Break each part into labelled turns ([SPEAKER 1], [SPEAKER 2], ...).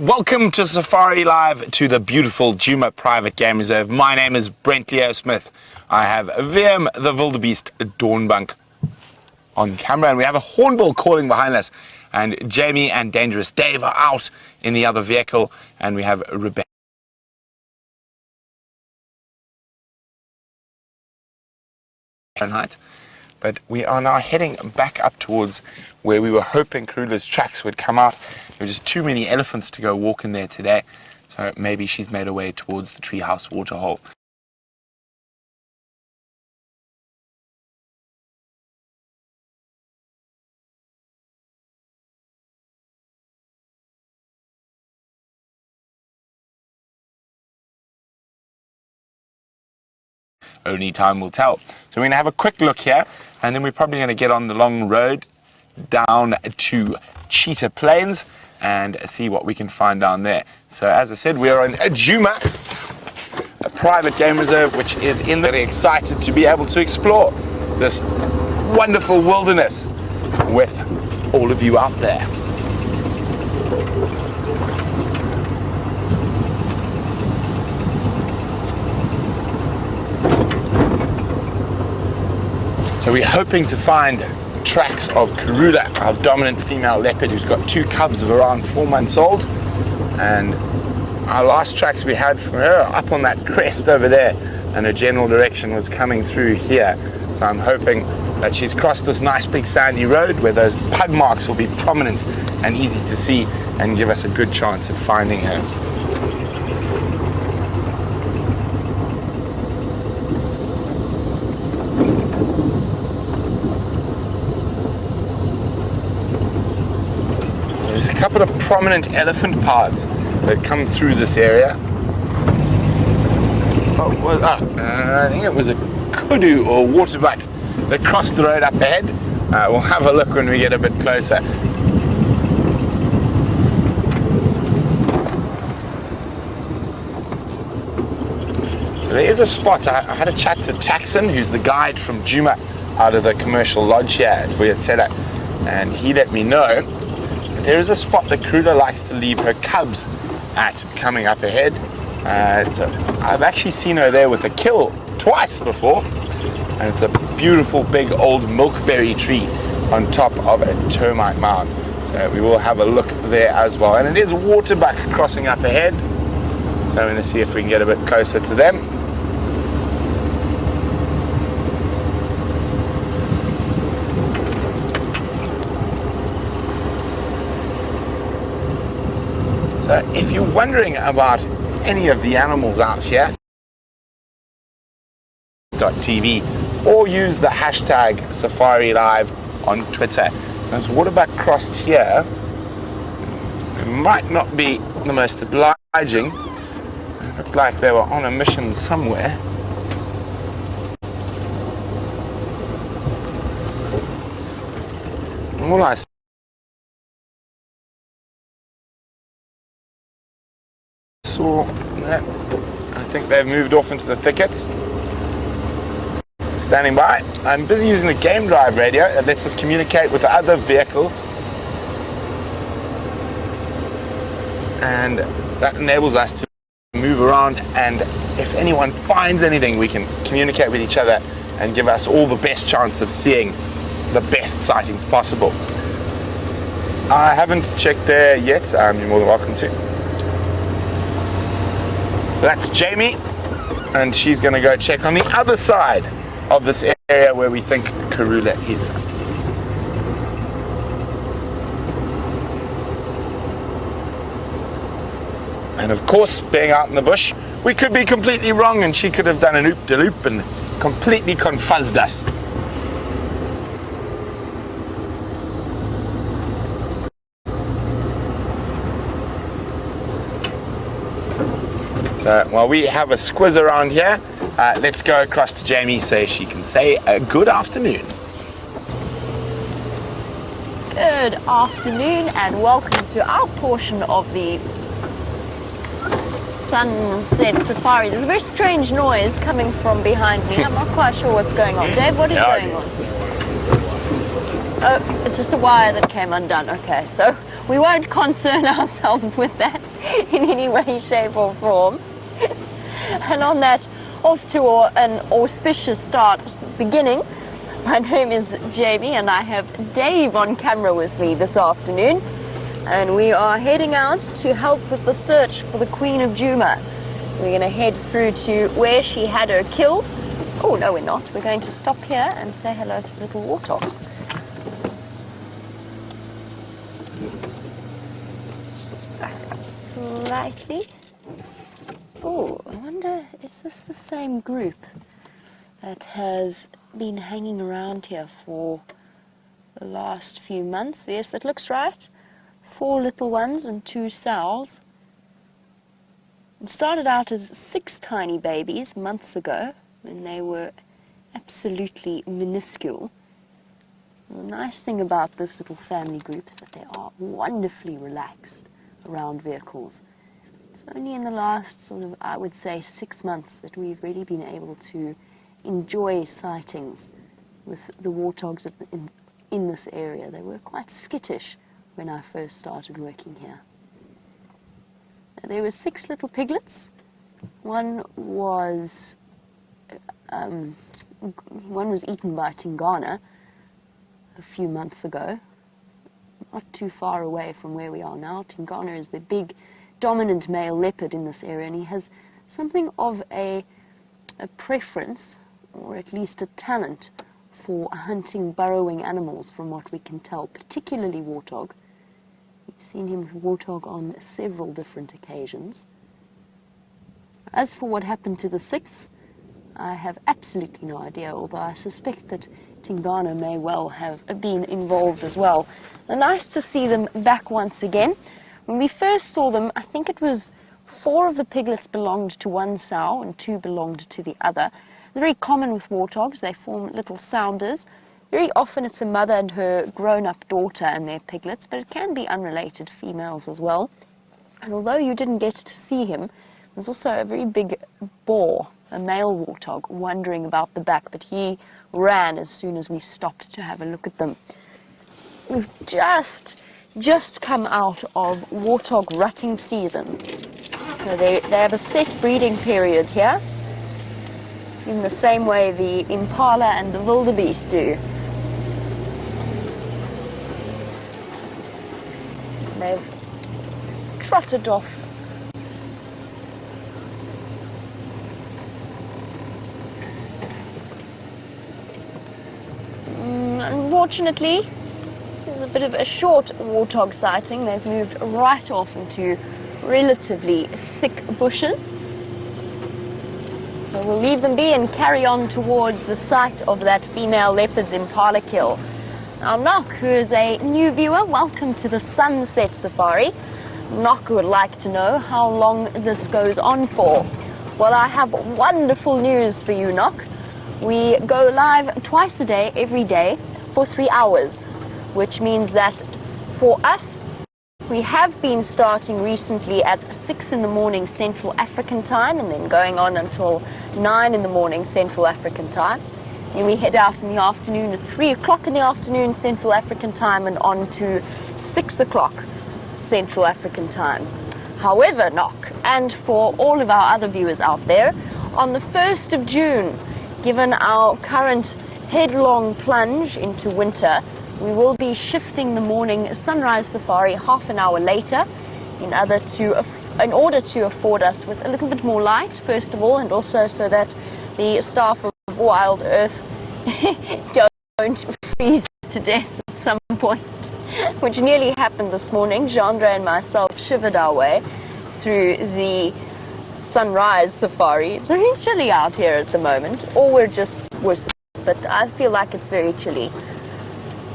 [SPEAKER 1] Welcome to Safari Live to the beautiful Djuma Private Game Reserve. My name is Brent Leo Smith. I have VM the Wildebeest Dawnbunk on camera, and we have a hornbill calling behind us. And Jamie and Dangerous Dave are out in the other vehicle, and we have Rebecca. But we are now heading back up towards where we were hoping Karula's tracks would come out. There were just too many elephants to go walk in there today, so maybe she's made her way towards the treehouse waterhole. Only time will tell. So we're going to have a quick look here, and then we're probably going to get on the long road down to Cheetah Plains and see what we can find down there. So as I said, we are in Djuma, a private game reserve, which is very excited to be able to explore this wonderful wilderness with all of you out there. So we're hoping to find tracks of Karula, our dominant female leopard, who's got 2 cubs of around 4 months old. And our last tracks we had from her are up on that crest over there, and her general direction was coming through here. So I'm hoping that she's crossed this nice big sandy road where those pug marks will be prominent and easy to see and give us a good chance at finding her. There's a couple of prominent elephant paths that come through this area. I think it was a kudu or waterbuck that crossed the road up ahead. We'll have a look when we get a bit closer. So there is a spot. I had a chat to Taxon, who's the guide from Djuma out of the commercial lodge here at Vuyatela, and he let me know there is a spot that Karula likes to leave her cubs at coming up ahead. So I've actually seen her there with a kill twice before, and it's a beautiful big old milkberry tree on top of a termite mound. So we will have a look there as well. And it is waterbuck crossing up ahead, so I'm going to see if we can get a bit closer to them. So if you're wondering about any of the animals out here, .tv, or use the hashtag Safari Live on Twitter. So as waterbuck crossed here, it might not be the most obliging. It looked like they were on a mission somewhere. All I saw that, I think they've moved off into the thickets. Standing by. I'm busy using the game drive radio that lets us communicate with the other vehicles, and that enables us to move around, and if anyone finds anything, we can communicate with each other and give us all the best chance of seeing the best sightings possible. I haven't checked there yet. You're more than welcome to. So that's Jamie, and she's going to go check on the other side of this area where we think Karula is. And of course, being out in the bush, we could be completely wrong, and she could have done an oop-de-loop and completely confuzzed us. So while we have a squiz around here, let's go across to Jamie so she can say good afternoon.
[SPEAKER 2] Good afternoon and welcome to our portion of the Sunset Safari. There's a very strange noise coming from behind me. I'm not quite sure what's going on. Dave, what is going on? Oh, it's just a wire that came undone. Okay, so we won't concern ourselves with that. in any way, shape or form. And on that off to an auspicious beginning, my name is Jamie and I have Dave on camera with me this afternoon, and we are heading out to help with the search for the Queen of Djuma. We're going to head through to where she had her kill. Oh no, we're not. We're going to stop here and say hello to the little warthogs. Let's just back up slightly. Oh, I wonder, is this the same group that has been hanging around here for the last few months? Yes, that looks right. 4 little ones and 2 sows. It started out as 6 tiny babies months ago when they were absolutely minuscule. And the nice thing about this little family group is that they are wonderfully relaxed around vehicles. It's only in the last sort of, I would say, 6 months that we've really been able to enjoy sightings with the warthogs in this area. They were quite skittish when I first started working here. There were 6 little piglets. One was eaten by Tingana a few months ago, not too far away from where we are now. Tingana is the big dominant male leopard in this area, and he has something of a preference, or at least a talent, for hunting burrowing animals, from what we can tell, particularly warthog. We've seen him with warthog on several different occasions. As for what happened to the 6th, I have absolutely no idea, although I suspect that Tingana may well have been involved as well. Nice to see them back once again. When we first saw them, I think it was 4 of the piglets belonged to one sow and 2 belonged to the other. Very common with warthogs, they form little sounders. Very often it's a mother and her grown-up daughter and their piglets, but it can be unrelated females as well. And although you didn't get to see him, there's also a very big boar, a male warthog, wandering about the back, but he ran as soon as we stopped to have a look at them. We've just come out of warthog rutting season. So they have a set breeding period here, in the same way the impala and the wildebeest do. They've trotted off. Unfortunately, there's a bit of a short warthog sighting. They've moved right off into relatively thick bushes. We'll leave them be and carry on towards the site of that female leopard's impala kill. Now, Nock, who is a new viewer, welcome to the Sunset Safari. Nock would like to know how long this goes on for. Well, I have wonderful news for you, Nock. We go live twice a day, every day, for 3 hours, which means that for us, we have been starting recently at 6 in the morning Central African time and then going on until 9 in the morning Central African time. Then we head out in the afternoon at 3 o'clock in the afternoon Central African time and on to 6 o'clock Central African time. However, Nock, and for all of our other viewers out there, on the 1st of June, given our current headlong plunge into winter, we will be shifting the morning sunrise safari half an hour later in order to afford us with a little bit more light, first of all, and also so that the staff of WildEarth don't freeze to death at some point, which nearly happened this morning. Chandra and myself shivered our way through the sunrise safari. It's very chilly out here at the moment, or we're just worse, but I feel like it's very chilly.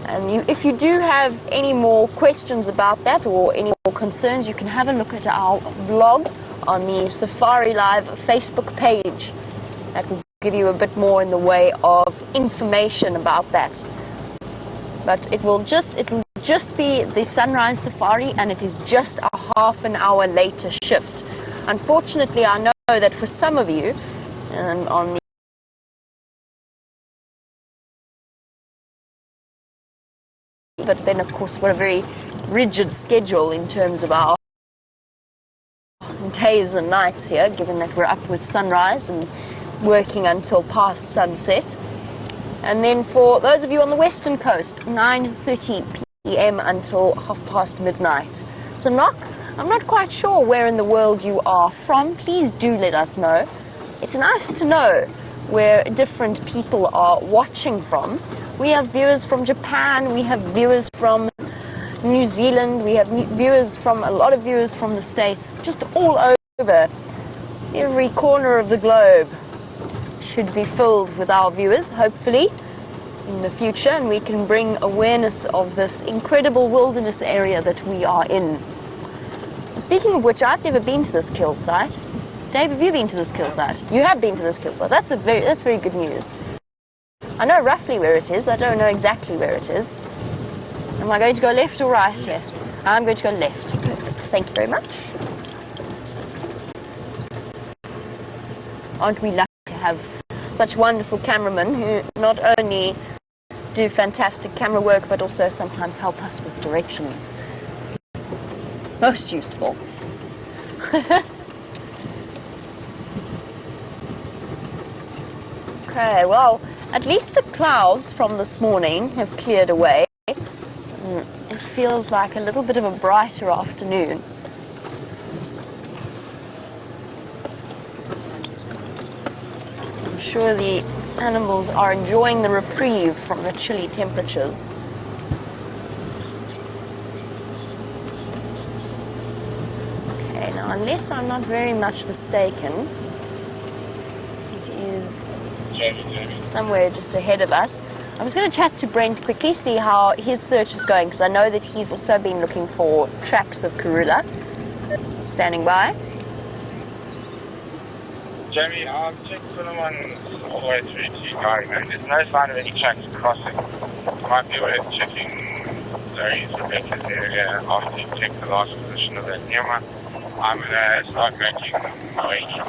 [SPEAKER 2] And if you do have any more questions about that or any more concerns, you can have a look at our blog on the Safari Live Facebook page. That will give you a bit more in the way of information about that. But it'll just be the sunrise safari, and it is just a half an hour later shift. Unfortunately, I know that for some of you, on the but then of course we're a very rigid schedule in terms of our days and nights here, given that we're up with sunrise and working until past sunset. And then for those of you on the western coast, 9:30 p.m. until half past midnight. So Knock, I'm not quite sure where in the world you are from. Please do let us know. It's nice to know where different people are watching from. We have viewers from Japan, we have viewers from New Zealand, we have a lot of viewers from the States, just all over. Every corner of the globe should be filled with our viewers, hopefully, in the future, and we can bring awareness of this incredible wilderness area that we are in. Speaking of which, I've never been to this kill site. Dave, have you been to this kill site? You have been to this kill site. That's very good news. I know roughly where it is. I don't know exactly where it is. Am I going to go left or right here? I'm going to go left. Perfect. Thank you very much. Aren't we lucky to have such wonderful cameramen who not only do fantastic camera work but also sometimes help us with directions. Most useful. Okay, well, at least the clouds from this morning have cleared away. It feels like a little bit of a brighter afternoon. I'm sure the animals are enjoying the reprieve from the chilly temperatures. Okay, now unless I'm not very much mistaken, it is somewhere just ahead of us. I was going to chat to Brent quickly, see how his search is going, because I know that he's also been looking for tracks of Karula. Standing by.
[SPEAKER 3] Jamie, I've checked Solomon all the way through to Gary, and there's no sign of any tracks crossing. Might be worth checking Larry's Rebecca's area after you check the last position of that Djuma. I'm going to start making my way east.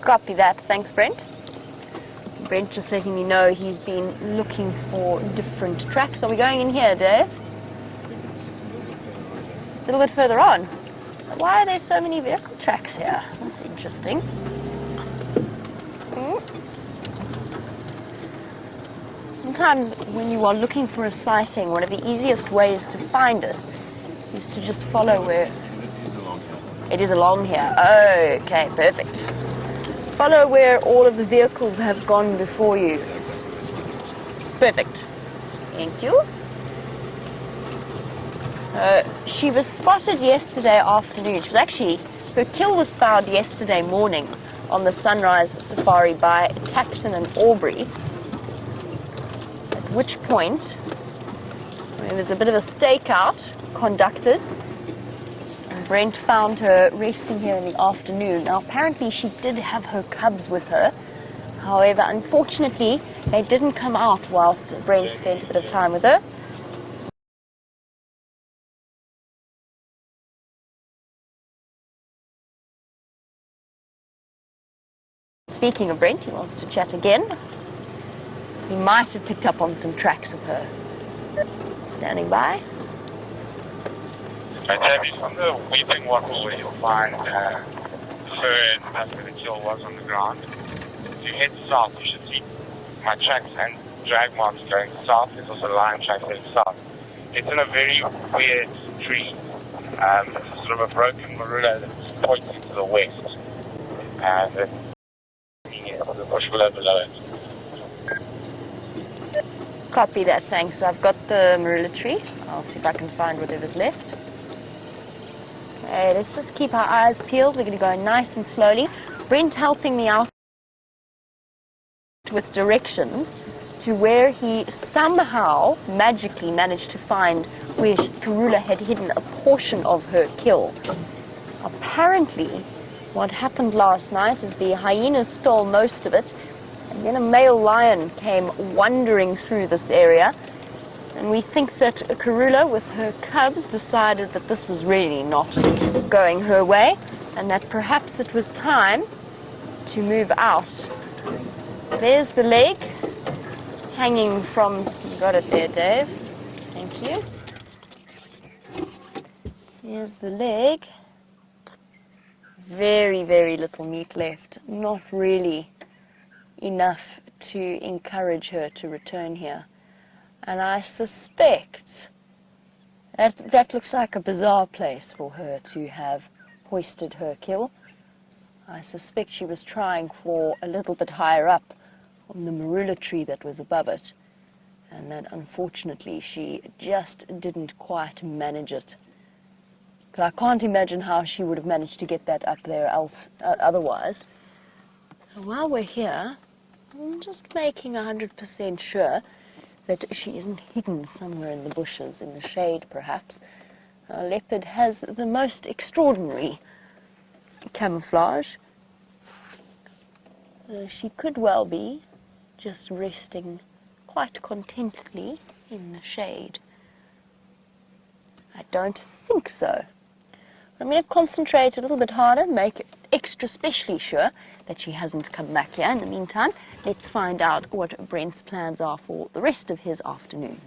[SPEAKER 2] Copy that. Thanks, Brent. Brent just letting me know he's been looking for different tracks. Are we going in here, Dave? A little bit further on. Why are there so many vehicle tracks here? That's interesting. Sometimes when you are looking for a sighting, one of the easiest ways to find it is to just follow where... It is along here. Okay, perfect. Follow where all of the vehicles have gone before you. Perfect. Thank you. She was spotted yesterday afternoon. Her kill was found yesterday morning on the sunrise safari by Taxon and Aubrey. At which point, there was a bit of a stakeout conducted. Brent found her resting here in the afternoon. Now, apparently she did have her cubs with her. However, unfortunately, they didn't come out whilst Brent spent a bit of time with her. Speaking of Brent, he wants to chat again. He might have picked up on some tracks of her. Standing by.
[SPEAKER 3] Jamie, from the weeping wattle where you'll find her, and that's where the kill was on the ground. If you head south, you should see my tracks and drag marks going south. There's also line tracks going south. It's in a very weird tree. It's sort of a broken marula that's pointing to the west. And the bush below it.
[SPEAKER 2] Copy that, thanks. I've got the marula tree. I'll see if I can find whatever's left. Okay, let's just keep our eyes peeled. We're going to go nice and slowly. Brent helping me out with directions to where he somehow magically managed to find where Karula had hidden a portion of her kill. Apparently, what happened last night is the hyenas stole most of it, and then a male lion came wandering through this area. And we think that Karula, with her cubs, decided that this was really not going her way, and that perhaps it was time to move out. There's the leg hanging from... You got it there, Dave. Thank you. Here's the leg. Very, very little meat left. Not really enough to encourage her to return here. And I suspect that looks like a bizarre place for her to have hoisted her kill. I suspect she was trying for a little bit higher up on the marula tree that was above it, and that unfortunately she just didn't quite manage it. Because I can't imagine how she would have managed to get that up there otherwise. And while we're here, I'm just making 100% sure that she isn't hidden somewhere in the bushes, in the shade perhaps. A leopard has the most extraordinary camouflage. She could well be just resting quite contentedly in the shade. I don't think so. I'm going to concentrate a little bit harder, make it extra specially sure that she hasn't come back here. In the meantime, let's find out what Brent's plans are for the rest of his afternoon.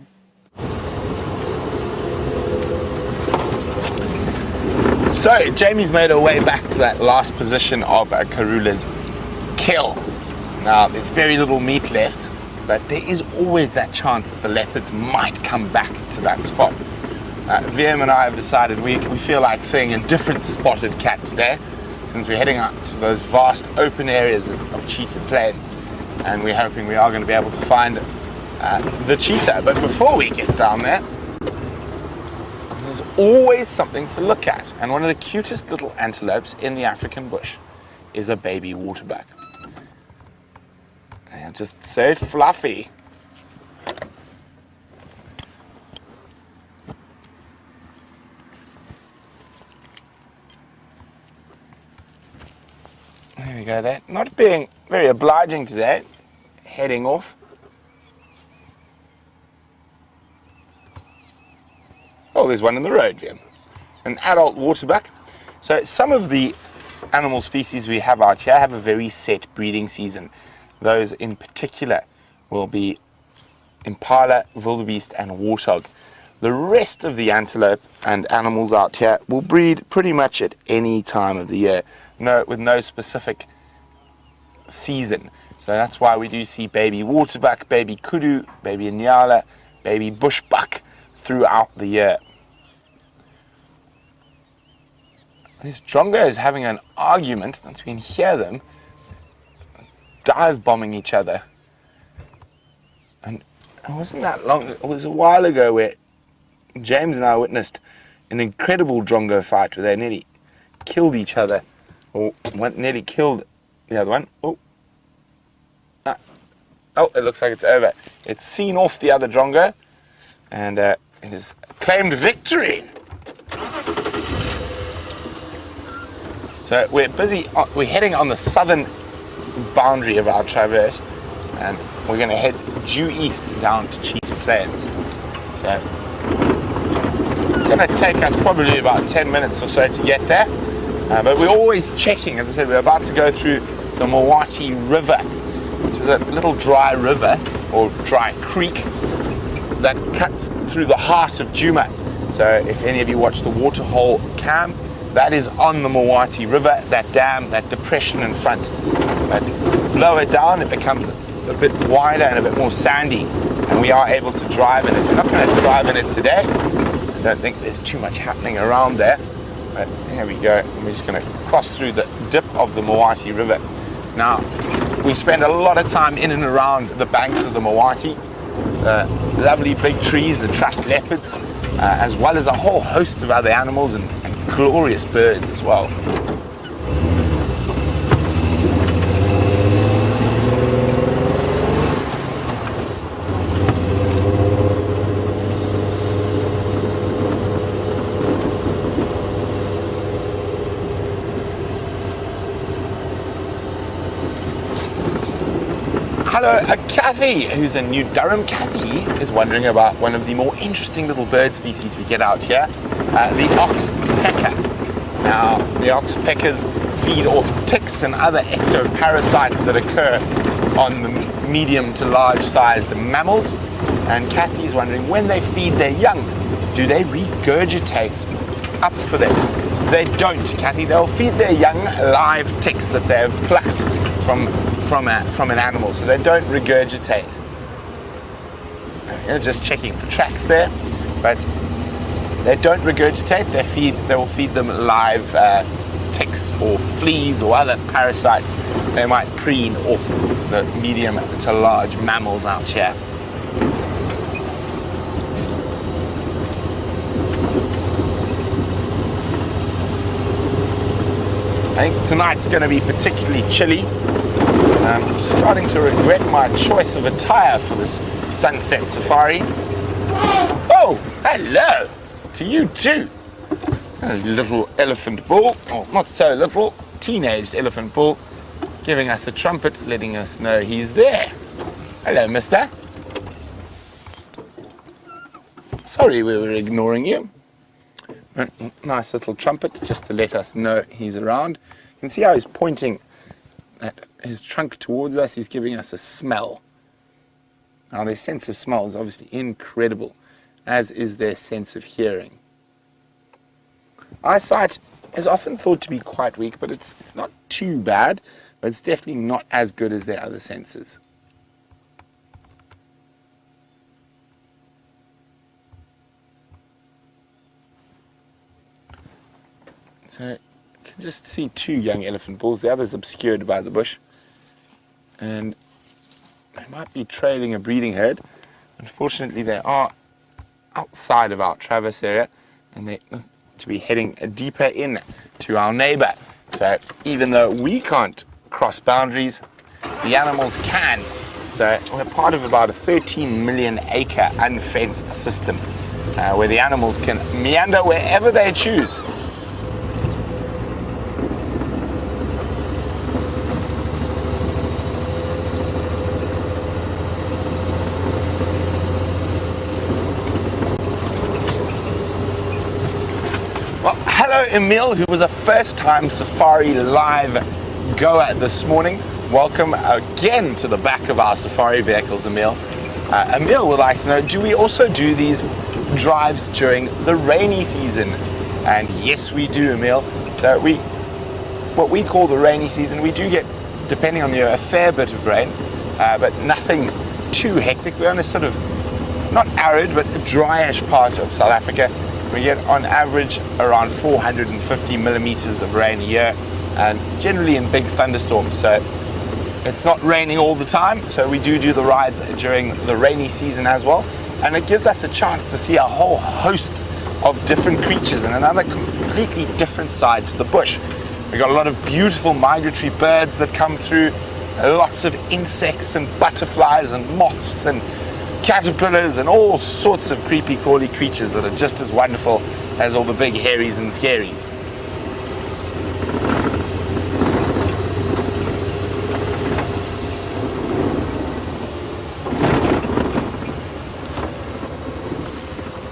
[SPEAKER 1] So, Jamie's made her way back to that last position of Karula's kill. Now, there's very little meat left, but there is always that chance that the leopards might come back to that spot. VM and I have decided we feel like seeing a different spotted cat today, since we're heading out to those vast open areas of cheetah plains, and we're hoping we are going to be able to find the cheetah. But before we get down there, there's always something to look at, and one of the cutest little antelopes in the African bush is a baby waterbuck. They are just so fluffy. There we go, they're not being very obliging today, heading off. Oh, there's one in the road there, an adult waterbuck. So some of the animal species we have out here have a very set breeding season. Those in particular will be impala, wildebeest and warthog. The rest of the antelope and animals out here will breed pretty much at any time of the year, with no specific season. So that's why we do see baby waterbuck, baby kudu, baby nyala, baby bushbuck throughout the year. This drongo is having an argument, once we can hear them, dive bombing each other. And it wasn't that long, it was a while ago where James and I witnessed an incredible drongo fight where they nearly killed each other, or one nearly killed the other one. Oh, it looks like it's over. It's seen off the other drongo, and it has claimed victory. So we're heading on the southern boundary of our traverse, and we're going to head due east down to Cheetah Plains. So it's going to take us probably about 10 minutes or so to get there, but we're always checking. As I said, we're about to go through the Mawati River, which is a little dry river or dry creek that cuts through the heart of Djuma. So if any of you watch the Waterhole cam, that is on the Mawati River, that dam, that depression in front. But lower down it becomes a bit wider and a bit more sandy, and we are able to drive in it. We're not going to drive in it today. I don't think there's too much happening around there, but here we go. We're just going to cross through the dip of the Mawati River. Now, we spend a lot of time in and around the banks of the Mawati. Lovely big trees attract leopards, as well as a whole host of other animals and glorious birds as well. Hello, a Cathy, who's a New Durham Cathy, is wondering about one of the more interesting little bird species we get out here, the oxpecker. Now, the oxpeckers feed off ticks and other ectoparasites that occur on the medium to large sized mammals, and Cathy is wondering, when they feed their young, do they regurgitate up for them. They don't, Kathy. They'll feed their young live ticks that they have plucked from an animal, so they don't regurgitate. Just checking for tracks there, but they don't regurgitate. They will feed them live ticks or fleas or other parasites they might preen off the medium to large mammals out here. I think tonight's going to be particularly chilly. I'm starting to regret my choice of attire for this sunset safari. Oh, hello to you too. A little elephant bull, or not so little, teenaged elephant bull, giving us a trumpet, letting us know he's there. Hello, mister. Sorry we were ignoring you. Nice little trumpet just to let us know he's around. You can see how he's pointing his trunk towards us. He's giving us a smell. Now their sense of smell is obviously incredible, as is their sense of hearing. Eyesight is often thought to be quite weak, but it's not too bad, but it's definitely not as good as their other senses. So you can just see two young elephant bulls, the other's obscured by the bush, and they might be trailing a breeding herd. Unfortunately, they are outside of our traverse area, and they look to be heading deeper in to our neighbor. So even though we can't cross boundaries, the animals can. So we're part of about a 13 million acre unfenced system where the animals can meander wherever they choose. Hello Emil, who was a first-time safari live goer this morning. Welcome again to the back of our safari vehicles, Emil. Emil would like to know, do we also do these drives during the rainy season? And yes, we do, Emil. So what we call the rainy season, we do get, depending on the year, a fair bit of rain, but nothing too hectic. We're on a sort of, not arid, but a dryish part of South Africa. We get on average around 450 millimeters of rain a year, and generally in big thunderstorms. So it's not raining all the time, so we do the rides during the rainy season as well. And it gives us a chance to see a whole host of different creatures and another completely different side to the bush. We've got a lot of beautiful migratory birds that come through, lots of insects and butterflies and moths and caterpillars and all sorts of creepy crawly creatures that are just as wonderful as all the big hairies and scaries.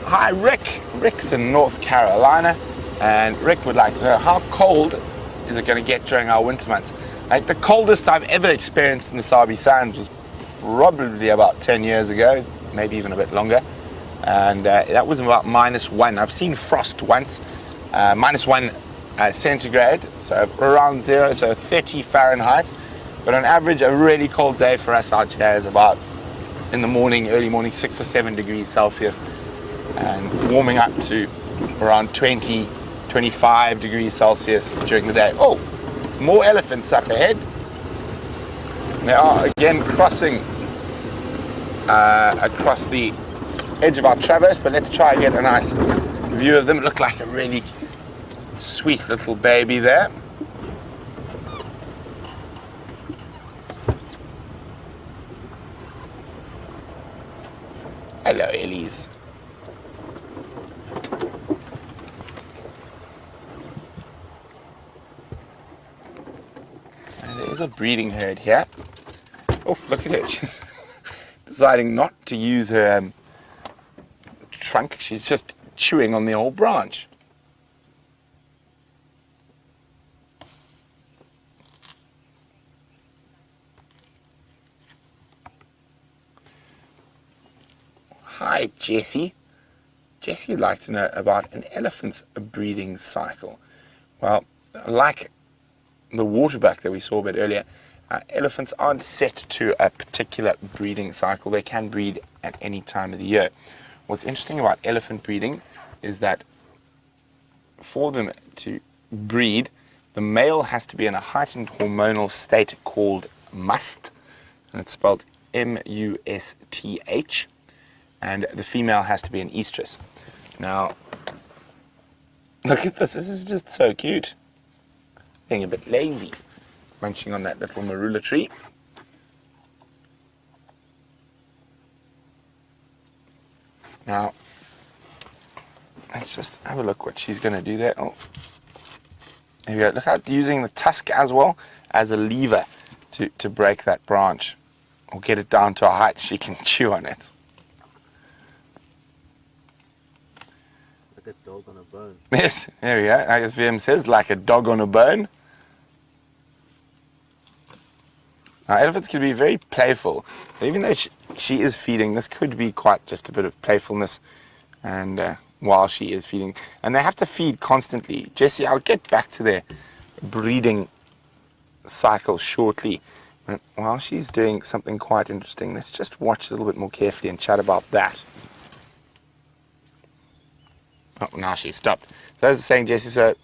[SPEAKER 1] Hi Rick. Rick's in North Carolina, and Rick would like to know, how cold is it going to get during our winter months? Like, the coldest I've ever experienced in the Sabi Sands was probably about 10 years ago, maybe even a bit longer, and that was about -1. I've seen frost once, -1 centigrade, so around 0, so 30 Fahrenheit, but on average a really cold day for us out here is about, in the morning, early morning, 6 or 7 degrees Celsius, and warming up to around 20, 25 degrees Celsius during the day. Oh, more elephants up ahead. They are again crossing across the edge of our traverse, but let's try and get a nice view of them. It looked like a really sweet little baby there. Hello, Elise. There's a breeding herd here. Oh, look at her. She's deciding not to use her trunk. She's just chewing on the old branch. Hi, Jessie. Jesse would like to know about an elephant's breeding cycle. Well, like the waterbuck that we saw a bit earlier, elephants aren't set to a particular breeding cycle. They can breed at any time of the year. What's interesting about elephant breeding is that for them to breed, the male has to be in a heightened hormonal state called must, and it's spelled M-U-S-T-H, and the female has to be an estrus. Now, look at this. This is just so cute. Being a bit lazy, munching on that little marula tree. Now, let's just have a look what she's going to do there. Oh, there we go. Look how using the tusk as well as a lever to break that branch or get it down to a height she can chew on it.
[SPEAKER 4] Like a dog on a bone.
[SPEAKER 1] Yes, there we go. As VM says, like a dog on a bone. Now, elephants can be very playful. Even though she is feeding, this could be quite just a bit of playfulness and while she is feeding. And they have to feed constantly. Jesse, I'll get back to their breeding cycle shortly. But while she's doing something quite interesting, let's just watch a little bit more carefully and chat about that. Oh, now she stopped. So as I was saying, Jesse, so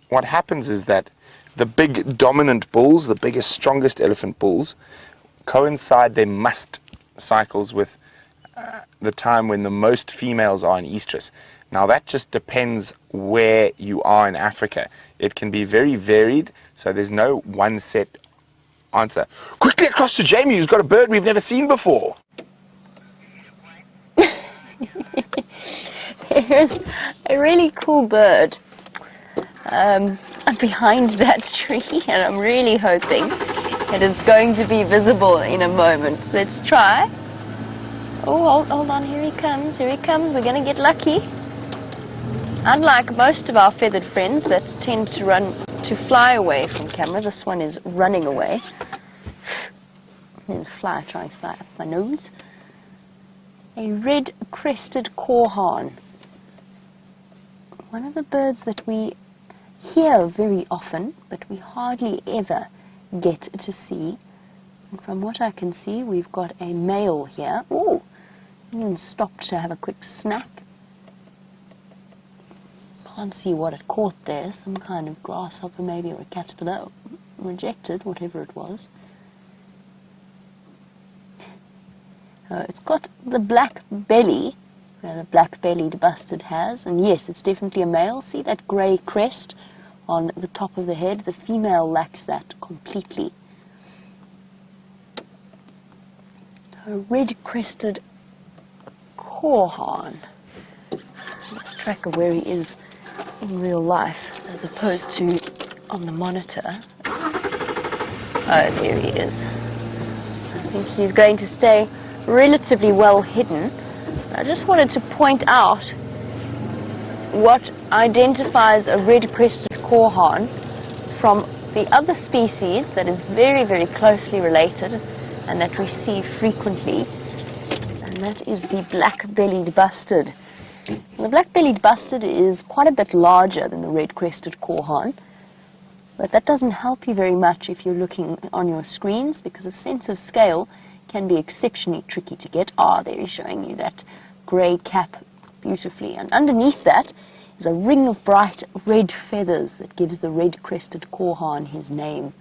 [SPEAKER 1] what happens is that the big dominant bulls, the biggest, strongest elephant bulls, coincide their must cycles with the time when the most females are in estrus. Now that just depends where you are in Africa. It can be very varied, so there's no one set answer. Quickly across to Jamie, who's got a bird we've never seen before.
[SPEAKER 2] There's a really cool bird behind that tree, and I'm really hoping that it's going to be visible in a moment. Let's try. Oh, hold on, here he comes, we're going to get lucky. Unlike most of our feathered friends that tend to fly away from camera, this one is running away. Then trying to fly up my nose. A red-crested korhaan. One of the birds that we hear very often, but we hardly ever get to see. And from what I can see, we've got a male here. Oh, even stopped to have a quick snack. Can't see what it caught there. Some kind of grasshopper maybe, or a caterpillar. Rejected, whatever it was. It's got the black belly that a black-bellied bustard has, and yes, it's definitely a male. See that grey crest on the top of the head? The female lacks that completely. A red-crested korhaan. Let's track of where he is in real life as opposed to on the monitor. Oh, there he is. I think he's going to stay relatively well hidden. I just wanted to point out what identifies a red-crested korhaan from the other species that is very, very closely related and that we see frequently, and that is the black-bellied bustard. The black-bellied bustard is quite a bit larger than the red-crested korhaan, but that doesn't help you very much if you're looking on your screens, because a sense of scale can be exceptionally tricky to get. There he's showing you that grey cap beautifully, and underneath that is a ring of bright red feathers that gives the red-crested korhaan his name.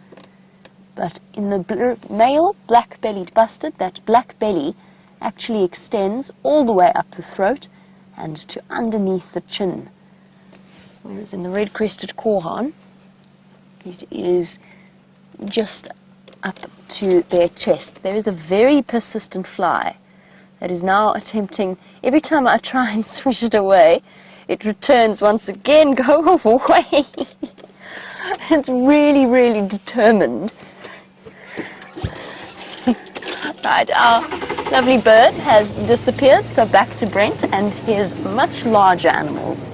[SPEAKER 2] But in the male black-bellied bustard, that black belly actually extends all the way up the throat and to underneath the chin. Whereas in the red-crested korhaan, it is just up to their chest. There is a very persistent fly that is now attempting, every time I try and swish it away, it returns once again. Go away! It's really, really determined. Right, our lovely bird has disappeared, so back to Brent and his much larger animals.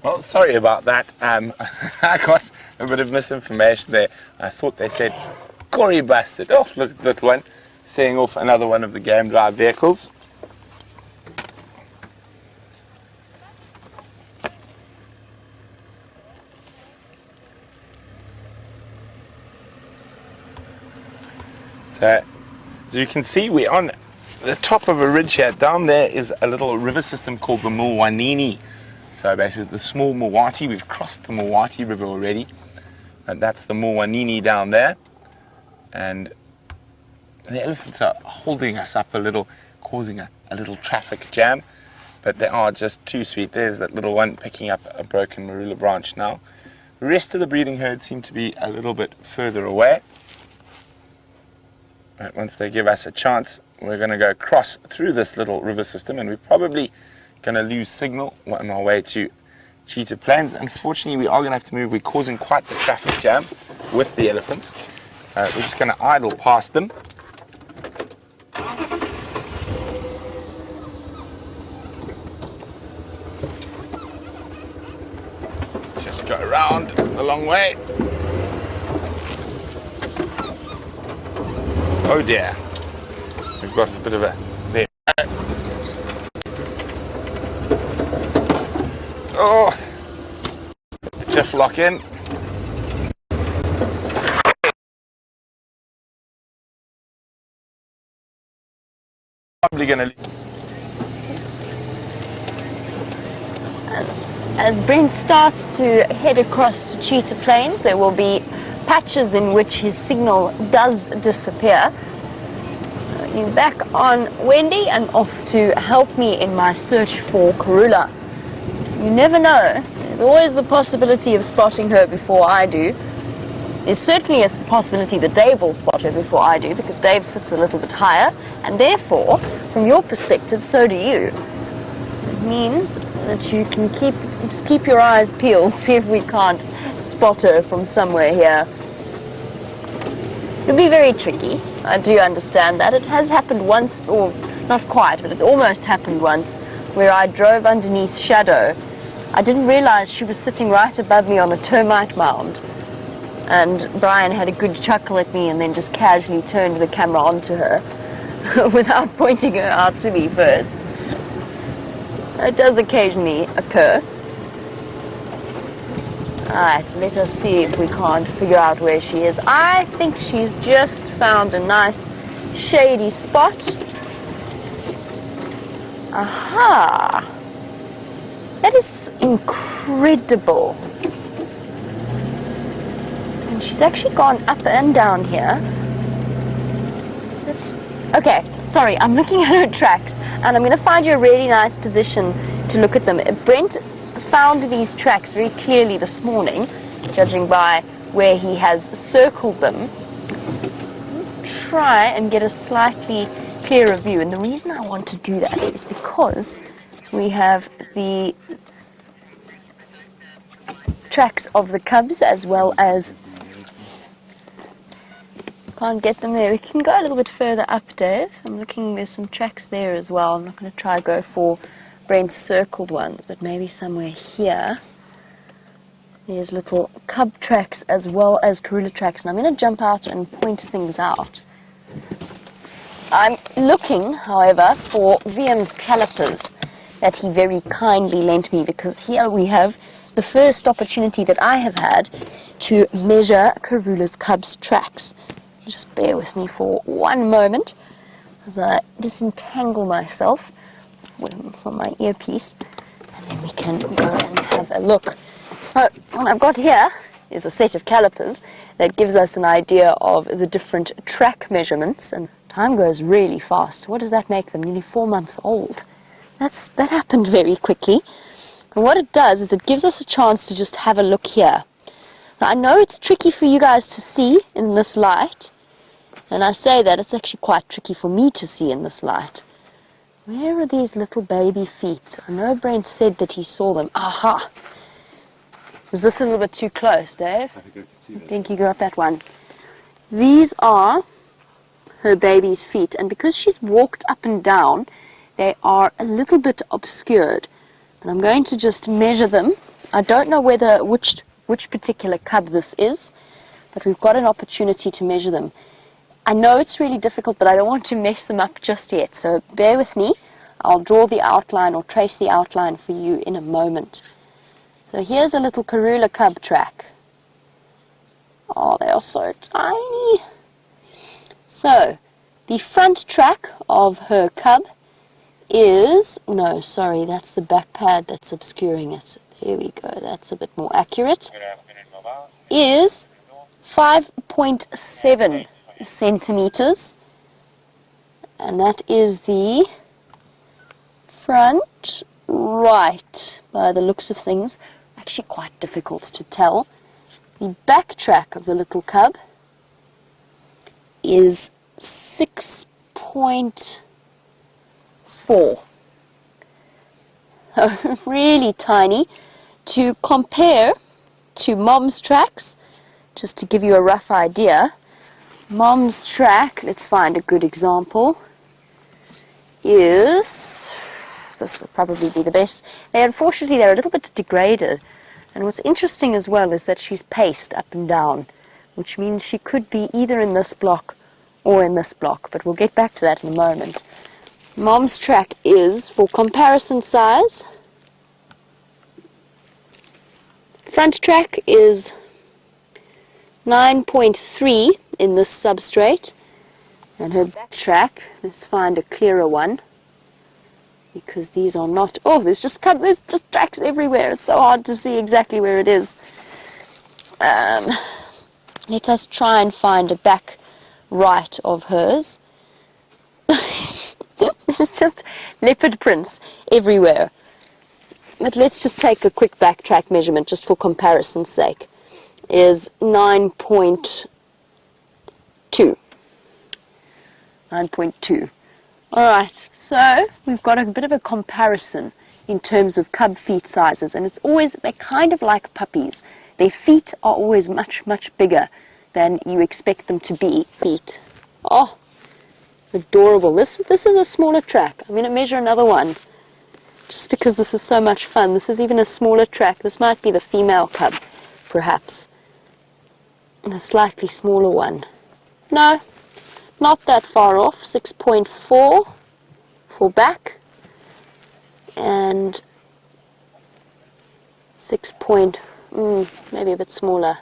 [SPEAKER 1] Well, sorry about that. I got a bit of misinformation there. I thought they said Cory bastard. Oh, look at that one. setting off another one of the game drive vehicles. So, as you can see, we're on the top of a ridge here. Down there is a little river system called the Mulwanini. So basically the small Mulwati. We've crossed the Mulwati River already. And that's the Mulwanini down there. And the elephants are holding us up a little, causing a little traffic jam. But they are just too sweet. There's that little one picking up a broken marula branch now. The rest of the breeding herd seem to be a little bit further away. Right, once they give us a chance, we're going to go across through this little river system, and we're probably going to lose signal on our way to Cheetah Plains. Unfortunately, we are going to have to move. We're causing quite the traffic jam with the elephants. We're just going to idle past them. Just go around the long way. Oh dear, we've got a bit of a there. Oh, just lock in. Probably gonna.
[SPEAKER 2] As Brent starts to head across to Cheetah Plains, there will be patches in which his signal does disappear. He's back on Wendy and off to help me in my search for Karula. You never know. There's always the possibility of spotting her before I do. There's certainly a possibility that Dave will spot her before I do, because Dave sits a little bit higher, and therefore, from your perspective, so do you. It means that you can just keep your eyes peeled, see if we can't spot her from somewhere here. It'll be very tricky. I do understand that. It has happened once, or not quite, but it almost happened once, where I drove underneath shadow. I didn't realize she was sitting right above me on a termite mound. And Brian had a good chuckle at me and then just casually turned the camera onto her without pointing her out to me first. It does occasionally occur. Alright, let us see if we can't figure out where she is. I think she's just found a nice shady spot. Aha! That is incredible. And she's actually gone up and down here. Okay, sorry, I'm looking at her tracks, and I'm going to find you a really nice position to look at them. Brent found these tracks very clearly this morning, judging by where he has circled them. Try and get a slightly clearer view, and the reason I want to do that is because we have the tracks of the cubs as well as... Can't get them there. We can go a little bit further up, Dave. I'm looking, there's some tracks there as well. I'm not going to try to go for Brent's circled ones, but maybe somewhere here. There's little cub tracks as well as Karula tracks, and I'm going to jump out and point things out. I'm looking, however, for VM's calipers that he very kindly lent me, because here we have the first opportunity that I have had to measure Karula's cubs' tracks. Just bear with me for one moment as I disentangle myself from my earpiece, and then we can go and have a look. What I've got here is a set of calipers that gives us an idea of the different track measurements, and time goes really fast. What does that make them? Nearly 4 months old. That happened very quickly. And what it does is it gives us a chance to just have a look here. Now, I know it's tricky for you guys to see in this light, and I say that it's actually quite tricky for me to see in this light. Where are these little baby feet? I know Brent said that he saw them. Aha! Is this a little bit too close, Dave? I think you got that one. These are her baby's feet, and because she's walked up and down, they are a little bit obscured. But I'm going to just measure them. I don't know which particular cub this is, but we've got an opportunity to measure them. I know it's really difficult, but I don't want to mess them up just yet, so bear with me. I'll draw the outline or trace the outline for you in a moment. So here's a little Karula cub track. Oh, they are so tiny. So, the front track of her cub is, no, sorry, that's the back pad that's obscuring it. There we go, that's a bit more accurate. Is 5.7 centimeters. And that is the front right, by the looks of things. Actually quite difficult to tell. The back track of the little cub is 6.4. Really tiny. To compare to Mom's tracks, just to give you a rough idea, Mom's track, let's find a good example, is, this will probably be the best. Unfortunately, they're a little bit degraded. And what's interesting as well is that she's paced up and down, which means she could be either in this block or in this block, but we'll get back to that in a moment. Mom's track is, for comparison size, front track is 9.3 in this substrate, and her back track, let's find a clearer one, because these are not, oh, there's just tracks everywhere. It's so hard to see exactly where it is. Let us try and find a back right of hers. There's just leopard prints everywhere. But let's just take a quick backtrack measurement just for comparison's sake. Is 9.2. 9.2. Alright, so we've got a bit of a comparison in terms of cub feet sizes, and it's always, they're kind of like puppies. Their feet are always much, much bigger than you expect them to be. Feet. Oh, adorable. This is a smaller track. I'm going to measure another one, just because this is so much fun. This is even a smaller track. This might be the female cub, perhaps. And a slightly smaller one. No, not that far off. 6.4 for back. And 6. Maybe a bit smaller.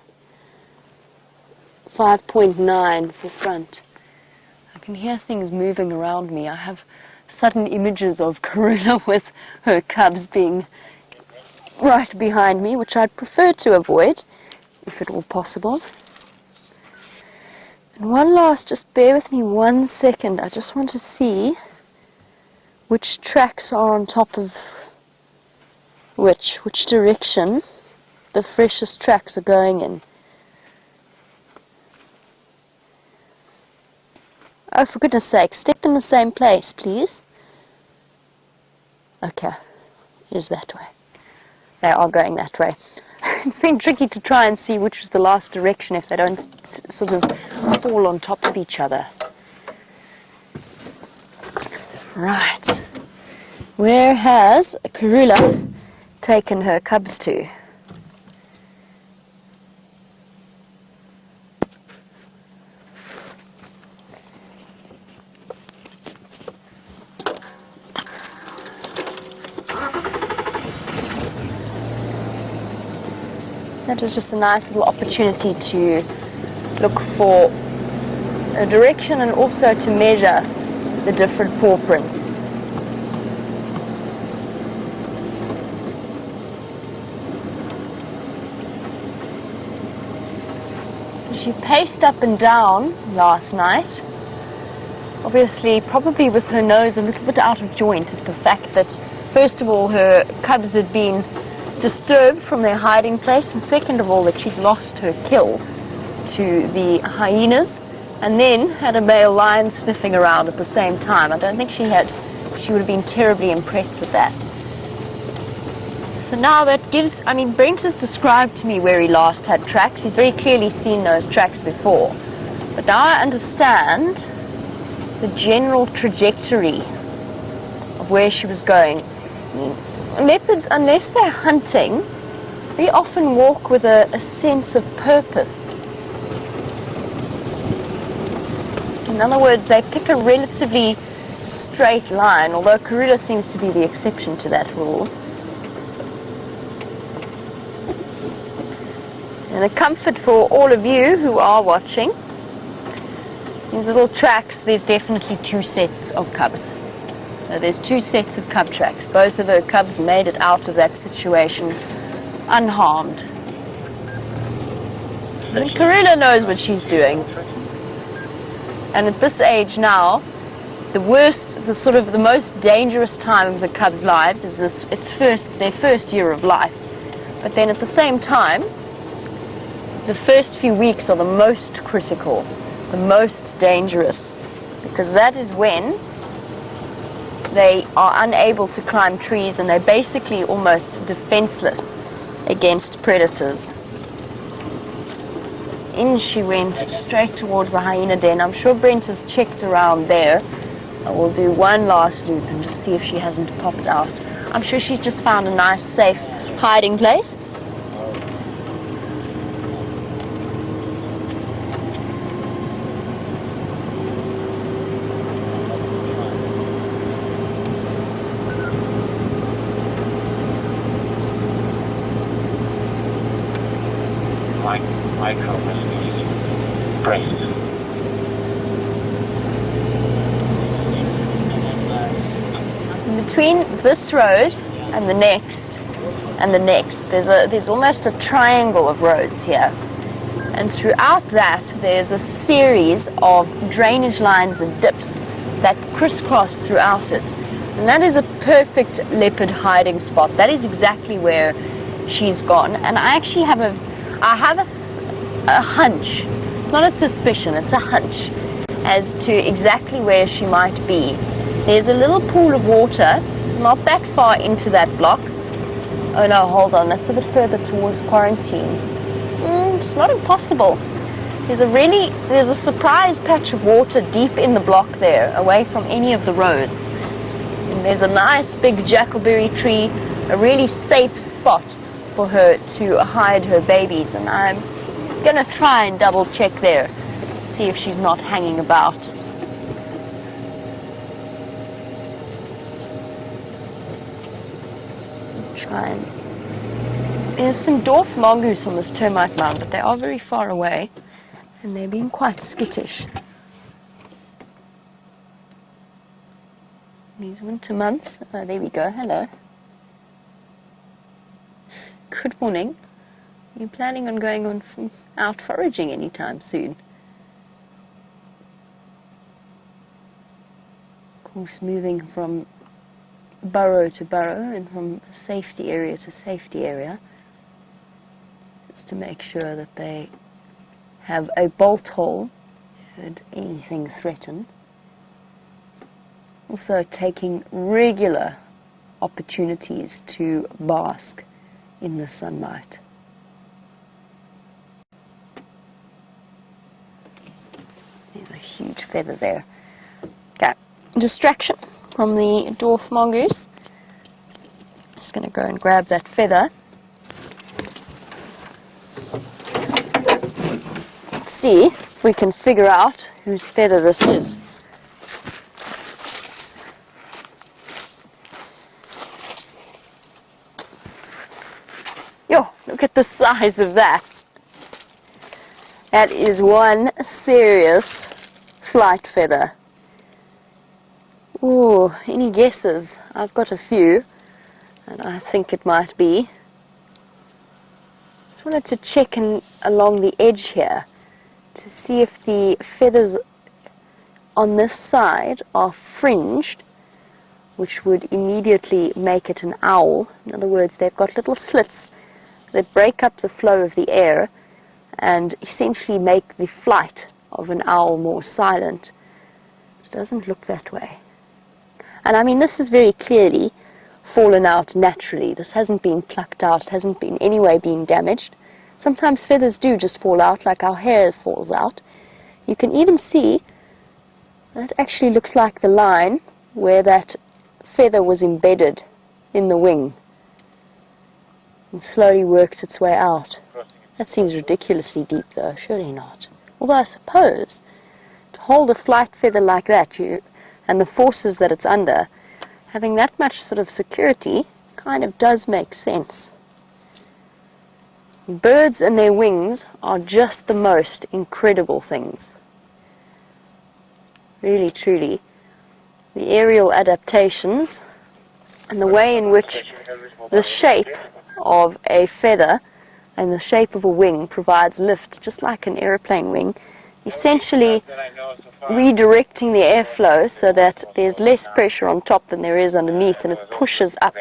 [SPEAKER 2] 5.9 for front. I can hear things moving around me. I have sudden images of Karula with her cubs being right behind me, which I'd prefer to avoid, if at all possible. And one last, just bear with me 1 second. I just want to see which tracks are on top of which direction the freshest tracks are going in. Oh, for goodness sake, step in the same place, please. Okay, it is that way. They are going that way. It's been tricky to try and see which was the last direction if they don't sort of fall on top of each other. Right. Where has Karula taken her cubs to? That was just a nice little opportunity to look for a direction and also to measure the different paw prints. So she paced up and down last night, obviously probably with her nose a little bit out of joint at the fact that first of all her cubs had been disturbed from their hiding place, and second of all that she'd lost her kill to the hyenas, and then had a male lion sniffing around at the same time. I don't think she would have been terribly impressed with that. So now that gives, I mean, Brent has described to me where he last had tracks. He's very clearly seen those tracks before. But now I understand the general trajectory of where she was going. Leopards, unless they're hunting, very often walk with a sense of purpose. In other words, they pick a relatively straight line, although Karula seems to be the exception to that rule. And a comfort for all of you who are watching, these little tracks, there's definitely two sets of cubs. There's two sets of cub tracks. Both of her cubs made it out of that situation unharmed. And Karula knows what she's doing. And at this age now, the worst, the most dangerous time of the cubs' lives is their first year of life. But then at the same time, the first few weeks are the most critical, the most dangerous, because that is when they are unable to climb trees and they're basically almost defenseless against predators. In she went straight towards the hyena den. I'm sure Brent has checked around there. I will do one last loop and just see if she hasn't popped out. I'm sure she's just found a nice, safe hiding place. Between this road and the next, there's almost a triangle of roads here, and throughout that there's a series of drainage lines and dips that crisscross throughout it, and that is a perfect leopard hiding spot. That is exactly where she's gone, and I actually have a hunch, not a suspicion, it's a hunch as to exactly where she might be. There's a little pool of water not that far into that block. Oh no, hold on, that's a bit further towards Quarantine. It's not impossible. There's a surprise patch of water deep in the block there, away from any of the roads. And there's a nice big jackleberry tree, a really safe spot for her to hide her babies, and I'm gonna try and double check there, see if she's not hanging about. There's some dwarf mongoose on this termite mound, but they are very far away and they're being quite skittish. These winter months, there we go, hello. Good morning. Are you planning on going out foraging anytime soon? Of course, moving from burrow to burrow and from safety area to safety area, is to make sure that they have a bolt hole should anything threaten. Also taking regular opportunities to bask in the sunlight. There's a huge feather there. Okay, distraction from the dwarf mongoose. Just going to go and grab that feather. Let's see if we can figure out whose feather this is. Yo, look at the size of that. That is one serious flight feather. Ooh, any guesses? I've got a few, and I think it might be. Just wanted to check along the edge here to see if the feathers on this side are fringed, which would immediately make it an owl. In other words, they've got little slits that break up the flow of the air and essentially make the flight of an owl more silent. It doesn't look that way. And I mean, this has very clearly fallen out naturally. This hasn't been plucked out, it hasn't been any way been damaged. Sometimes feathers do just fall out, like our hair falls out. You can even see that actually looks like the line where that feather was embedded in the wing and slowly worked its way out. That seems ridiculously deep though, surely not. Although I suppose to hold a flight feather like that, and the forces that it's under, having that much sort of security kind of does make sense. Birds and their wings are just the most incredible things. Really, truly. The aerial adaptations and the way in which the shape of a feather and the shape of a wing provides lift, just like an aeroplane wing, essentially redirecting the airflow so that there's less pressure on top than there is underneath, and it pushes up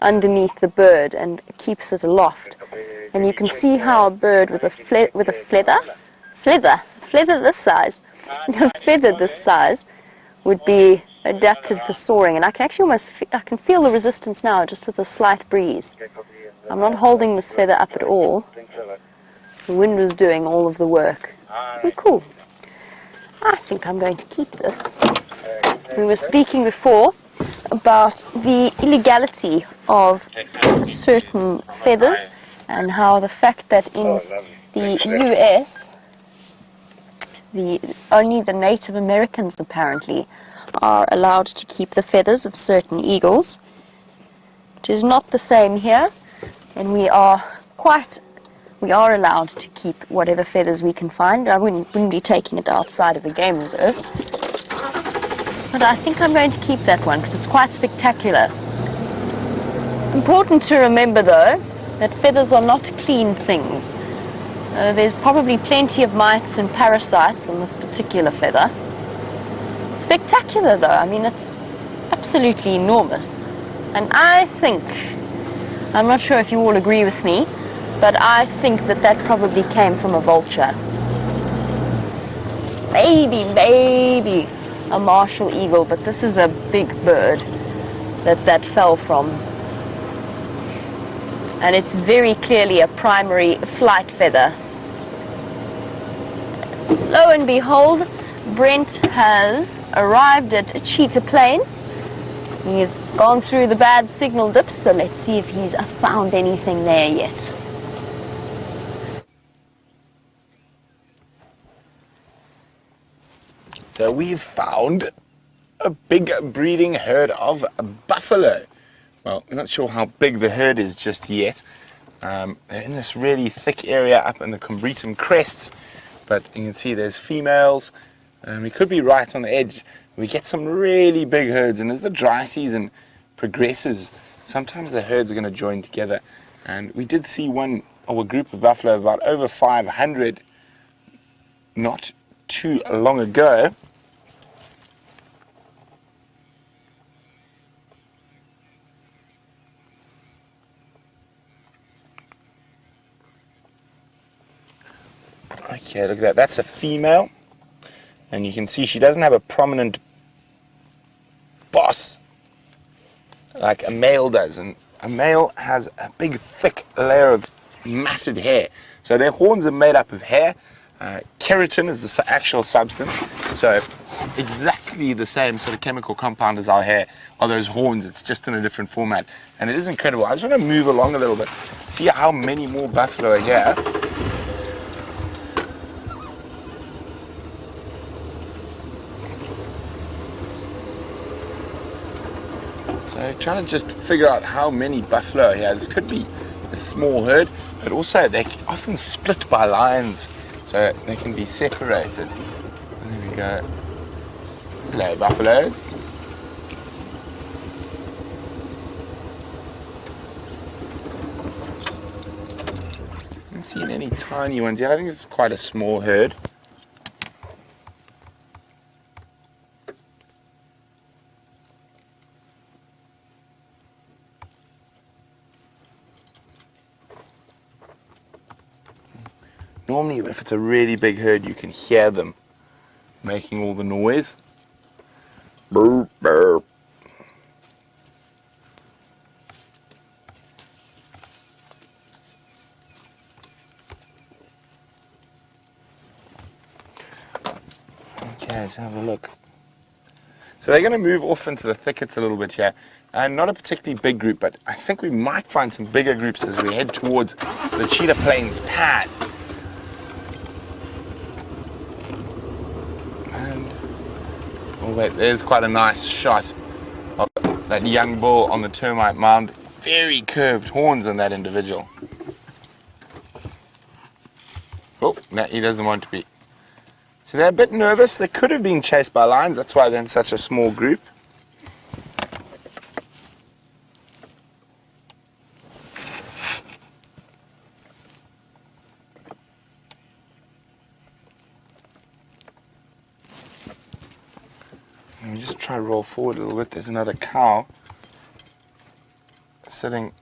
[SPEAKER 2] underneath the bird and keeps it aloft. And you can see how a bird with a feather this size, a feather this size would be adapted for soaring. And I can actually I can feel the resistance now just with a slight breeze. I'm not holding this feather up at all. The wind was doing all of the work. Oh, cool. I think I'm going to keep this. We were speaking before about the illegality of certain feathers and how the fact that in the US, only the Native Americans apparently are allowed to keep the feathers of certain eagles. It is not the same here, and we are allowed to keep whatever feathers we can find. I wouldn't be taking it outside of the game reserve. But I think I'm going to keep that one because it's quite spectacular. Important to remember though, that feathers are not clean things. There's probably plenty of mites and parasites on this particular feather. Spectacular though, I mean it's absolutely enormous. And I think, I'm not sure if you all agree with me, but I think that probably came from a vulture. Maybe a martial eagle, but this is a big bird that fell from. And it's very clearly a primary flight feather. Lo and behold, Brent has arrived at Cheetah Plains. He's gone through the bad signal dips, so let's see if he's found anything there yet.
[SPEAKER 1] So we've found a big breeding herd of buffalo. Well, we're not sure how big the herd is just yet. They're in this really thick area up in the Combretum crests, but you can see there's females, and we could be right on the edge. We get some really big herds, and as the dry season progresses, sometimes the herds are going to join together. And we did see a group of buffalo about over 500 not too long ago. Okay, look at that. That's a female. And you can see she doesn't have a prominent boss like a male does. And a male has a big, thick layer of matted hair. So their horns are made up of hair. Keratin is the actual substance. So exactly the same sort of chemical compound as our hair are those horns. It's just in a different format. And it is incredible. I just want to move along a little bit, see how many more buffalo are here. So trying to just figure out how many buffalo here. This could be a small herd, but also they're often split by lines, so they can be separated. And there we go. Hello, buffaloes. I haven't seen any tiny ones yet. I think this is quite a small herd. Normally, if it's a really big herd, you can hear them making all the noise. Burp, burp. Okay, let's have a look. So they're going to move off into the thickets a little bit here. And not a particularly big group, but I think we might find some bigger groups as we head towards the Cheetah Plains pad. wait, there's quite a nice shot of that young bull on the termite mound. Very curved horns on that individual. Oh, no, he doesn't want to be. So they're a bit nervous. They could have been chased by lions. That's why they're in such a small group. Let me just try to roll forward a little bit. There's another cow sitting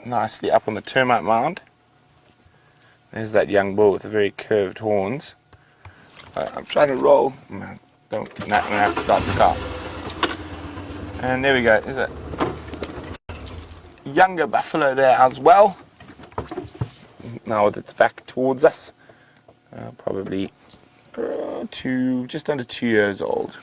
[SPEAKER 1] nicely up on the termite mound. There's that young bull with the very curved horns. I'm trying to roll. I'm going to have to start the car. And there we go. There's a younger buffalo there as well. Now that it's back towards us. Probably just under 2 years old.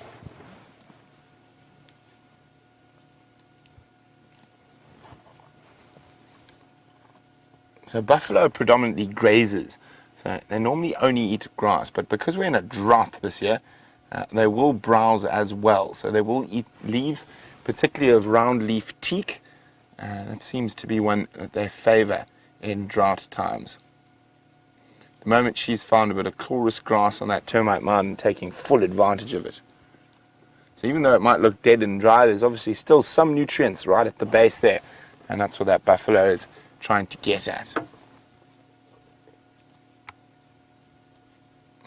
[SPEAKER 1] So buffalo predominantly grazes, so they normally only eat grass, but because we're in a drought this year, they will browse as well. So they will eat leaves, particularly of round leaf teak. That seems to be one that they favor in drought times. The moment she's found a bit of chloris grass on that termite mound and taking full advantage of it. So even though it might look dead and dry, there's obviously still some nutrients right at the base there, and that's what that buffalo is trying to get at.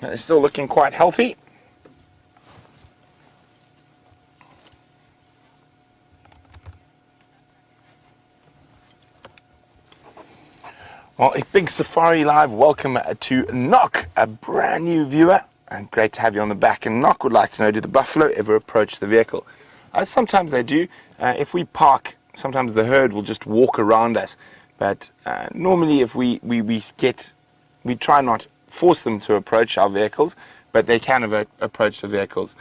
[SPEAKER 1] They're still looking quite healthy. Well, a big Safari Live welcome to Knock, a brand new viewer, and great to have you on the back. And Knock would like to know, do the buffalo ever approach the vehicle? Sometimes they do. If we park, sometimes the herd will just walk around us. But normally if we try not force them to approach our vehicles, but they can approach the vehicles.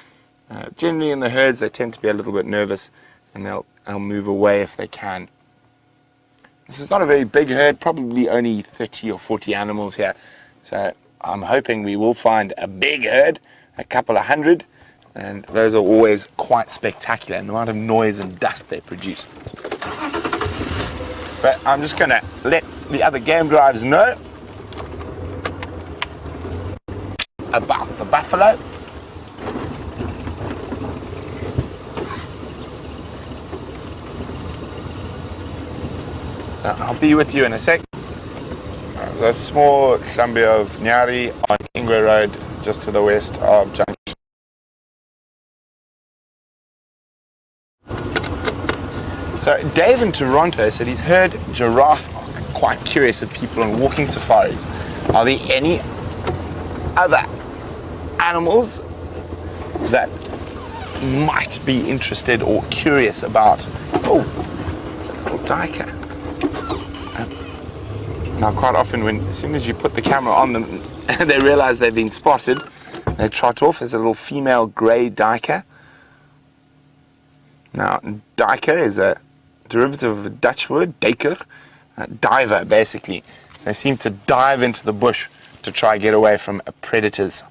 [SPEAKER 1] Generally in the herds they tend to be a little bit nervous, and they'll move away if they can. This is not a very big herd, probably only 30 or 40 animals here. So I'm hoping we will find a big herd, a couple of hundred, and those are always quite spectacular, and the amount of noise and dust they produce. But I'm just going to let the other game drivers know about the buffalo. So I'll be with you in a sec. There's a small Hlambi of Nyari on Ingwe Road, just to the west of Junction. So Dave in Toronto said he's heard giraffe are quite curious of people on walking safaris. Are there any other animals that might be interested or curious about? Oh, it's a little duiker. Now quite often as soon as you put the camera on them, they realize they've been spotted. They trot off. There's a little female grey duiker. Now duiker is a derivative of a Dutch word, duiker, diver basically. They seem to dive into the bush to try and get away from predators.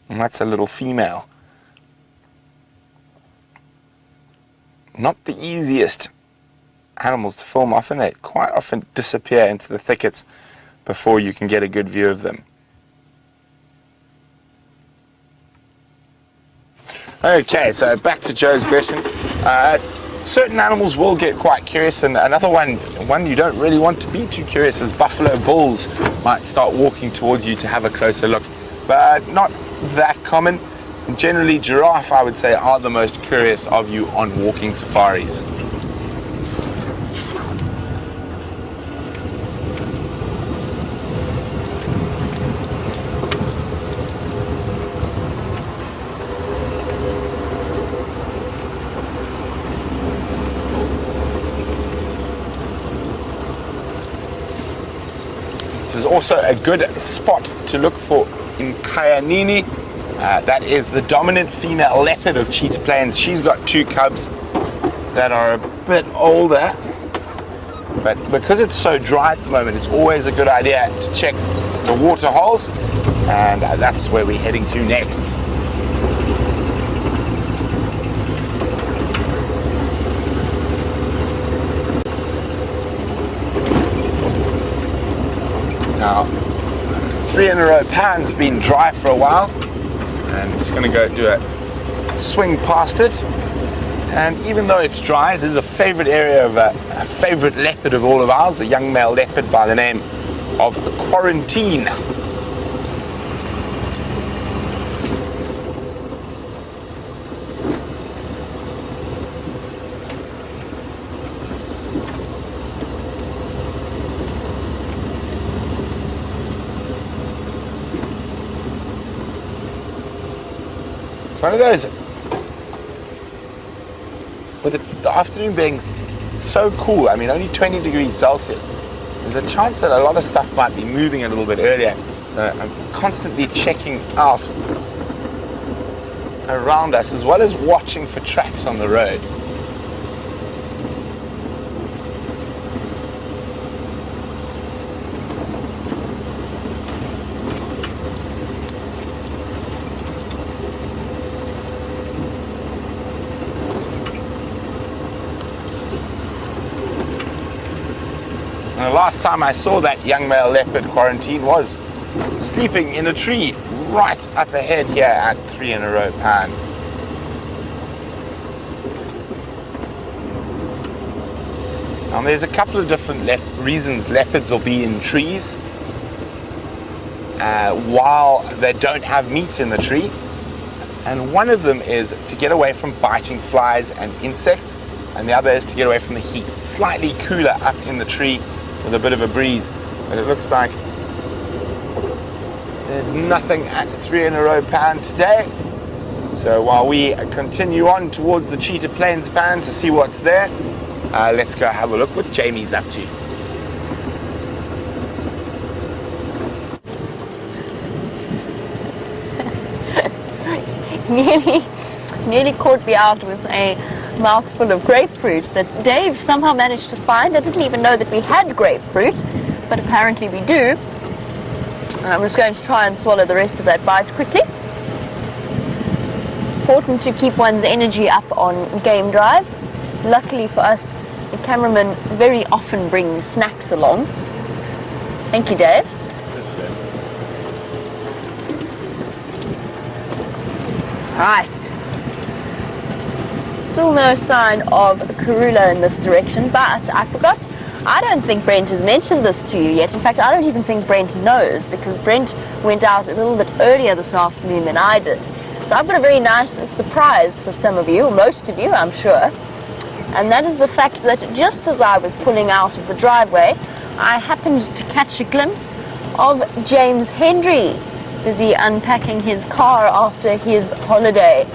[SPEAKER 1] And that's a little female. Not the easiest animals to film. Often they quite often disappear into the thickets before you can get a good view of them. Okay, so back to Joe's question. Certain animals will get quite curious, and another one you don't really want to be too curious is buffalo bulls might start walking towards you to have a closer look, but not that common. Generally, giraffe, I would say, are the most curious of you on walking safaris. This is also a good spot to look for in Kayanini. That is the dominant female leopard of Cheetah Plains. She's got 2 cubs that are a bit older. But because it's so dry at the moment, it's always a good idea to check the water holes, and that's where we're heading to next. Now, 3 in a row pan's been dry for a while, and I'm just going to go do a swing past it. And even though it's dry, this is a favorite area of a favorite leopard of all of ours, a young male leopard by the name of Quarantine. It's one of those, with the afternoon being so cool, I mean only 20 degrees Celsius, there's a chance that a lot of stuff might be moving a little bit earlier. So I'm constantly checking out around us as well as watching for tracks on the road. And the last time I saw that young male leopard Quarantine was sleeping in a tree right up ahead here at 3 in a row pan. Now there's a couple of different reasons leopards will be in trees while they don't have meat in the tree. And one of them is to get away from biting flies and insects, and the other is to get away from the heat. It's slightly cooler up in the tree with a bit of a breeze, but it looks like there's nothing at 3 in a row pan today. So while we continue on towards the Cheetah Plains pan to see what's there, let's go have a look what Jamie's up to.
[SPEAKER 2] nearly caught me out with a mouthful of grapefruit that Dave somehow managed to find. I didn't even know that we had grapefruit, but apparently we do. I'm just going to try and swallow the rest of that bite quickly. Important to keep one's energy up on game drive. Luckily for us, the cameraman very often brings snacks along. Thank you, Dave. Right. Still no sign of Karula in this direction, but I forgot. I don't think Brent has mentioned this to you yet. In fact, I don't even think Brent knows, because Brent went out a little bit earlier this afternoon than I did. So I've got a very nice surprise for some of you, or most of you, I'm sure. And that is the fact that just as I was pulling out of the driveway, I happened to catch a glimpse of James Hendry, busy unpacking his car after his holiday.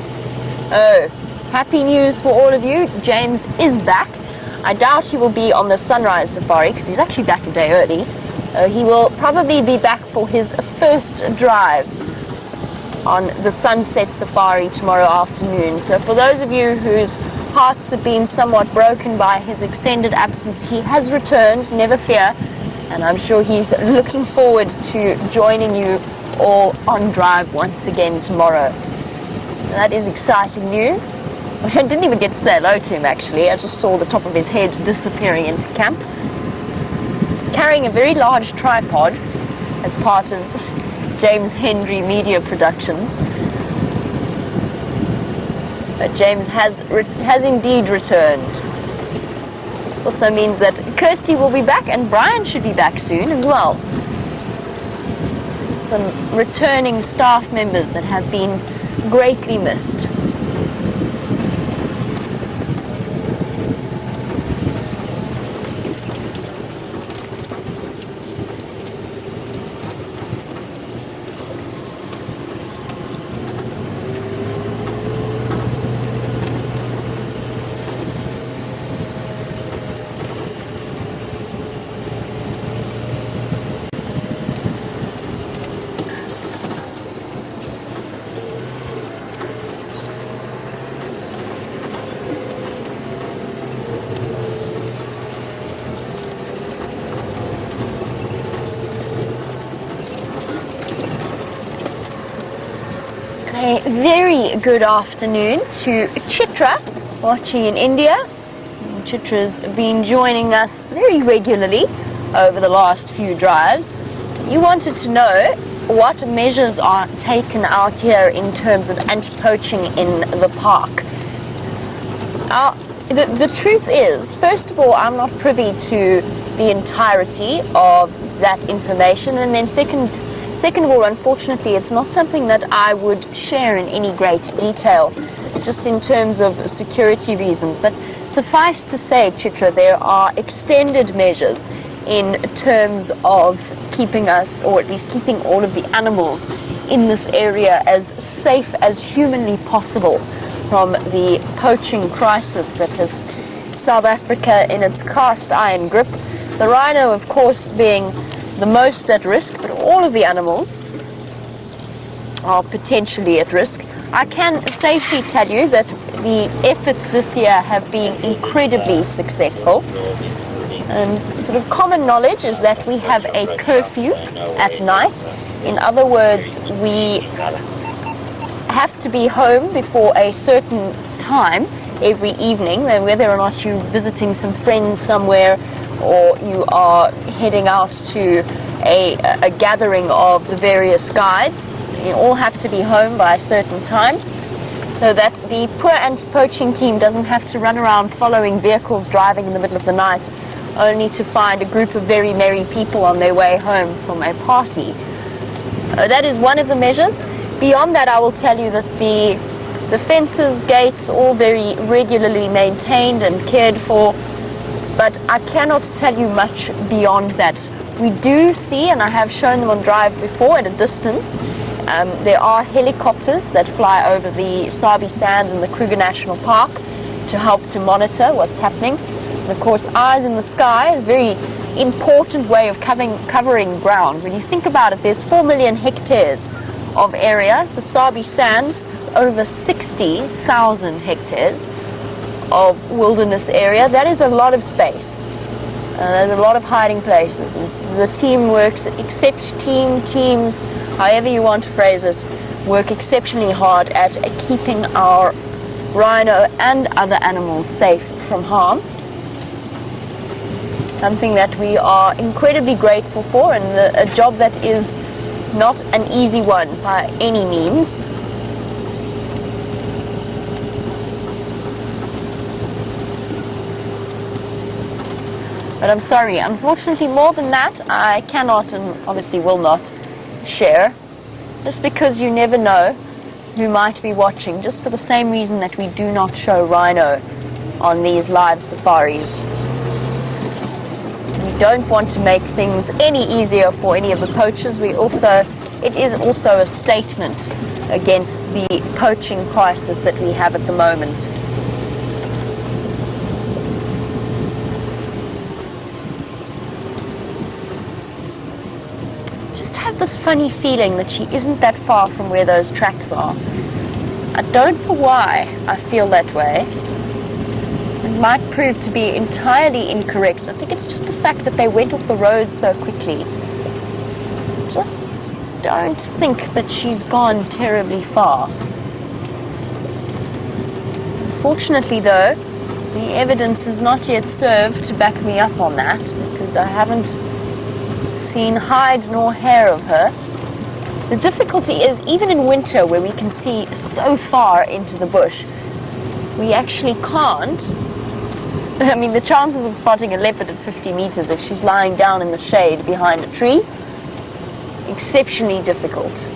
[SPEAKER 2] Oh, happy news for all of you. James is back. I doubt he will be on the sunrise safari because he's actually back a day early. He will probably be back for his first drive on the sunset safari tomorrow afternoon. So for those of you whose hearts have been somewhat broken by his extended absence, he has returned, never fear, and I'm sure he's looking forward to joining you all on drive once again tomorrow. That is exciting news. I didn't even get to say hello to him, actually. I just saw the top of his head disappearing into camp, carrying a very large tripod as part of James Hendry Media Productions. But James has indeed returned. Also means that Kirsty will be back, and Brian should be back soon as well. Some returning staff members that have been greatly missed. A very good afternoon to Chitra, watching in India. Chitra's been joining us very regularly over the last few drives. You wanted to know what measures are taken out here in terms of anti-poaching in the park. The truth is, first of all, I'm not privy to the entirety of that information, and then second of all, unfortunately, it's not something that I would share in any great detail, just in terms of security reasons. But suffice to say, Chitra, there are extended measures in terms of keeping us, or at least keeping all of the animals in this area as safe as humanly possible from the poaching crisis that has South Africa in its cast iron grip. The rhino, of course, being the most at risk, but all of the animals are potentially at risk. I can safely tell you that the efforts this year have been incredibly successful. And sort of common knowledge is that we have a curfew at night. In other words, we have to be home before a certain time every evening, and whether or not you're visiting some friends somewhere or you are heading out to a gathering of the various guides, you all have to be home by a certain time, so that the poor anti-poaching team doesn't have to run around following vehicles driving in the middle of the night, only to find a group of very merry people on their way home from a party. That is one of the measures. Beyond that, I will tell you that the fences, gates, all very regularly maintained and cared for, but I cannot tell you much beyond that. We do see, and I have shown them on drive before at a distance, there are helicopters that fly over the Sabi Sands and the Kruger National Park to help to monitor what's happening. And of course, eyes in the sky, a very important way of covering ground. When you think about it, there's 4 million hectares of area. The Sabi Sands, over 60,000 hectares of wilderness area. That is a lot of space. There's a lot of hiding places, and the team works, teams, however you want to phrase it, work exceptionally hard at keeping our rhino and other animals safe from harm. Something that we are incredibly grateful for, and a job that is not an easy one by any means. But I'm sorry, unfortunately, more than that, I cannot and obviously will not share, just because you never know who might be watching, just for the same reason that we do not show rhino on these live safaris. We don't want to make things any easier for any of the poachers. It is also a statement against the poaching crisis that we have at the moment. Just have this funny feeling that she isn't that far from where those tracks are. I don't know why I feel that way. It might prove to be entirely incorrect. I think it's just the fact that they went off the road so quickly. Just don't think that she's gone terribly far. Unfortunately, though, the evidence has not yet served to back me up on that, because I haven't seen hide nor hair of her. The difficulty is, even in winter, where we can see so far into the bush, we actually can't. I mean, the chances of spotting a leopard at 50 meters if she's lying down in the shade behind a tree, exceptionally difficult.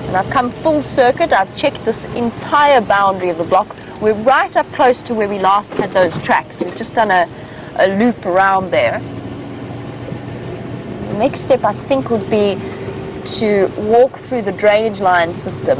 [SPEAKER 2] And I've come full circuit. I've checked this entire boundary of the block. We're right up close to where we last had those tracks. We've just done a loop around there. The next step, I think, would be to walk through the drainage line system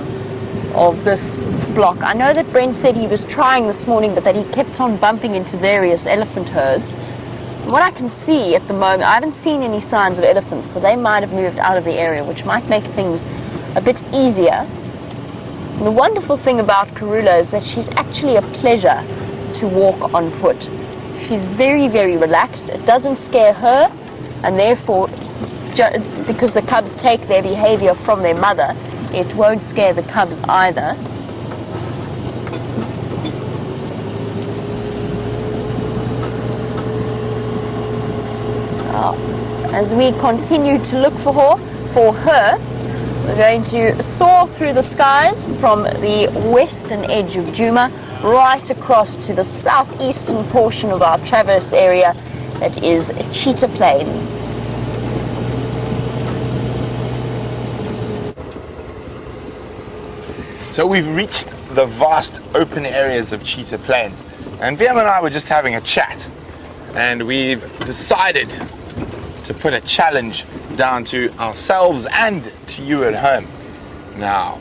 [SPEAKER 2] of this block. I know that Brent said he was trying this morning, but that he kept on bumping into various elephant herds. And what I can see at the moment, I haven't seen any signs of elephants, so they might have moved out of the area, which might make things a bit easier. And the wonderful thing about Karula is that she's actually a pleasure to walk on foot. She's very, very relaxed. It doesn't scare her, and therefore, because the cubs take their behavior from their mother, it won't scare the cubs either. As we continue to look for her, we're going to soar through the skies from the western edge of Djuma right across to the southeastern portion of our traverse area that is Cheetah Plains.
[SPEAKER 1] So we've reached the vast open areas of Cheetah Plains, and VM and I were just having a chat, and we've decided to put a challenge down to ourselves and to you at home. Now,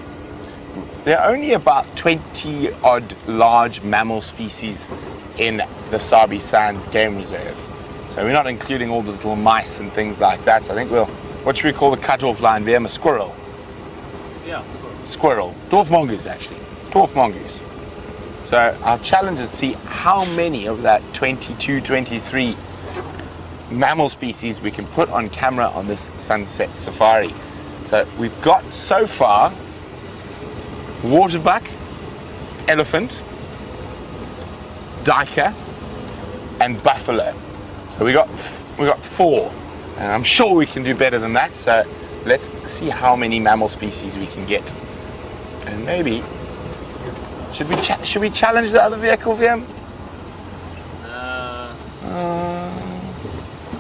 [SPEAKER 1] there are only about 20 odd large mammal species in the Sabi Sands Game Reserve. So we're not including all the little mice and things like that. So I think what should we call the cutoff line, VM? A squirrel?
[SPEAKER 4] Yeah.
[SPEAKER 1] Squirrel. Dwarf mongoose, actually. Dwarf mongoose. So our challenge is to see how many of that 22, 23 mammal species we can put on camera on this sunset safari. So we've got so far waterbuck, elephant, duiker, and buffalo. So we got 4, and I'm sure we can do better than that. So let's see how many mammal species we can get, and maybe should we challenge the other vehicle, VM?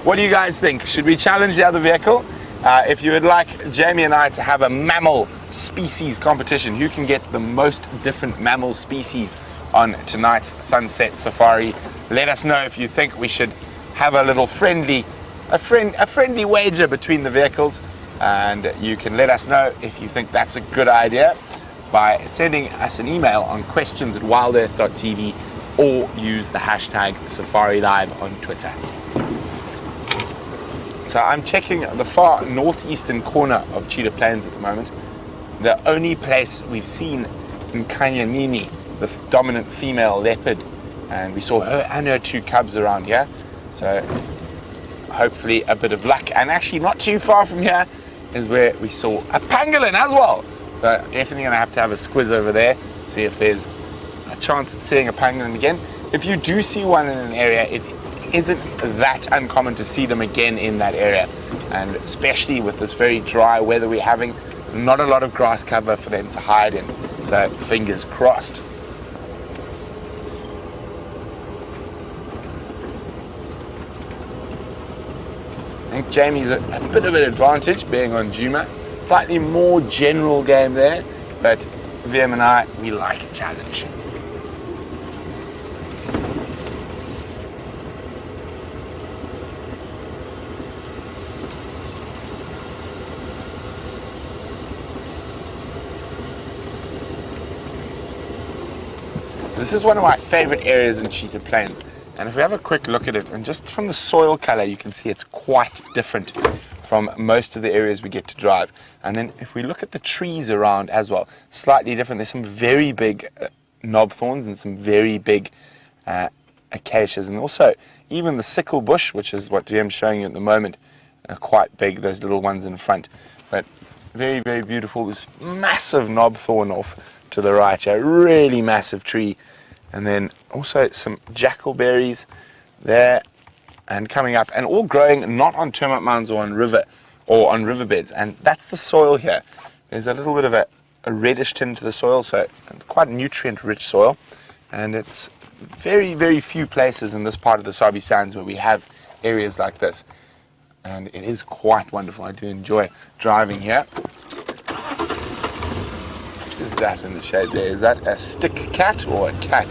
[SPEAKER 1] What do you guys think? Should we challenge the other vehicle? If you would like Jamie and I to have a mammal species competition, who can get the most different mammal species on tonight's sunset safari, let us know if you think we should have a little friendly wager between the vehicles, and you can let us know if you think that's a good idea by sending us an email on questions@wildearth.tv or use the hashtag SafariLive on Twitter. So I'm checking the far northeastern corner of Cheetah Plains at the moment. The only place we've seen in Kanyanini, the dominant female leopard, and we saw her and her 2 cubs around here. So hopefully a bit of luck. And actually not too far from here is where we saw a pangolin as well. So definitely going to have a squiz over there, see if there's a chance at seeing a pangolin again. If you do see one in an area, it isn't that uncommon to see them again in that area, and especially with this very dry weather we're having, not a lot of grass cover for them to hide in, so fingers crossed. I think Jamie's a bit of an advantage being on Djuma, slightly more general game there, but VM and I, we like a challenge. This is one of my favorite areas in Cheetah Plains, and if we have a quick look at it, and just from the soil color you can see it's quite different from most of the areas we get to drive. And then if we look at the trees around as well, slightly different. There's some very big knob thorns and some very big acacias, and also even the sickle bush, which is what VM's showing you at the moment, are quite big, those little ones in front, but very, very beautiful. This massive knob thorn off to the right, a really massive tree, and then also some jackalberries there and coming up, and all growing not on termite mounds or on riverbeds. And that's the soil here. There's a little bit of a reddish tint to the soil, so quite nutrient rich soil, and it's very, very few places in this part of the Sabi Sands where we have areas like this, and it is quite wonderful. I do enjoy driving here. What is that in the shade there? Is that a stick cat or a cat?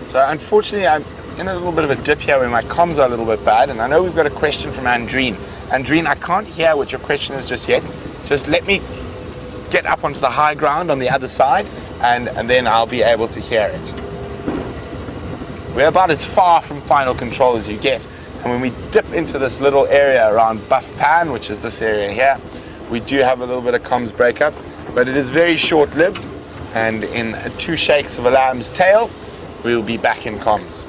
[SPEAKER 1] So unfortunately I'm in a little bit of a dip here where my comms are a little bit bad, and I know we've got a question from Andreen. Andreen, I can't hear what your question is just yet. Just let me get up onto the high ground on the other side, and then I'll be able to hear it. We're about as far from final control as you get, and when we dip into this little area around Buff Pan, which is this area here, we do have a little bit of comms breakup, but it is very short-lived, and in 2 shakes of a lamb's tail, we'll be back in comms.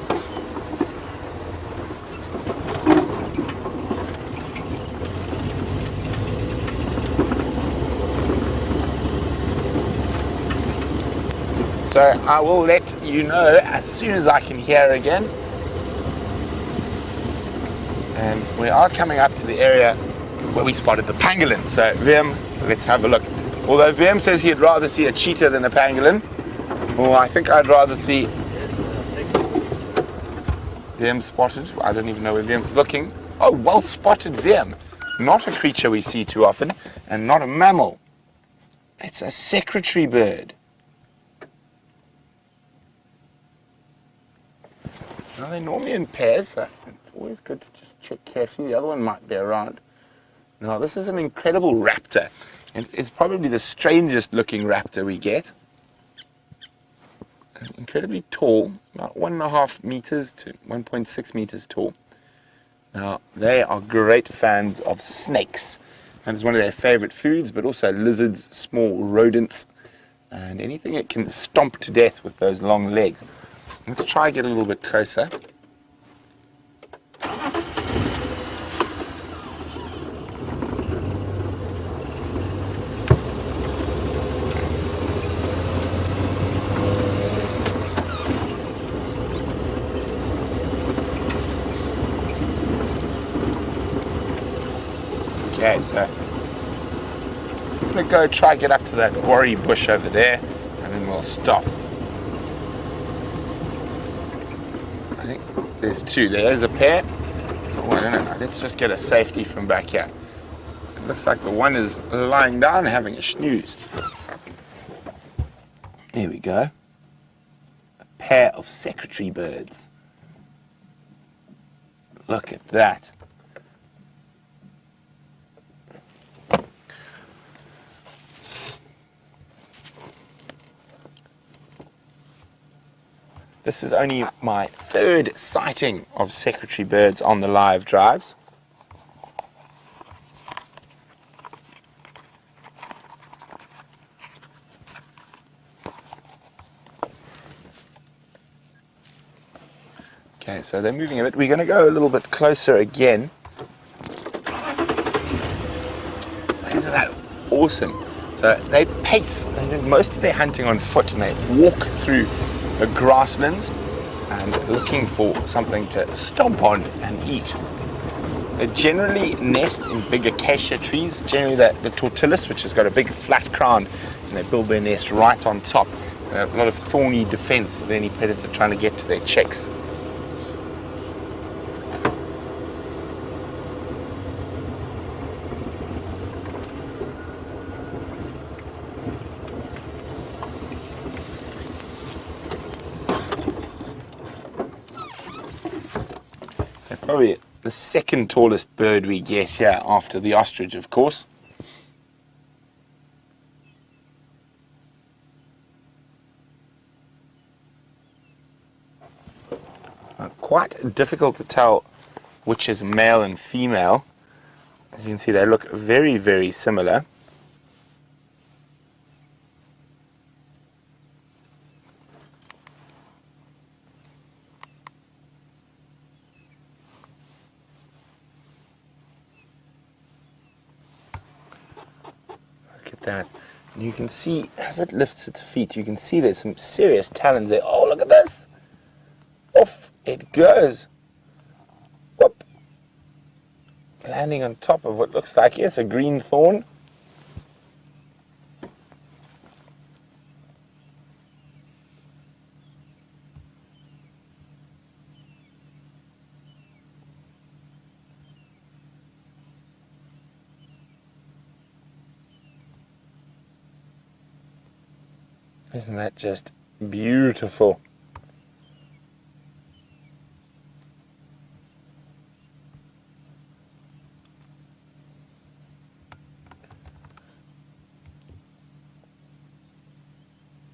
[SPEAKER 1] So I will let you know as soon as I can hear again. And we are coming up to the area where we spotted the pangolin. So Liam, let's have a look. Although Liam says he'd rather see a cheetah than a pangolin, well, I think I'd rather see Liam spotted. I don't even know where Liam's looking. Oh, well spotted Liam. Not a creature we see too often, and not a mammal. It's a secretary bird. Now, they're normally in pairs, so it's always good to just check carefully. The other one might be around. Now, this is an incredible raptor. And it's probably the strangest looking raptor we get. Incredibly tall, about 1.5 meters to 1.6 meters tall. Now, they are great fans of snakes. And it's one of their favorite foods, but also lizards, small rodents, and anything that can stomp to death with those long legs. Let's try and get a little bit closer. Okay, so I'm going to go try and get up to that worry bush over there, and then we'll stop. I think there's two. There's a pair. Oh, I don't know. Let's just get a safety from back here. It looks like the one is lying down having a snooze. There we go. A pair of secretary birds. Look at that. This is only my third sighting of secretary birds on the live drives. Okay, so they're moving a bit. We're going to go a little bit closer again. Isn't that awesome? So they pace. They do most of their hunting on foot, and they walk through the grasslands and looking for something to stomp on and eat. They generally nest in big acacia trees, generally the tortilis, which has got a big flat crown, and they build their nest right on top. A lot of thorny defense of any predator trying to get to their chicks. Probably the second tallest bird we get here after the ostrich, of course. Quite difficult to tell which is male and female. As you can see, they look very, very similar. That, and you can see as it lifts its feet, you can see there's some serious talons there. Oh, look at this! Off it goes. Whoop! Landing on top of what looks like, yes, a green thorn. Isn't that just beautiful?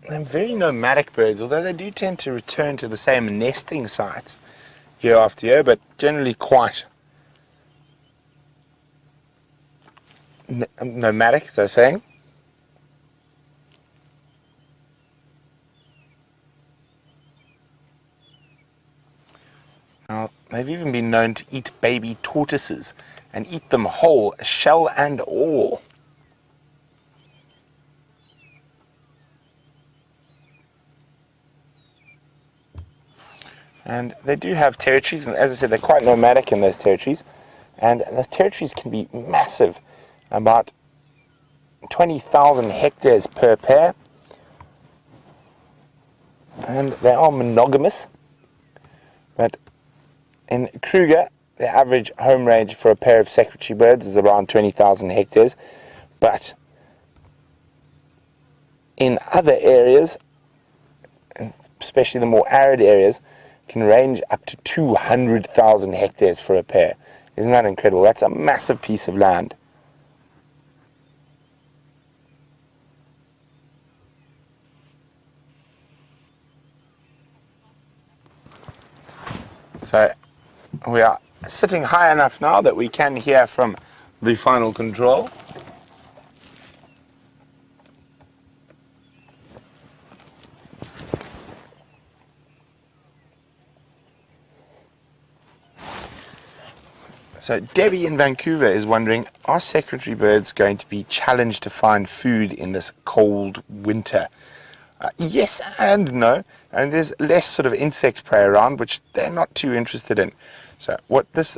[SPEAKER 1] They're very nomadic birds, although they do tend to return to the same nesting sites year after year, but generally quite nomadic, as I was saying. Now, they've even been known to eat baby tortoises and eat them whole, shell and all. And they do have territories, and as I said, they're quite nomadic in those territories. And the territories can be massive, about 20,000 hectares per pair. And they are monogamous. But in Kruger, the average home range for a pair of secretary birds is around 20,000 hectares. But in other areas, especially the more arid areas, can range up to 200,000 hectares for a pair. Isn't that incredible? That's a massive piece of land. So we are sitting high enough now that we can hear from the final control. So Debbie in Vancouver is wondering, are secretary birds going to be challenged to find food in this cold winter? Yes and no. And there's less sort of insect prey around, which they're not too interested in. So what this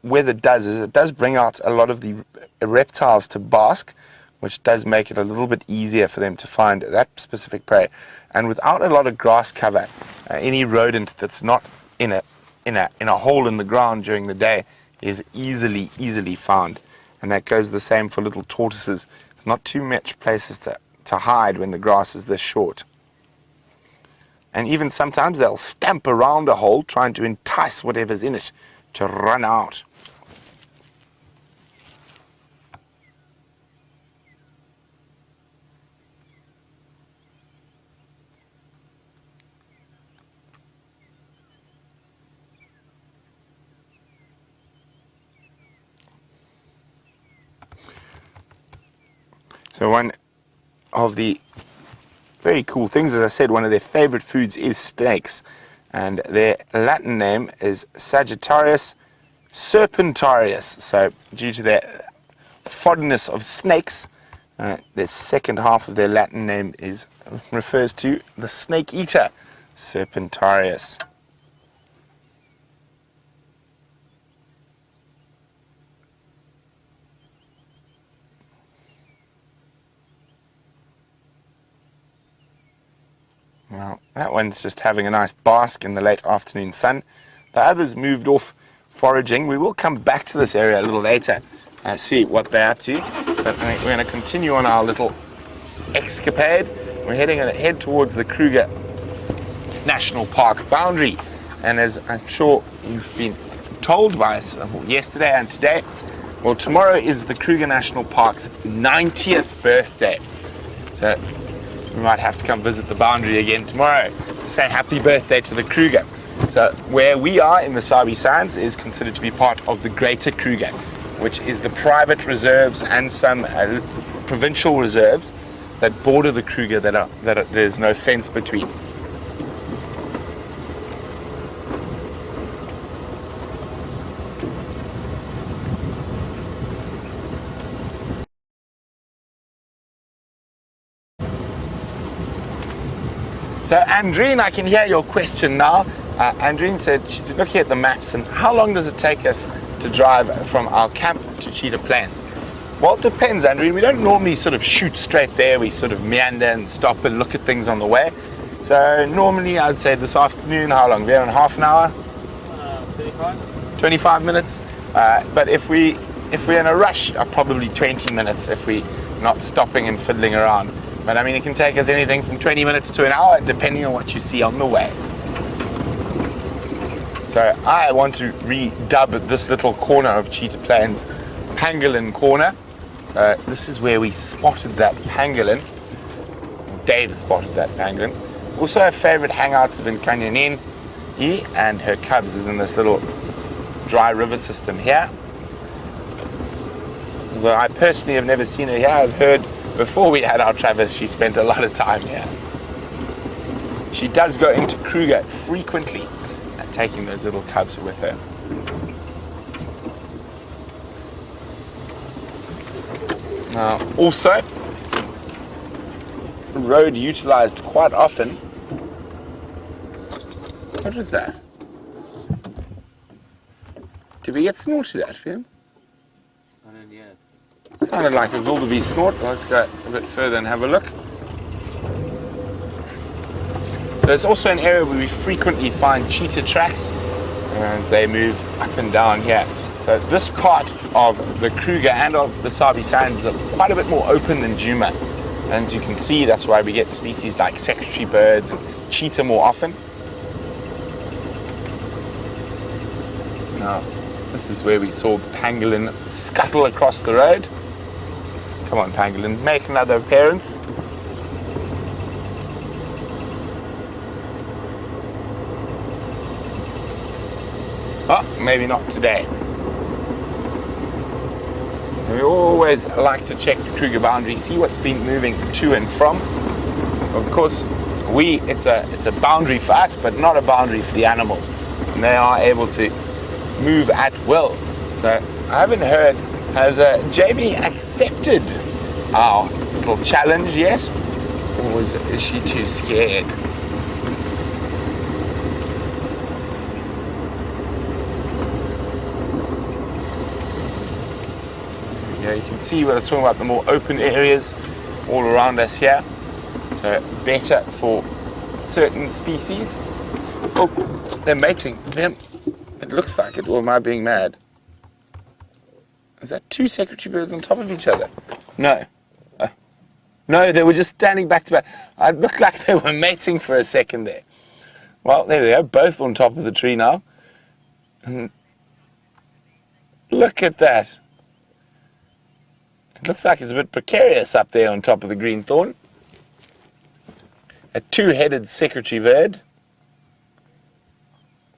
[SPEAKER 1] weather does is it does bring out a lot of the reptiles to bask, which does make it a little bit easier for them to find that specific prey. And without a lot of grass cover, any rodent that's not in a hole in the ground during the day is easily found. And that goes the same for little tortoises. It's not too much places to hide when the grass is this short. And even sometimes they'll stamp around a hole trying to entice whatever's in it to run out. So one of the very cool things, as I said, one of their favorite foods is snakes. And their Latin name is Sagittarius serpentarius. So due to their fondness of snakes, the second half of their Latin name refers to the snake eater, Serpentarius. Well, that one's just having a nice bask in the late afternoon sun. The others moved off foraging. We will come back to this area a little later and see what they're up to. But we're going to continue on our little escapade. We're head towards the Kruger National Park boundary. And as I'm sure you've been told by us yesterday and today, well, tomorrow is the Kruger National Park's 90th birthday. So we might have to come visit the boundary again tomorrow to say happy birthday to the Kruger. So where we are in the Sabi Sands is considered to be part of the Greater Kruger, which is the private reserves and some provincial reserves that border the Kruger that there's no fence between. So Andreen, I can hear your question now. Andreen said she's been looking at the maps, and how long does it take us to drive from our camp to Cheetah Plains? Well, it depends, Andreen. We don't normally sort of shoot straight there. We sort of meander and stop and look at things on the way. So normally I'd say this afternoon, how long? We're on half an hour? 25 minutes. But if we're in a rush, probably 20 minutes if we're not stopping and fiddling around. But I mean, it can take us anything from 20 minutes to an hour, depending on what you see on the way. So I want to redub this little corner of Cheetah Plains Pangolin Corner. So this is where we spotted that pangolin. Dave spotted that pangolin. Also, her favorite hangouts have been Kanyanin. He and her cubs is in this little dry river system here. Although I personally have never seen her here, I've heard before we had our Travis, she spent a lot of time here. She does go into Kruger frequently, taking those little cubs with her. Now, also, it's a road utilized quite often. What was that? Did we get snorted at, Fim?
[SPEAKER 4] And then, yeah.
[SPEAKER 1] Sounded like a wildebeest snort. Let's go a bit further and have a look. So it's also an area where we frequently find cheetah tracks as they move up and down here. So this part of the Kruger and of the Sabi Sands is quite a bit more open than Djuma. And as you can see, that's why we get species like secretary birds and cheetah more often. Now, this is where we saw pangolin scuttle across the road. Come on, pangolin, make another appearance. Oh, maybe not today. We always like to check the Kruger boundary, see what's been moving to and from. Of course, it's a boundary for us, but not a boundary for the animals. And they are able to move at will. So I haven't heard, has Jamie accepted our little challenge yet? Or is she too scared? Yeah, you can see what I'm talking about, the more open areas all around us here. So better for certain species. Oh, they're mating. It looks like it, or am I being mad? Is that two secretary birds on top of each other? No. No, they were just standing back to back. It looked like they were mating for a second there. Well, there they go, both on top of the tree now. And look at that. It looks like it's a bit precarious up there on top of the green thorn. A two-headed secretary bird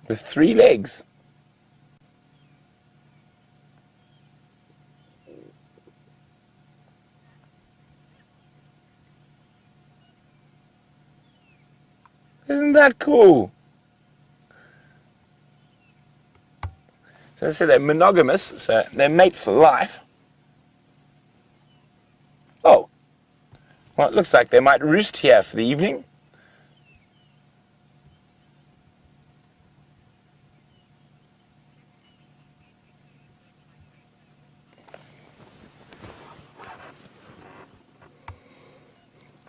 [SPEAKER 1] with 3 legs. Isn't that cool? So as I said, they're monogamous, so they mate for life. Oh, well, it looks like they might roost here for the evening.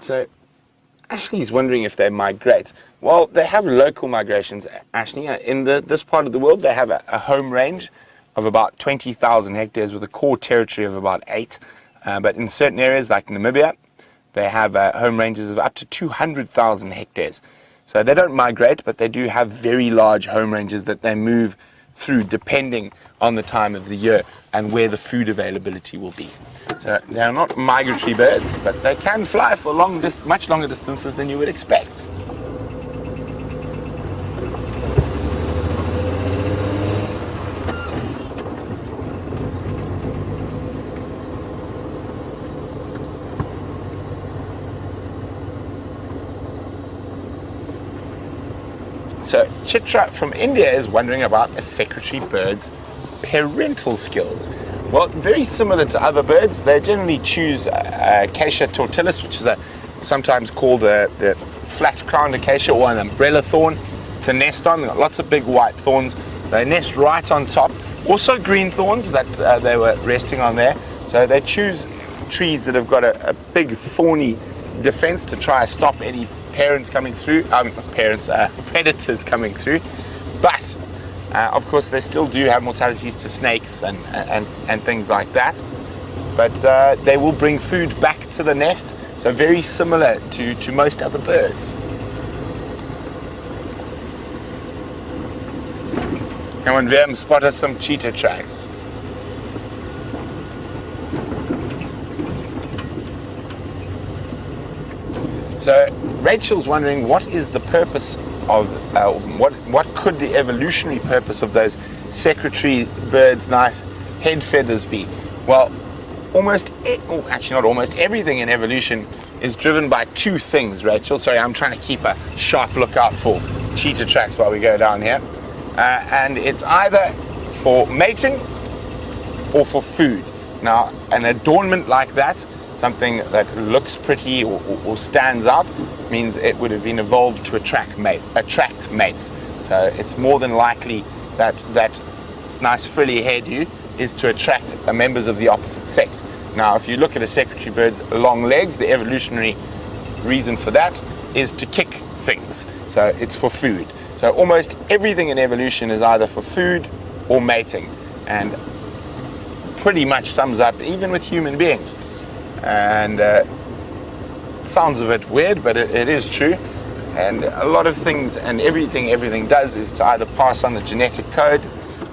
[SPEAKER 1] So Ashley's wondering if they migrate. Well, they have local migrations, Ashley. In this part of the world, they have a home range of about 20,000 hectares with a core territory of about 8. But in certain areas like Namibia, they have home ranges of up to 200,000 hectares. So they don't migrate, but they do have very large home ranges that they move through depending on the time of the year and where the food availability will be. So they are not migratory birds, but they can fly for much longer distances than you would expect. So Chitra from India is wondering about a secretary bird's parental skills. Well, very similar to other birds, they generally choose Acacia tortilis, which is sometimes called the flat-crowned acacia or an umbrella thorn to nest on. They've got lots of big white thorns. They nest right on top. Also green thorns that they were resting on there. So they choose trees that have got a big thorny defense to try and stop any predators coming through. But of course, they still do have mortalities to snakes and things like that. But they will bring food back to the nest, so very similar to most other birds. Come on, Vim, spot us some cheetah tracks. So Rachel's wondering what is the purpose of what could the evolutionary purpose of those secretary birds' nice head feathers be? Well, actually not almost everything in evolution is driven by 2 things, Rachel. Sorry, I'm trying to keep a sharp lookout for cheetah tracks while we go down here. And it's either for mating or for food. Now, an adornment like that, something that looks pretty or stands out, means it would have been evolved to attract mates. So it's more than likely that nice frilly hairdo is to attract members of the opposite sex. Now, if you look at a secretary bird's long legs, the evolutionary reason for that is to kick things. So it's for food. So almost everything in evolution is either for food or mating, and pretty much sums up even with human beings. And sounds a bit weird, but it is true. And a lot of things and everything does is to either pass on the genetic code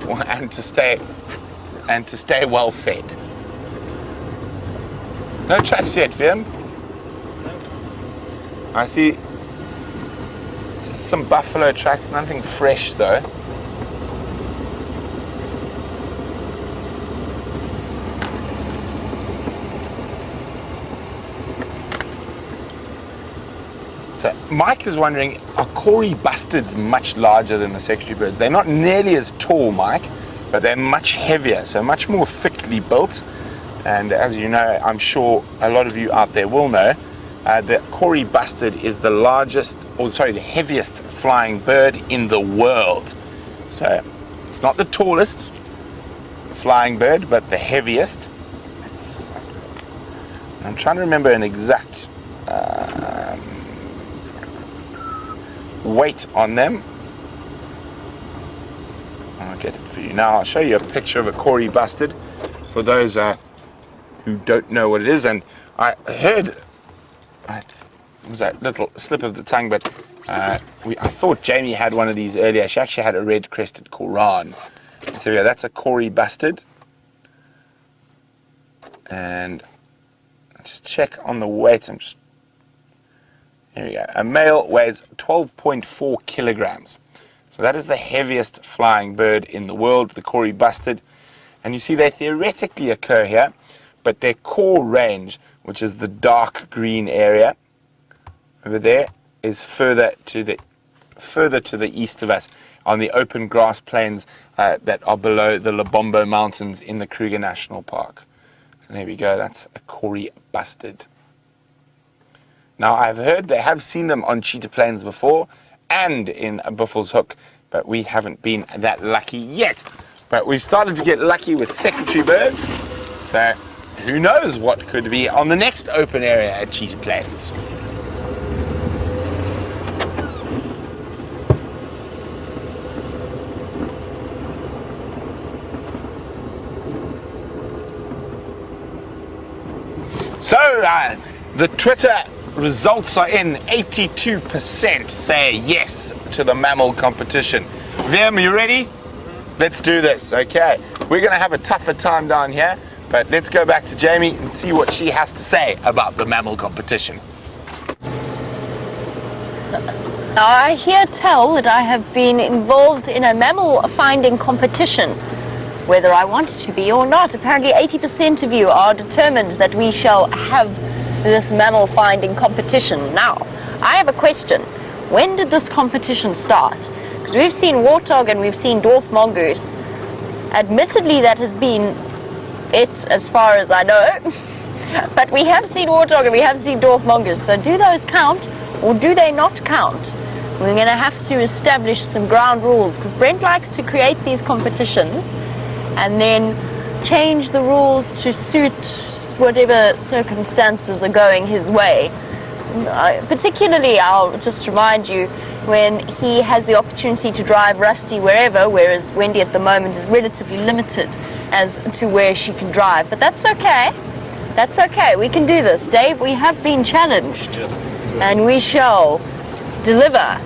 [SPEAKER 1] and to stay well fed. No tracks yet, Viam. I see just some buffalo tracks, nothing fresh though. So Mike is wondering, are Corey bustards much larger than the secretary birds? They're not nearly as tall, Mike, but they're much heavier, so much more thickly built. And as you know, I'm sure a lot of you out there will know, the Corey bustard is the the heaviest flying bird in the world. So it's not the tallest flying bird, but the heaviest. I'm trying to remember an exact weight on them. I'll get it for you now. I'll show you a picture of a Corey bustard for those who don't know what it is. And I heard, it was that little slip of the tongue, but I thought Jamie had one of these earlier. She actually had a red-crested Koran. So yeah, that's a Corey bustard. And just check on the weight. There we go. A male weighs 12.4 kilograms. So that is the heaviest flying bird in the world, the Corey bustard. And you see they theoretically occur here, but their core range, which is the dark green area over there, is further to the east of us on the open grass plains that are below the Lobombo Mountains in the Kruger National Park. So there we go, that's a Corey bustard. Now, I've heard they have seen them on cheetah plains before and in Buffel's Hook, but we haven't been that lucky yet. But we've started to get lucky with secretary birds, so who knows what could be on the next open area at cheetah plains. So, the Twitter results are in. 82% say yes to the mammal competition. Vim, you ready? Let's do this. Okay, we're going to have a tougher time down here, but let's go back to Jamie and see what she has to say about the mammal competition.
[SPEAKER 2] I hear tell that I have been involved in a mammal finding competition, whether I want to be or not. Apparently 80% of you are determined that we shall have this mammal finding competition. Now, I have a question. When did this competition start? Because we've seen warthog and we've seen dwarf mongoose. Admittedly, that has been it as far as I know. But we have seen warthog and we have seen dwarf mongoose. So do those count or do they not count? We're going to have to establish some ground rules, because Brent likes to create these competitions and then change the rules to suit whatever circumstances are going his way. Particularly, I'll just remind you, when he has the opportunity to drive Rusty wherever, whereas Wendy at the moment is relatively limited as to where she can drive. But that's okay. That's okay. We can do this. Dave, we have been challenged, and we shall deliver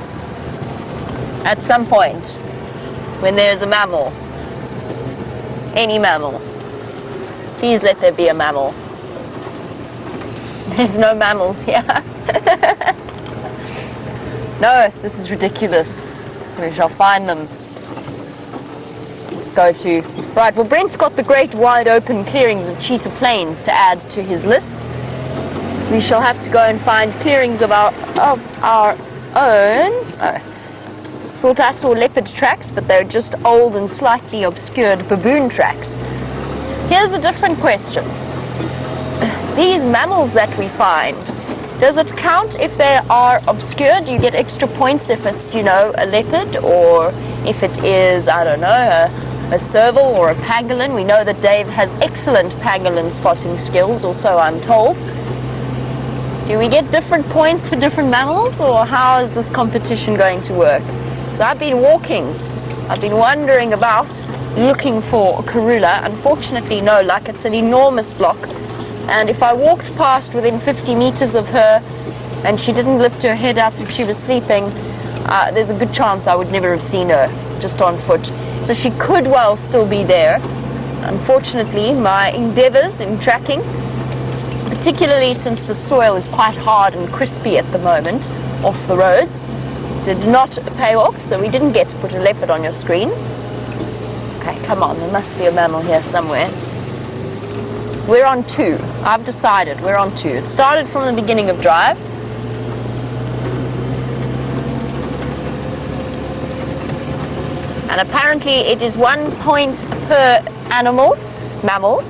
[SPEAKER 2] at some point when there's a mammal. Any mammal. Please let there be a mammal. There's no mammals here. No, this is ridiculous. We shall find them. Let's go to... Right, well, Brent's got the great wide open clearings of cheetah plains to add to his list. We shall have to go and find clearings of our own. Thought I saw leopard tracks, but they're just old and slightly obscured baboon tracks. Here's a different question. These mammals that we find, does it count if they are obscured? Do you get extra points if it's, a leopard, or if it is, I don't know, a serval or a pangolin. We know that Dave has excellent pangolin spotting skills, or so I'm told. Do we get different points for different mammals, or how is this competition going to work? So I've been walking, I've been wandering about looking for a Karula. Unfortunately, no luck. It's an enormous block, and if I walked past within 50 meters of her and she didn't lift her head up if she was sleeping, there's a good chance I would never have seen her just on foot. So she could well still be there. Unfortunately, my endeavors in tracking, particularly since the soil is quite hard and crispy at the moment off the roads, did not pay off, so we didn't get to put a leopard on your screen. Okay, come on, there must be a mammal here somewhere. We're on 2. I've decided we're on 2. It started from the beginning of drive. And apparently it is 1 point per mammal,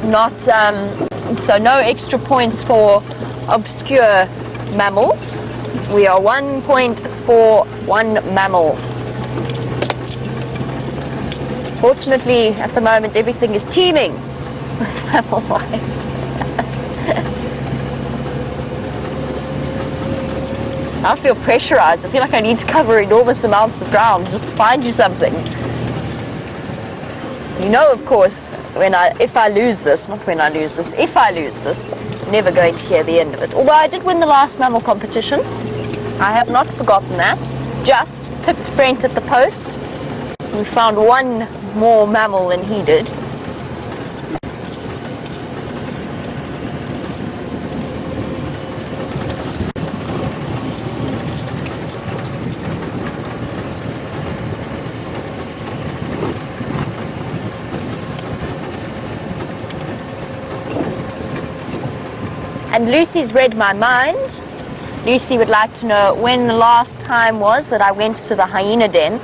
[SPEAKER 2] not so no extra points for obscure mammals. We are 1 point for one mammal. Fortunately, at the moment, everything is teeming with mammal life. I feel pressurized. I feel like I need to cover enormous amounts of ground just to find you something. You know, of course, if I lose this, never going to hear the end of it. Although I did win the last mammal competition. I have not forgotten that. Just pipped Brent at the post. We found one more mammal than he did. And Lucy's read my mind. Lucy would like to know when the last time was that I went to the hyena den,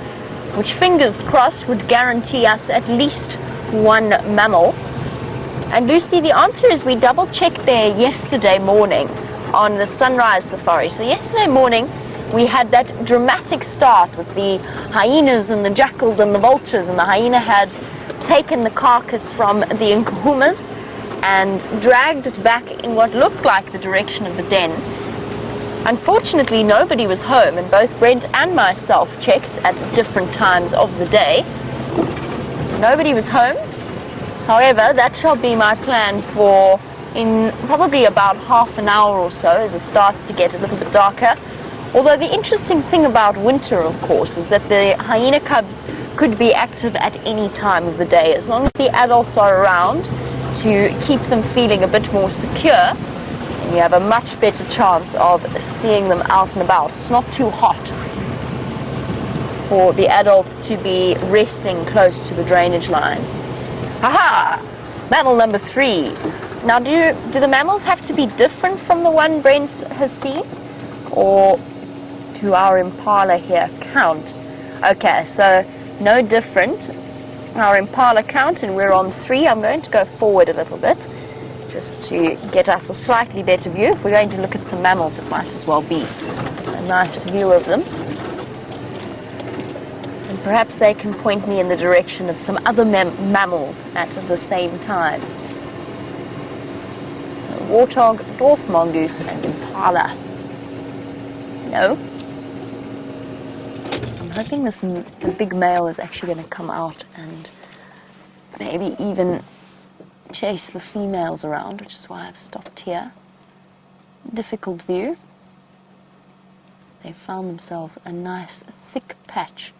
[SPEAKER 2] which fingers crossed would guarantee us at least one mammal. And Lucy, the answer is we double checked there yesterday morning on the sunrise safari. So yesterday morning we had that dramatic start with the hyenas and the jackals and the vultures, and the hyena had taken the carcass from the Nkuhumas and dragged it back in what looked like the direction of the den. Unfortunately, nobody was home, and both Brent and myself checked at different times of the day. Nobody was home. However, that shall be my plan for in probably about half an hour or so as it starts to get a little bit darker. Although the interesting thing about winter, of course, is that the hyena cubs could be active at any time of the day, as long as the adults are around to keep them feeling a bit more secure. You have a much better chance of seeing them out and about. It's not too hot for the adults to be resting close to the drainage line. Aha! Mammal number 3. Now, do the mammals have to be different from the one Brent has seen? Or do our impala here count? Okay, so no different. Our impala count, and we're on 3. I'm going to go forward a little bit just to get us a slightly better view. If we're going to look at some mammals, it might as well be a nice view of them. And perhaps they can point me in the direction of some other mammals at the same time. So warthog, dwarf mongoose, and impala. No? I'm hoping the big male is actually going to come out and maybe even chase the females around, which is why I've stopped here. Difficult view. They found themselves a nice thick patch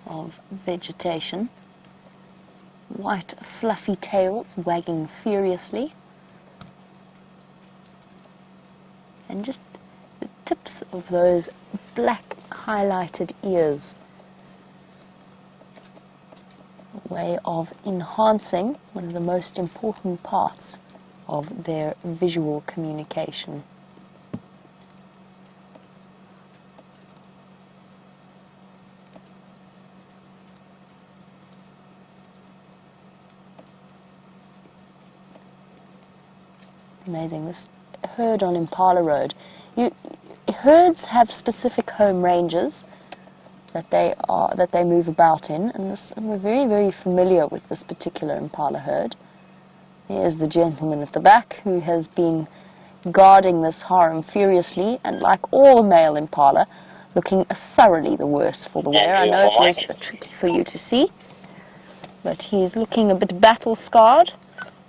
[SPEAKER 2] of vegetation. White fluffy tails wagging furiously. And just the tips of those black highlighted ears. A way of enhancing one of the most important parts of their visual communication. Amazing. This herd on Impala Road. Herds have specific home ranges, that they move about in, and we're very, very familiar with this particular impala herd. There's the gentleman at the back who has been guarding this harem furiously, and like all male impala, looking thoroughly the worse for the wear. I know it was tricky for you to see, but he's looking a bit battle-scarred.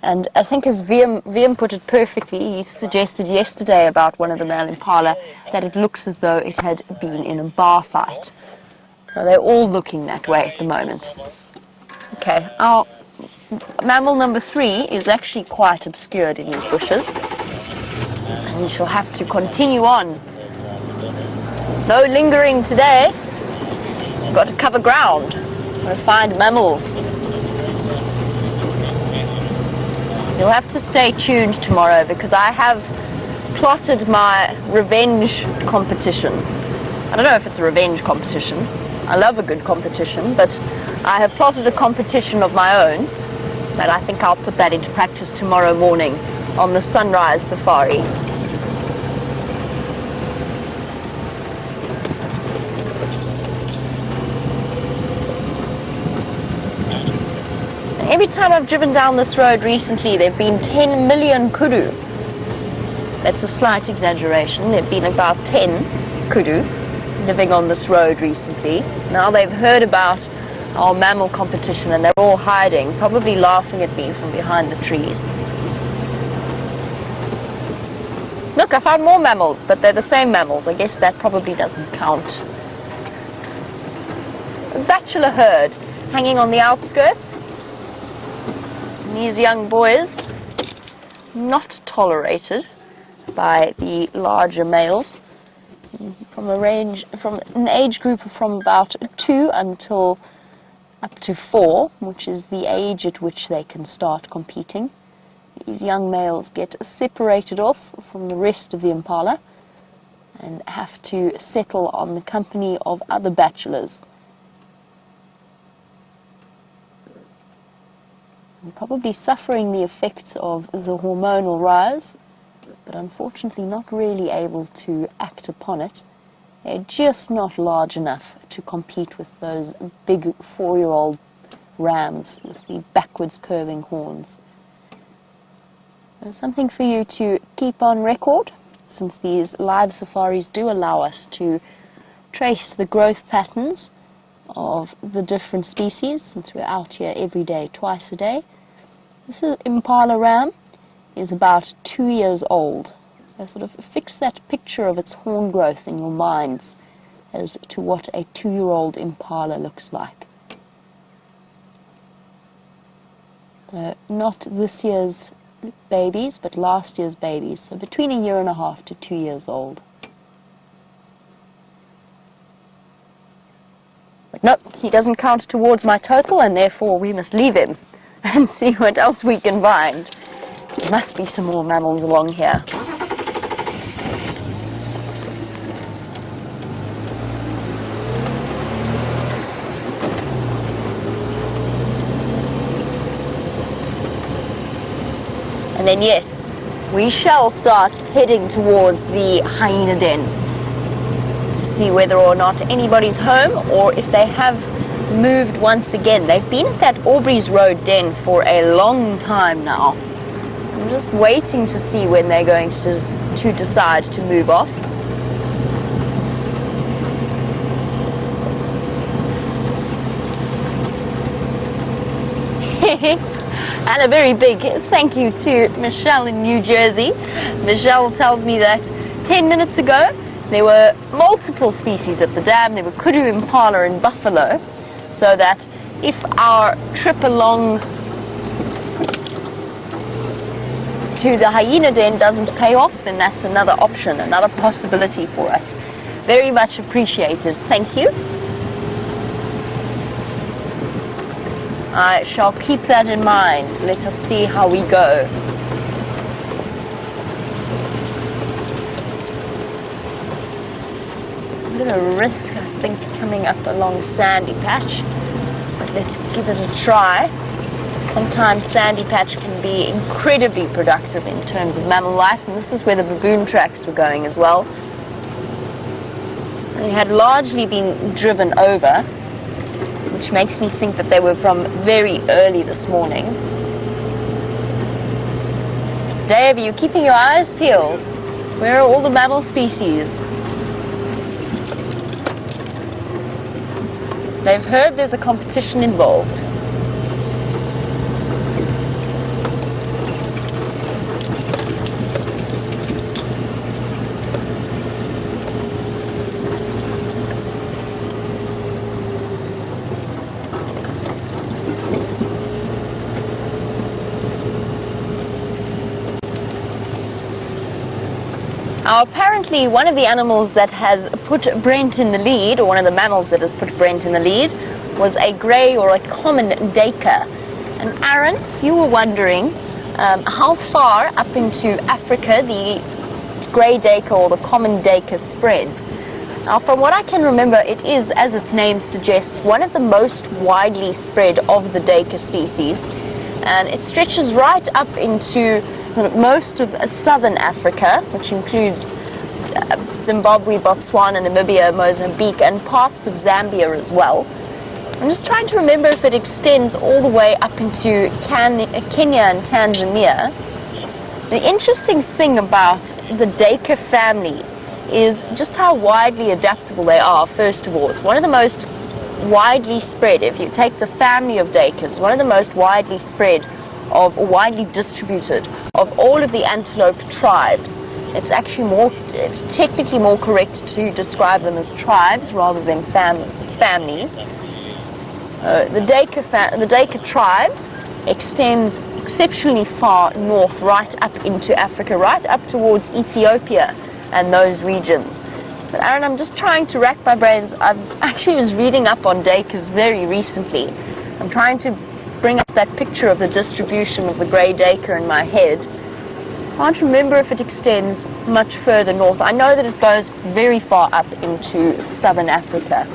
[SPEAKER 2] And I think as Wiem put it perfectly, he suggested yesterday about one of the male impala that it looks as though it had been in a bar fight. So they're all looking that way at the moment. Okay, our mammal number 3 is actually quite obscured in these bushes, and we shall have to continue on. No lingering today. We've got to cover ground. We'll find mammals. You'll have to stay tuned tomorrow because I have plotted my revenge competition. I don't know if it's a revenge competition. I love a good competition, but I have plotted a competition of my own, and I think I'll put that into practice tomorrow morning on the sunrise safari. Every time I've driven down this road recently, there have been 10 million kudu. That's a slight exaggeration. There have been about 10 kudu living on this road recently. Now they've heard about our mammal competition and they're all hiding, probably laughing at me from behind the trees. Look, I found more mammals, but they're the same mammals. I guess that probably doesn't count. A bachelor herd hanging on the outskirts. These young boys, not tolerated by the larger males, from an age group from about 2 until up to 4, which is the age at which they can start competing. These young males get separated off from the rest of the impala and have to settle on the company of other bachelors. And probably suffering the effects of the hormonal rise, but unfortunately not really able to act upon it. They're just not large enough to compete with those big 4-year-old rams with the backwards curving horns. There's something for you to keep on record, since these live safaris do allow us to trace the growth patterns of the different species, since we're out here every day, twice a day. This impala ram is about 2 years old. So sort of fix that picture of its horn growth in your minds as to what a 2-year-old impala looks like. Not this year's babies, but last year's babies, so between 1.5 years to 2 years old. But no, he doesn't count towards my total, and therefore we must leave him and see what else we can find. There must be some more mammals along here. And then yes, we shall start heading towards the hyena den to see whether or not anybody's home, or if they have moved once again. They've been at that Aubrey's Road den for a long time now. I'm just waiting to see when they're going to decide to move off. And a very big thank you to Michelle in New Jersey. Michelle tells me that 10 minutes ago there were multiple species at the dam. There were kudu, impala and buffalo, so that if our trip along to the hyena den doesn't pay off, then that's another option, another possibility for us. Very much appreciated. Thank you. I shall keep that in mind. Let us see how we go. A bit of risk, I think, coming up along Sandy Patch, but let's give it a try. Sometimes Sandy Patch can be incredibly productive in terms of mammal life, and this is where the baboon tracks were going as well. They had largely been driven over, which makes me think that they were from very early this morning. Dave, are you keeping your eyes peeled? Where are all the mammal species? They've heard there's a competition involved. Now, apparently one of the animals that has put Brent in the lead, or one of the mammals that has put Brent in the lead, was a grey or a common duiker. And Aaron, you were wondering how far up into Africa the grey duiker or the common duiker spreads. Now, from what I can remember, it is, as its name suggests, one of the most widely spread of the duiker species, and it stretches right up into most of southern Africa, which includes Zimbabwe, Botswana, Namibia, Mozambique, and parts of Zambia as well. I'm just trying to remember if it extends all the way up into Kenya and Tanzania. The interesting thing about the duiker family is just how widely adaptable they are, first of all. It's one of the most widely spread, if you take the family of duikers, one of the most widely spread of, or widely distributed, of all of the antelope tribes. It's actually it's technically more correct to describe them as tribes rather than families. The duiker tribe extends exceptionally far north, right up into Africa, right up towards Ethiopia and those regions. But Aaron, I'm just trying to rack my brains. I actually was reading up on duikers very recently. I'm trying to bring up that picture of the distribution of the grey duiker in my head. Can't remember if it extends much further north. I know that it goes very far up into southern Africa.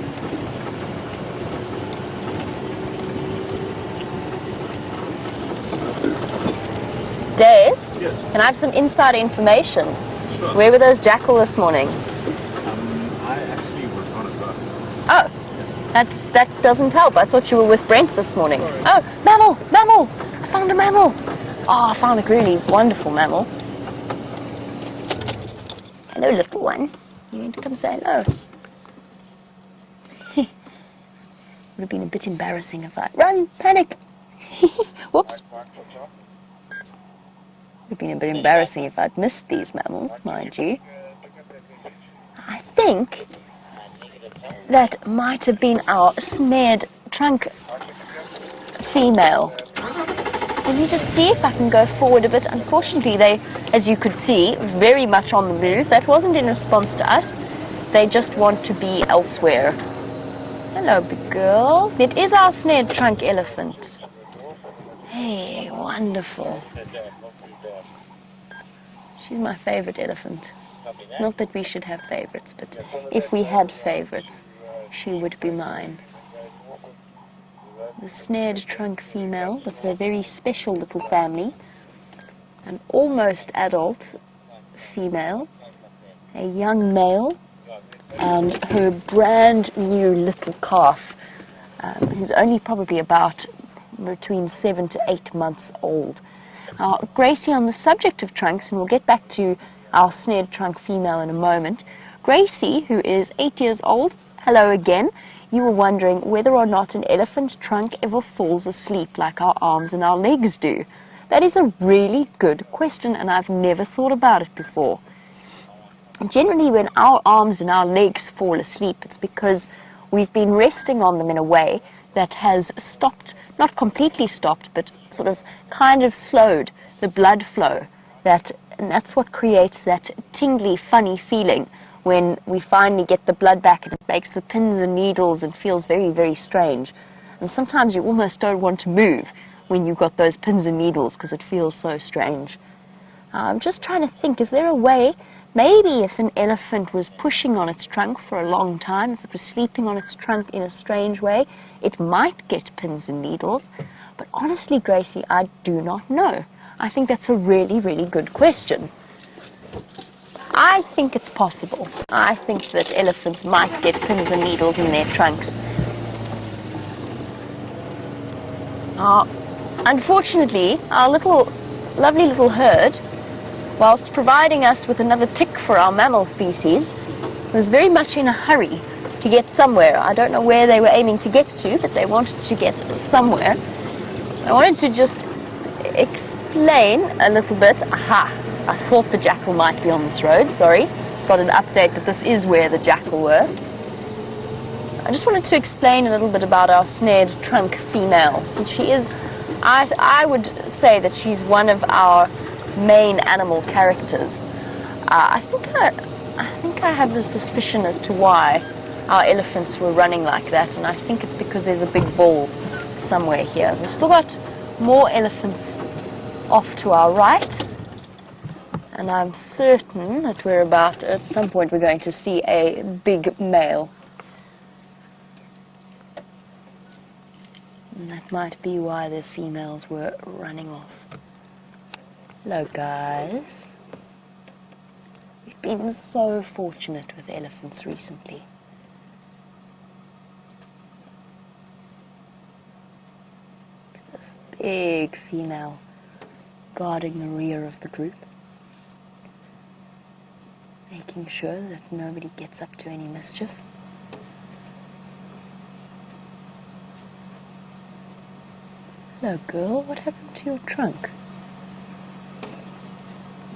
[SPEAKER 2] Dave,
[SPEAKER 5] yes.
[SPEAKER 2] Can I have some inside information?
[SPEAKER 5] Sure.
[SPEAKER 2] Where were those jackal this morning?
[SPEAKER 5] I actually was on a boat.
[SPEAKER 2] Oh, that doesn't help. I thought you were with Brent this morning. Sorry. Oh, mammal! I found a mammal. Oh, I found a really wonderful mammal. Hello, little one. You need to come say hello. Would have been a bit embarrassing if I... Run! Panic! Whoops. Would have been a bit embarrassing if I'd missed these mammals, mind you. I think that might have been our snared trunk female. Let me just see if I can go forward a bit. Unfortunately, they, as you could see, very much on the move. That wasn't in response to us. They just want to be elsewhere. Hello, big girl. It is our snared trunk elephant. Hey, wonderful. She's my favorite elephant. Not that we should have favorites, but if we had favorites, she would be mine. The snared trunk female with her very special little family, an almost adult female, a young male, and her brand new little calf, who's only probably about between 7 to 8 months old. Now, Gracie, on the subject of trunks, and we'll get back to our snared trunk female in a moment. Gracie, who is 8 years old, hello again. You were wondering whether or not an elephant trunk ever falls asleep like our arms and our legs do. That is a really good question, and I've never thought about it before. Generally, when our arms and our legs fall asleep, it's because we've been resting on them in a way that has stopped, not completely stopped, but sort of kind of slowed the blood flow. And that's what creates that tingly, funny feeling when we finally get the blood back, and it makes the pins and needles and feels very, very strange. And sometimes you almost don't want to move when you've got those pins and needles because it feels so strange. I'm just trying to think, is there a way, maybe if an elephant was pushing on its trunk for a long time, if it was sleeping on its trunk in a strange way, it might get pins and needles. But honestly, Gracie, I do not know. I think that's a really, really good question. I think it's possible. I think that elephants might get pins and needles in their trunks. Unfortunately, our lovely little herd, whilst providing us with another tick for our mammal species, was very much in a hurry to get somewhere. I don't know where they were aiming to get to, but they wanted to get somewhere. I wanted to just explain a little bit. Aha! I thought the jackal might be on this road, sorry. Just got an update that this is where the jackal were. I just wanted to explain a little bit about our snared trunk female, since she is, I would say that she's one of our main animal characters. I think I have a suspicion as to why our elephants were running like that, and I think it's because there's a big bull somewhere here. We've still got more elephants off to our right, and I'm certain that we're about, at some point, we're going to see a big male. And that might be why the females were running off. Hello, guys. We've been so fortunate with elephants recently. This big female guarding the rear of the group, making sure that nobody gets up to any mischief. Hello, girl. What happened to your trunk?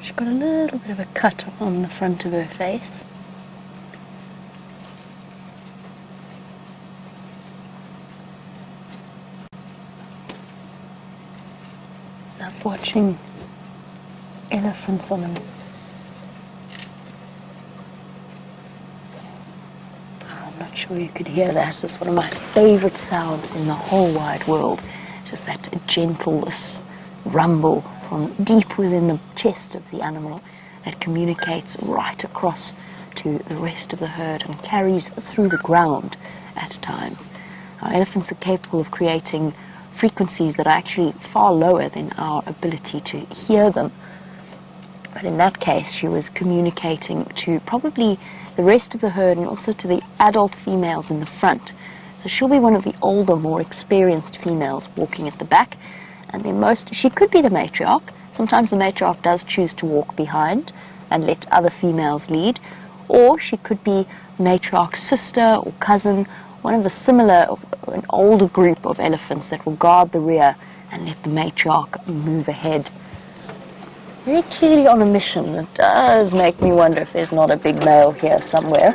[SPEAKER 2] She's got a little bit of a cut on the front of her face. Love watching elephants on them. I'm not sure you could hear that. It's one of my favorite sounds in the whole wide world. Just that gentle rumble from deep within the chest of the animal that communicates right across to the rest of the herd and carries through the ground at times. Our elephants are capable of creating frequencies that are actually far lower than our ability to hear them. But in that case, she was communicating to probably the rest of the herd and also to the adult females in the front. So she'll be one of the older, more experienced females walking at the back. And she could be the matriarch. Sometimes the matriarch does choose to walk behind and let other females lead. Or she could be matriarch's sister or cousin, one of an older group of elephants that will guard the rear and let the matriarch move ahead. Very clearly on a mission. It does make me wonder if there's not a big male here somewhere.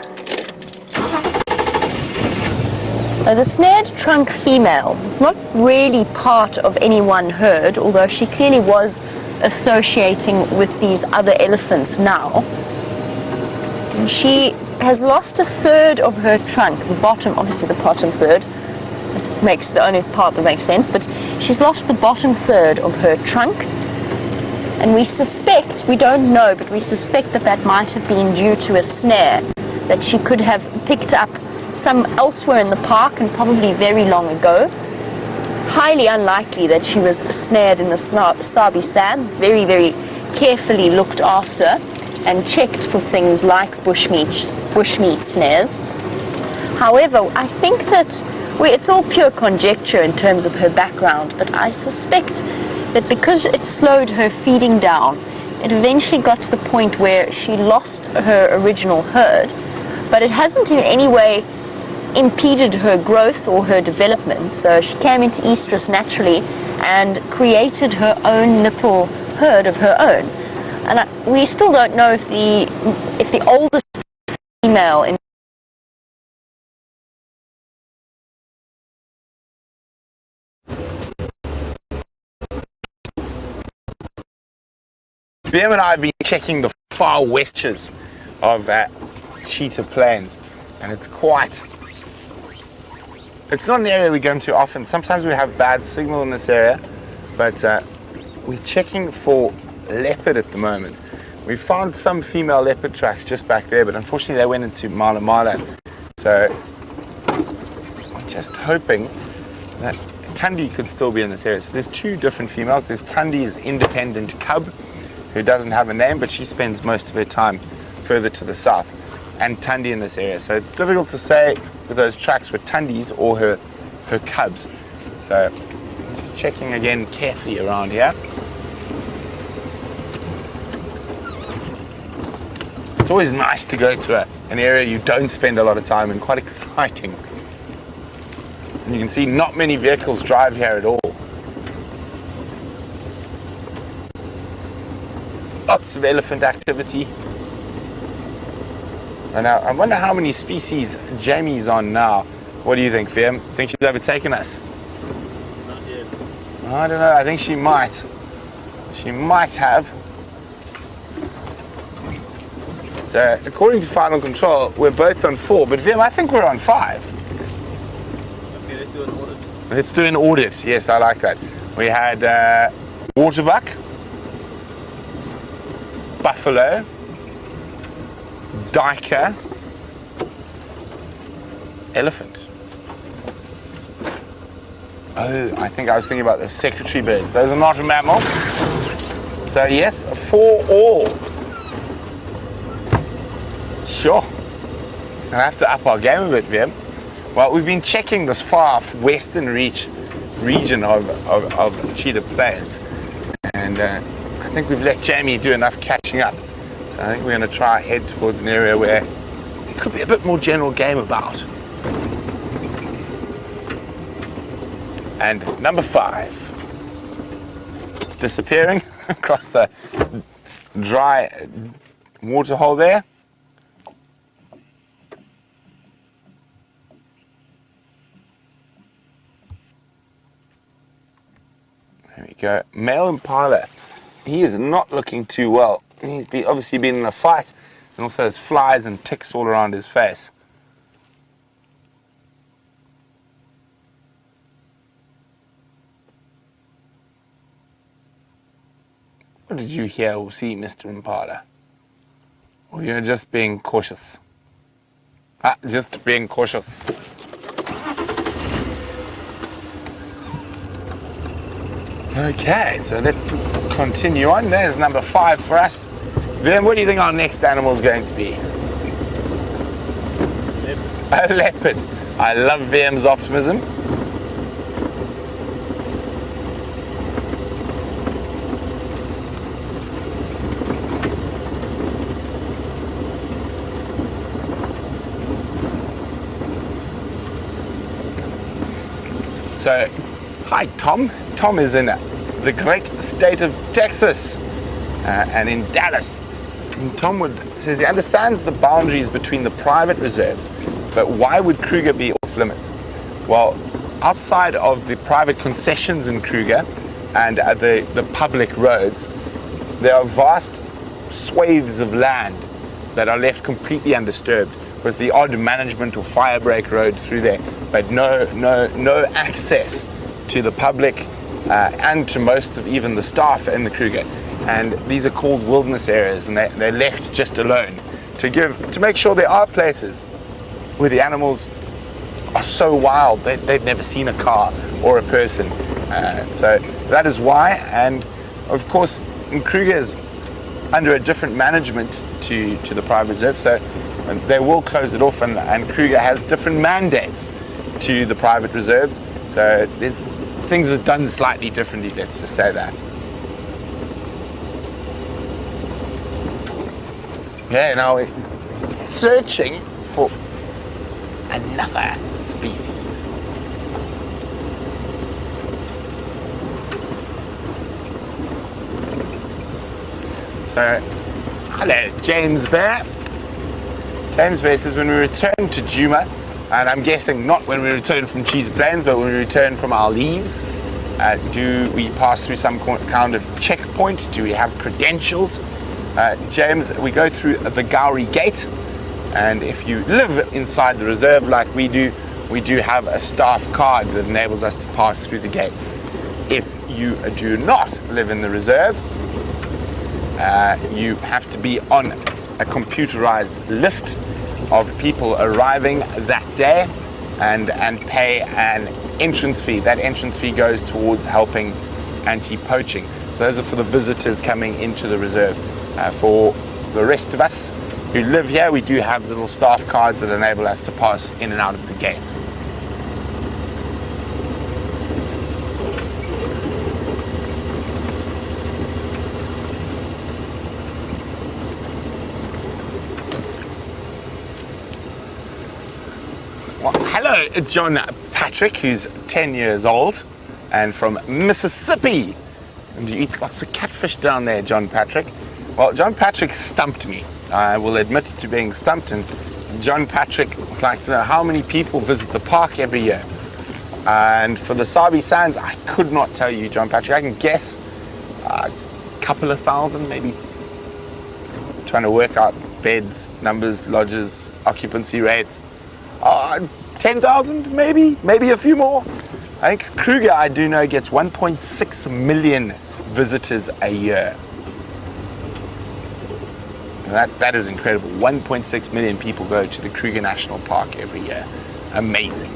[SPEAKER 2] The snared trunk female is not really part of any one herd, although she clearly was associating with these other elephants now. And she has lost a third of her trunk, obviously the bottom third, makes the only part that makes sense, but she's lost the bottom third of her trunk. And we don't know, but we suspect that might have been due to a snare that she could have picked up some elsewhere in the park and probably very long ago. Highly unlikely that she was snared in the Sabi Sands, very, very carefully looked after and checked for things like bushmeat snares. However, I think that it's all pure conjecture in terms of her background, but I suspect that because it slowed her feeding down, it eventually got to the point where she lost her original herd, but it hasn't in any way impeded her growth or her development. So she came into estrus naturally and created her own little herd of her own. And we still don't know if the oldest female in
[SPEAKER 1] BM and I have been checking the far westures of Cheetah Plains, and it's not an area we go into often. Sometimes we have bad signal in this area, but we're checking for leopard at the moment. We found some female leopard tracks just back there, but unfortunately they went into Mala Mala. So I'm just hoping that Tundi could still be in this area. So there's two different females. There's Tundi's independent cub, who doesn't have a name, but she spends most of her time further to the south, and Tundi in this area. So it's difficult to say if those tracks were Tundi's or her cubs. So I'm just checking again carefully around here. It's always nice to go to an area you don't spend a lot of time in, quite exciting. And you can see not many vehicles drive here at all. Lots of elephant activity. And I wonder how many species Jamie's on now. What do you think, Fiem? Think she's overtaken us?
[SPEAKER 5] Not yet.
[SPEAKER 1] I don't know. I think she might. She might have. So, according to Final Control, we're both on 4, but Vim, I think we're on 5.
[SPEAKER 5] Okay, let's do an audit.
[SPEAKER 1] Let's do an audit. Yes, I like that. We had waterbuck, buffalo, duiker, elephant. Oh, I think I was thinking about the secretary birds. Those are not a mammal. So yes, 4 all. Sure. I'll have to up our game a bit, Vim. Well, we've been checking this far western region of Cheetah Plains, and I think we've let Jamie do enough catching up. So I think we're going to try head towards an area where there could be a bit more general game about. And number 5, disappearing across the dry water hole there. There we go. Male impala. He is not looking too well. He's obviously been in a fight, and also has flies and ticks all around his face. What did you hear or see, Mr. Impala? Or you're just being cautious? Just being cautious. Okay, so let's continue on. There's number 5 for us. Then what do you think our next animal is going to be? A leopard. I love VM's optimism. So, hi Tom. Tom is in the great state of Texas and in Dallas. And Tom says he understands the boundaries between the private reserves, but why would Kruger be off limits? Well, outside of the private concessions in Kruger and the public roads, there are vast swathes of land that are left completely undisturbed, with the odd management or fire break road through there, but no access to the public and to most of even the staff in the Kruger. And these are called wilderness areas, and they're left just alone to make sure there are places where the animals are so wild they've never seen a car or a person. So that is why, and of course Kruger is under a different management to the private reserve, so they will close it off, and Kruger has different mandates to the private reserves, so things are done slightly differently, let's just say that. Yeah, now we're searching for another species. So, hello, James Bear. James Bear says when we return to Djuma, and I'm guessing not when we return from Cheetah Plains, but when we return from our leaves, do we pass through some kind of checkpoint? Do we have credentials? James, we go through the Gowrie Gate, and if you live inside the reserve like we do have a staff card that enables us to pass through the gate. If you do not live in the reserve, you have to be on a computerized list of people arriving that day and pay an entrance fee. That entrance fee goes towards helping anti-poaching. So those are for the visitors coming into the reserve. For the rest of us, who live here, we do have little staff cards that enable us to pass in and out of the gate. Well, hello, John Patrick, who's 10 years old and from Mississippi. And you eat lots of catfish down there, John Patrick. Well, John Patrick stumped me. I will admit to being stumped. And John Patrick would like to know how many people visit the park every year. And for the Sabi Sands, I could not tell you, John Patrick. I can guess a couple of thousand, maybe. Trying to work out beds, numbers, lodges, occupancy rates. 10,000, maybe a few more. I think Kruger, I do know, gets 1.6 million visitors a year. That is incredible. 1.6 million people go to the Kruger National Park every year. Amazing.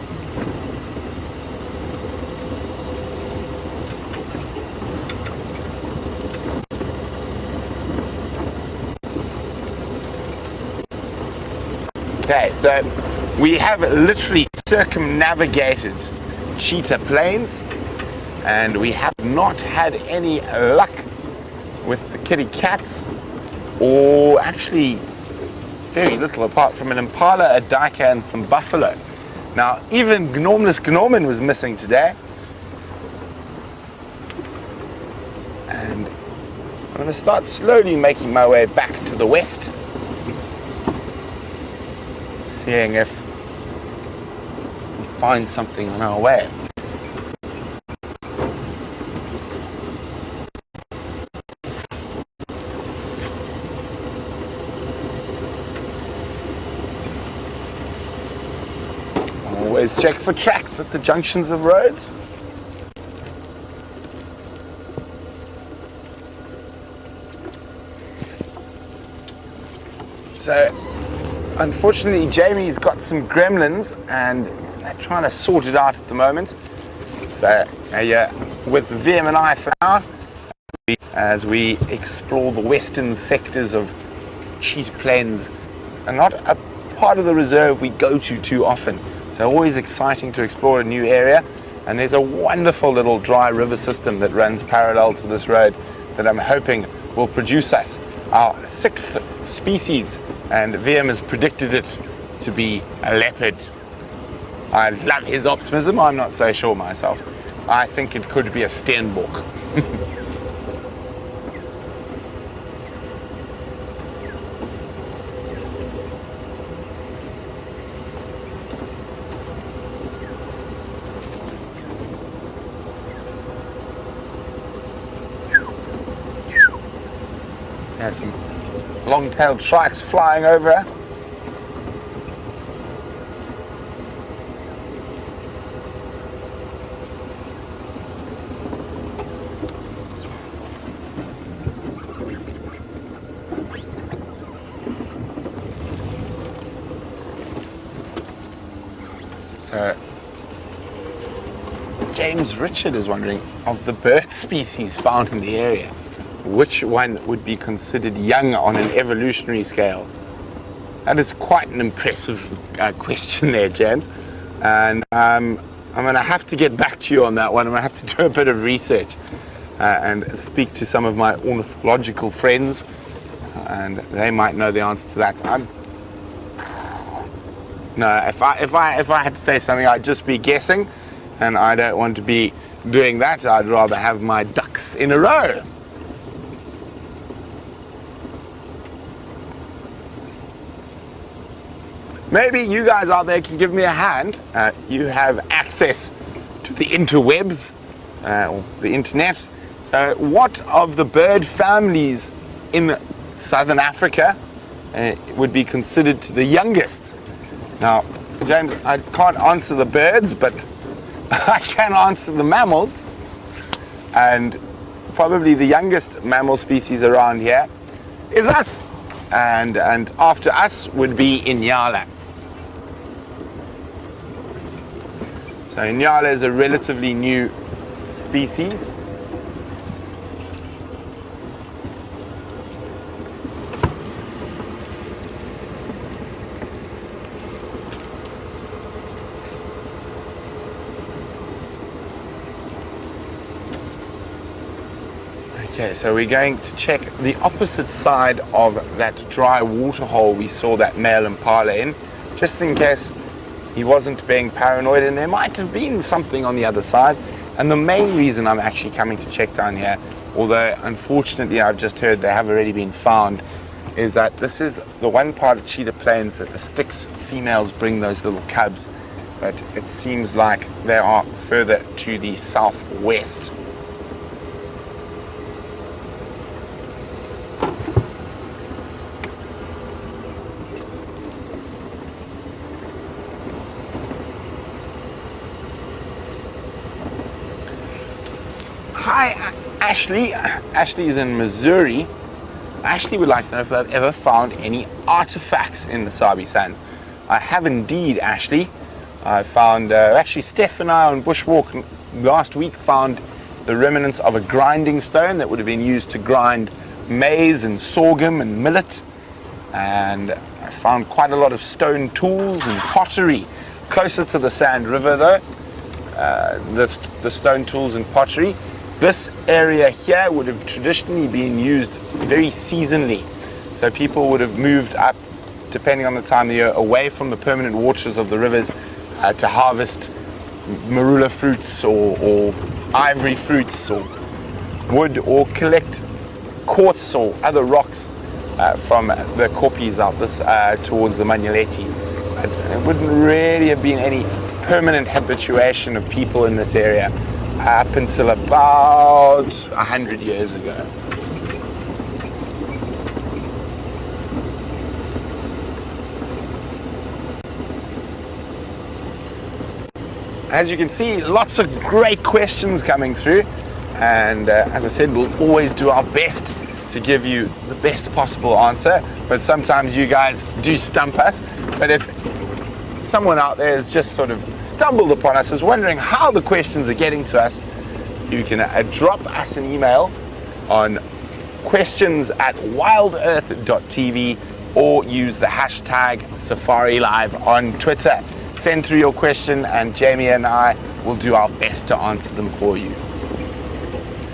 [SPEAKER 1] Okay, so we have literally circumnavigated Cheetah Plains, and we have not had any luck with the kitty cats, or actually very little apart from an impala, a duiker, and some buffalo. Now, even Gnormless Gnorman was missing today. And I'm going to start slowly making my way back to the west, seeing if we find something on our way. Always check for tracks at the junctions of roads. So, unfortunately, Jamie's got some gremlins and they're trying to sort it out at the moment. So, yeah, with VM and I for now, as we explore the western sectors of Cheetah Plains, and not a part of the reserve we go to too often. So always exciting to explore a new area. And there's a wonderful little dry river system that runs parallel to this road that I'm hoping will produce us our 6th species, and VM has predicted it to be a leopard. I love his optimism. I'm not so sure myself. I think it could be a steenbok. There's some long-tailed shrikes flying over. So, James Richard is wondering, of the bird species found in the area, which one would be considered young on an evolutionary scale? That is quite an impressive question there, James. And I'm going to have to get back to you on that one. I'm going to have to do a bit of research and speak to some of my ornithological friends, and they might know the answer to that. No, if I had to say something, I'd just be guessing, and I don't want to be doing that. I'd rather have my ducks in a row. Maybe you guys out there can give me a hand. You have access to the interwebs, or the internet. So what of the bird families in Southern Africa would be considered the youngest? Now, James, I can't answer the birds, but I can answer the mammals. And probably the youngest mammal species around here is us. And after us would be Inyala. So Inyala is a relatively new species. Okay, so we're going to check the opposite side of that dry water hole we saw that male impala in, just in case he wasn't being paranoid and there might have been something on the other side. And the main reason I'm actually coming to check down here, although unfortunately I've just heard they have already been found, is that this is the one part of Cheetah Plains that the Styx females bring those little cubs, but it seems like they are further to the southwest. Hi, Ashley. Ashley is in Missouri. Ashley would like to know if I've ever found any artifacts in the Sabi Sands. I have indeed, Ashley. I found, actually Steph and I on bushwalk last week found the remnants of a grinding stone that would have been used to grind maize and sorghum and millet. And I found quite a lot of stone tools and pottery. Closer to the Sand River though, the stone tools and pottery. This area here would have traditionally been used very seasonally. So people would have moved up, depending on the time of the year, away from the permanent waters of the rivers to harvest marula fruits or ivory fruits or wood, or collect quartz or other rocks from the kopjes of this towards the Manyaleti. It wouldn't really have been any permanent habituation of people in this area up until about 100 years ago. As you can see, lots of great questions coming through, and as I said, we'll always do our best to give you the best possible answer, but sometimes you guys do stump us. But if someone out there has just sort of stumbled upon us, is wondering how the questions are getting to us, you can drop us an email on questions@wildearth.tv or use the hashtag Safari Live on Twitter. Send through your question and Jamie and I will do our best to answer them for you.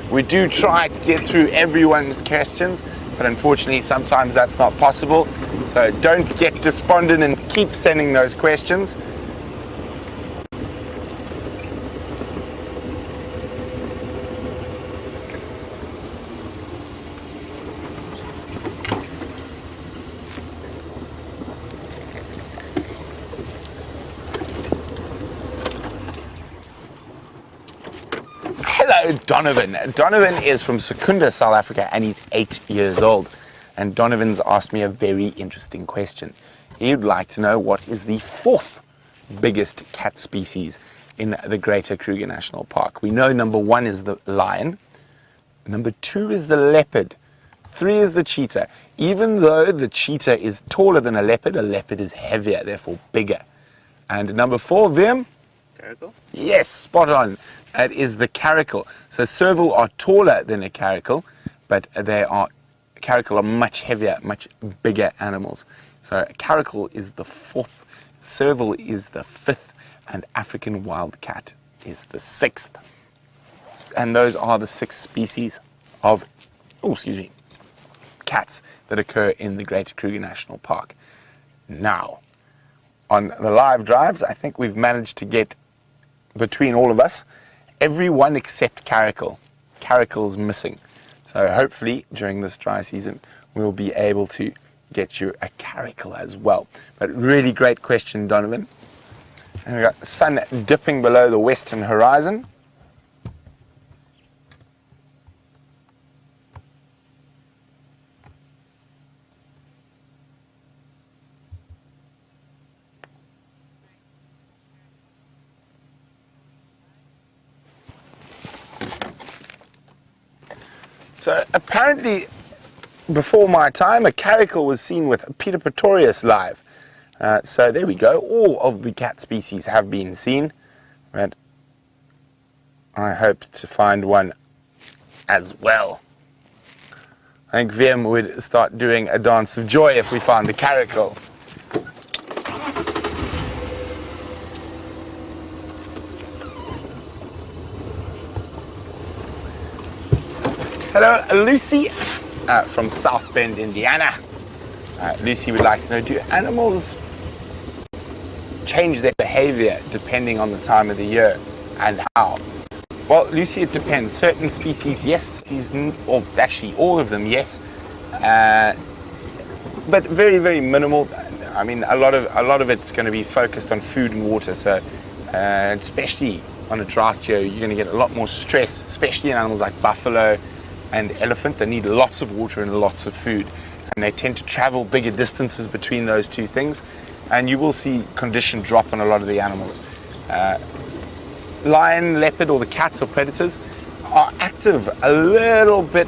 [SPEAKER 1] We do try to get through everyone's questions, but unfortunately sometimes that's not possible. So don't get despondent and keep sending those questions. Hello, Donovan. Donovan is from Secunda, South Africa, and he's 8 years old. And Donovan's asked me a very interesting question. He'd like to know what is the fourth biggest cat species in the Greater Kruger National Park. We know number 1 is the lion, number 2 is the leopard, 3 is the cheetah. Even though the cheetah is taller than a leopard is heavier, therefore bigger. And number 4, Vim?
[SPEAKER 5] Caracal?
[SPEAKER 1] Yes, spot on. It is the caracal. So serval are taller than a caracal, but caracal are much heavier, much bigger animals. So a caracal is the 4th, serval is the 5th, and African wildcat is the 6th. And those are the 6 species of, cats that occur in the Greater Kruger National Park. Now, on the live drives, I think we've managed to get, between all of us, everyone except caracal. Caracal's missing. So hopefully during this dry season we'll be able to get you a caracal as well. But really great question, Donovan. And we've got the sun dipping below the western horizon. So apparently, before my time, a caracal was seen with Peter Pretorius live. So there we go. All of the cat species have been seen, but I hope to find one as well. I think Vim would start doing a dance of joy if we found a caracal. Hello, Lucy from South Bend, Indiana. Lucy would like to know, do animals change their behavior depending on the time of the year and how? Well, Lucy, it depends. Certain species, yes. Or actually all of them, yes. But very, very minimal. I mean, a lot of it's going to be focused on food and water. So, especially on a drought year, you're going to get a lot more stress, especially in animals like buffalo and elephant. They need lots of water and lots of food, and they tend to travel bigger distances between those two things. And you will see condition drop on a lot of the animals. Lion, leopard, or the cats or predators are active a little bit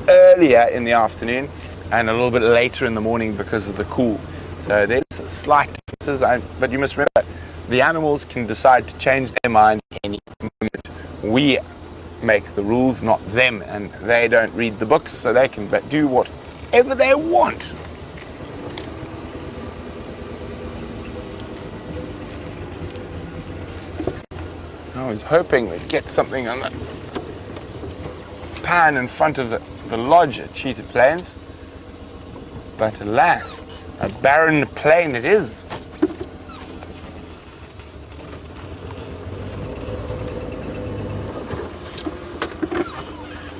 [SPEAKER 1] earlier in the afternoon and a little bit later in the morning because of the cool. So there's slight differences, but you must remember the animals can decide to change their mind any moment. We make the rules, not them, and they don't read the books, so they can do whatever they want. I was hoping we'd get something on the pan in front of the lodge at Cheetah Plains, but alas, a barren plain it is.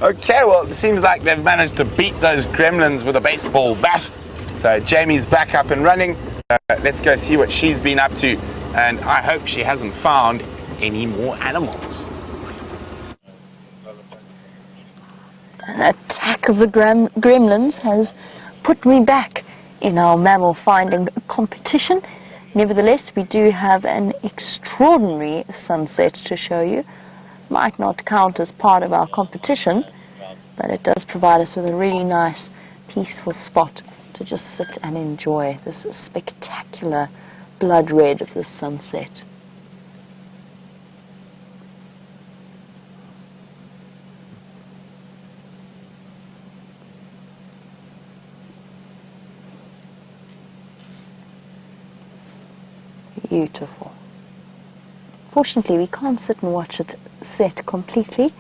[SPEAKER 1] Okay, well, it seems like they've managed to beat those gremlins with a baseball bat. So Jamie's back up and running. Let's go see what she's been up to, and I hope she hasn't found any more animals.
[SPEAKER 2] An attack of the gremlins has put me back in our mammal finding competition. Nevertheless, we do have an extraordinary sunset to show you. Might not count as part of our competition, but it does provide us with a really nice, peaceful spot to just sit and enjoy this spectacular blood red of the sunset. Beautiful. Fortunately, we can't sit and watch it set completely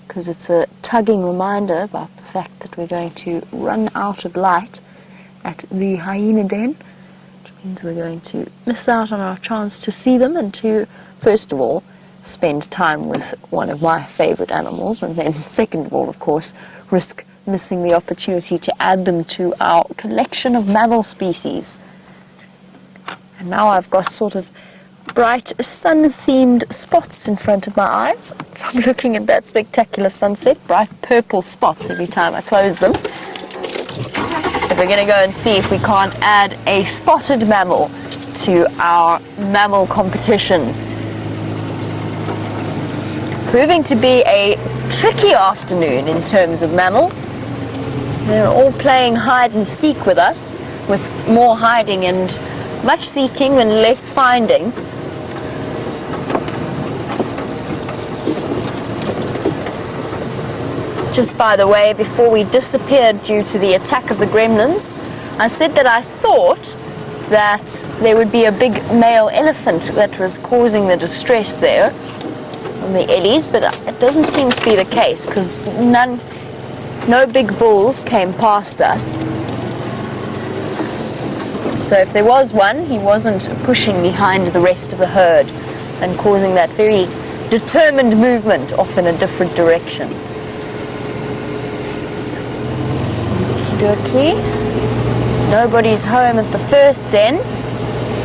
[SPEAKER 2] because it's a tugging reminder about the fact that we're going to run out of light at the hyena den, which means we're going to miss out on our chance to see them and to, first of all, spend time with one of my favorite animals, and then second of all, of course, risk missing the opportunity to add them to our collection of mammal species. And now I've got sort of bright sun-themed spots in front of my eyes from looking at that spectacular sunset, bright purple spots every time I close them. But we're going to go and see if we can't add a spotted mammal to our mammal competition. Proving to be a tricky afternoon in terms of mammals. They're all playing hide and seek with us, with more hiding and much seeking and less finding. Just by the way, before we disappeared due to the attack of the gremlins, I said that I thought that there would be a big male elephant that was causing the distress there on the ellies, but it doesn't seem to be the case because no big bulls came past us. So if there was one, he wasn't pushing behind the rest of the herd and causing that very determined movement off in a different direction. Okey-dokey. Nobody's home at the first den,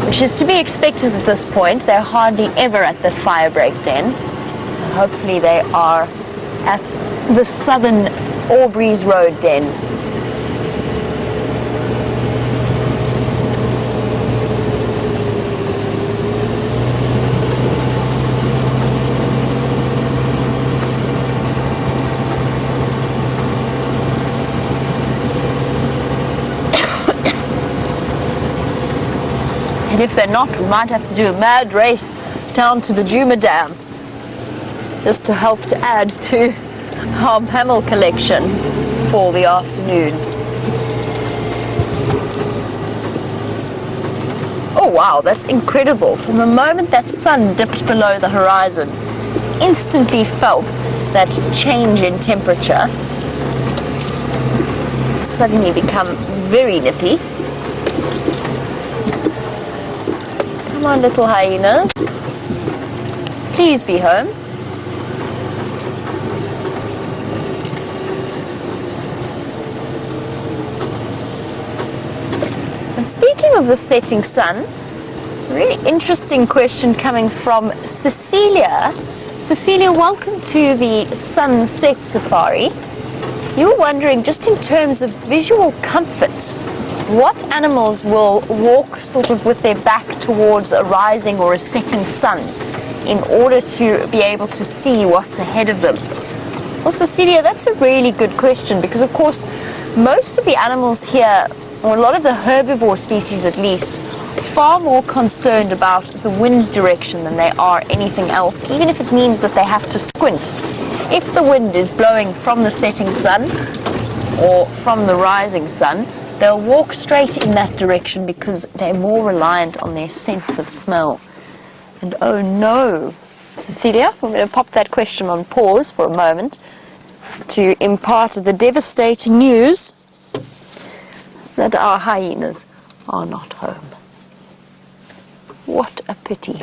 [SPEAKER 2] which is to be expected at this point. They're hardly ever at that firebreak den. Hopefully they are at the southern Aubrey's Road den. And if they're not, we might have to do a mad race down to the Djuma Dam just to help to add to our mammal collection for the afternoon. Oh wow, that's incredible. From the moment that sun dipped below the horizon, instantly felt that change in temperature suddenly become very nippy. Come on, little hyenas. Please be home. And speaking of the setting sun, a really interesting question coming from Cecilia. Cecilia, welcome to the Sunset Safari. You were wondering, just in terms of visual comfort, what animals will walk sort of with their back towards a rising or a setting sun in order to be able to see what's ahead of them? Well, Cecilia, that's a really good question, because of course most of the animals here, or a lot of the herbivore species at least, far more concerned about the wind direction than they are anything else, even if it means that they have to squint. If the wind is blowing from the setting sun or from the rising sun, they'll walk straight in that direction because they're more reliant on their sense of smell. And oh no, Cecilia, I'm going to pop that question on pause for a moment to impart the devastating news that our hyenas are not home. What a pity.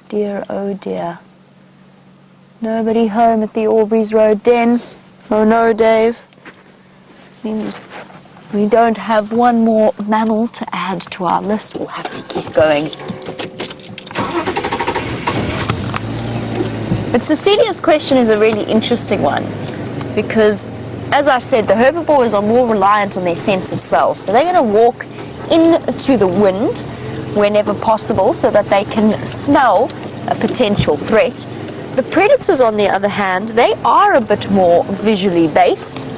[SPEAKER 2] Dear, oh dear. Nobody home at the Aubrey's Road Den. Oh no, Dave. Means we don't have one more mammal to add to our list. We'll have to keep going. But Cecilia's question is a really interesting one, because, as I said, the herbivores are more reliant on their sense of smell. So they're going to walk into the wind whenever possible so that they can smell a potential threat. The predators, on the other hand, they are a bit more visually based.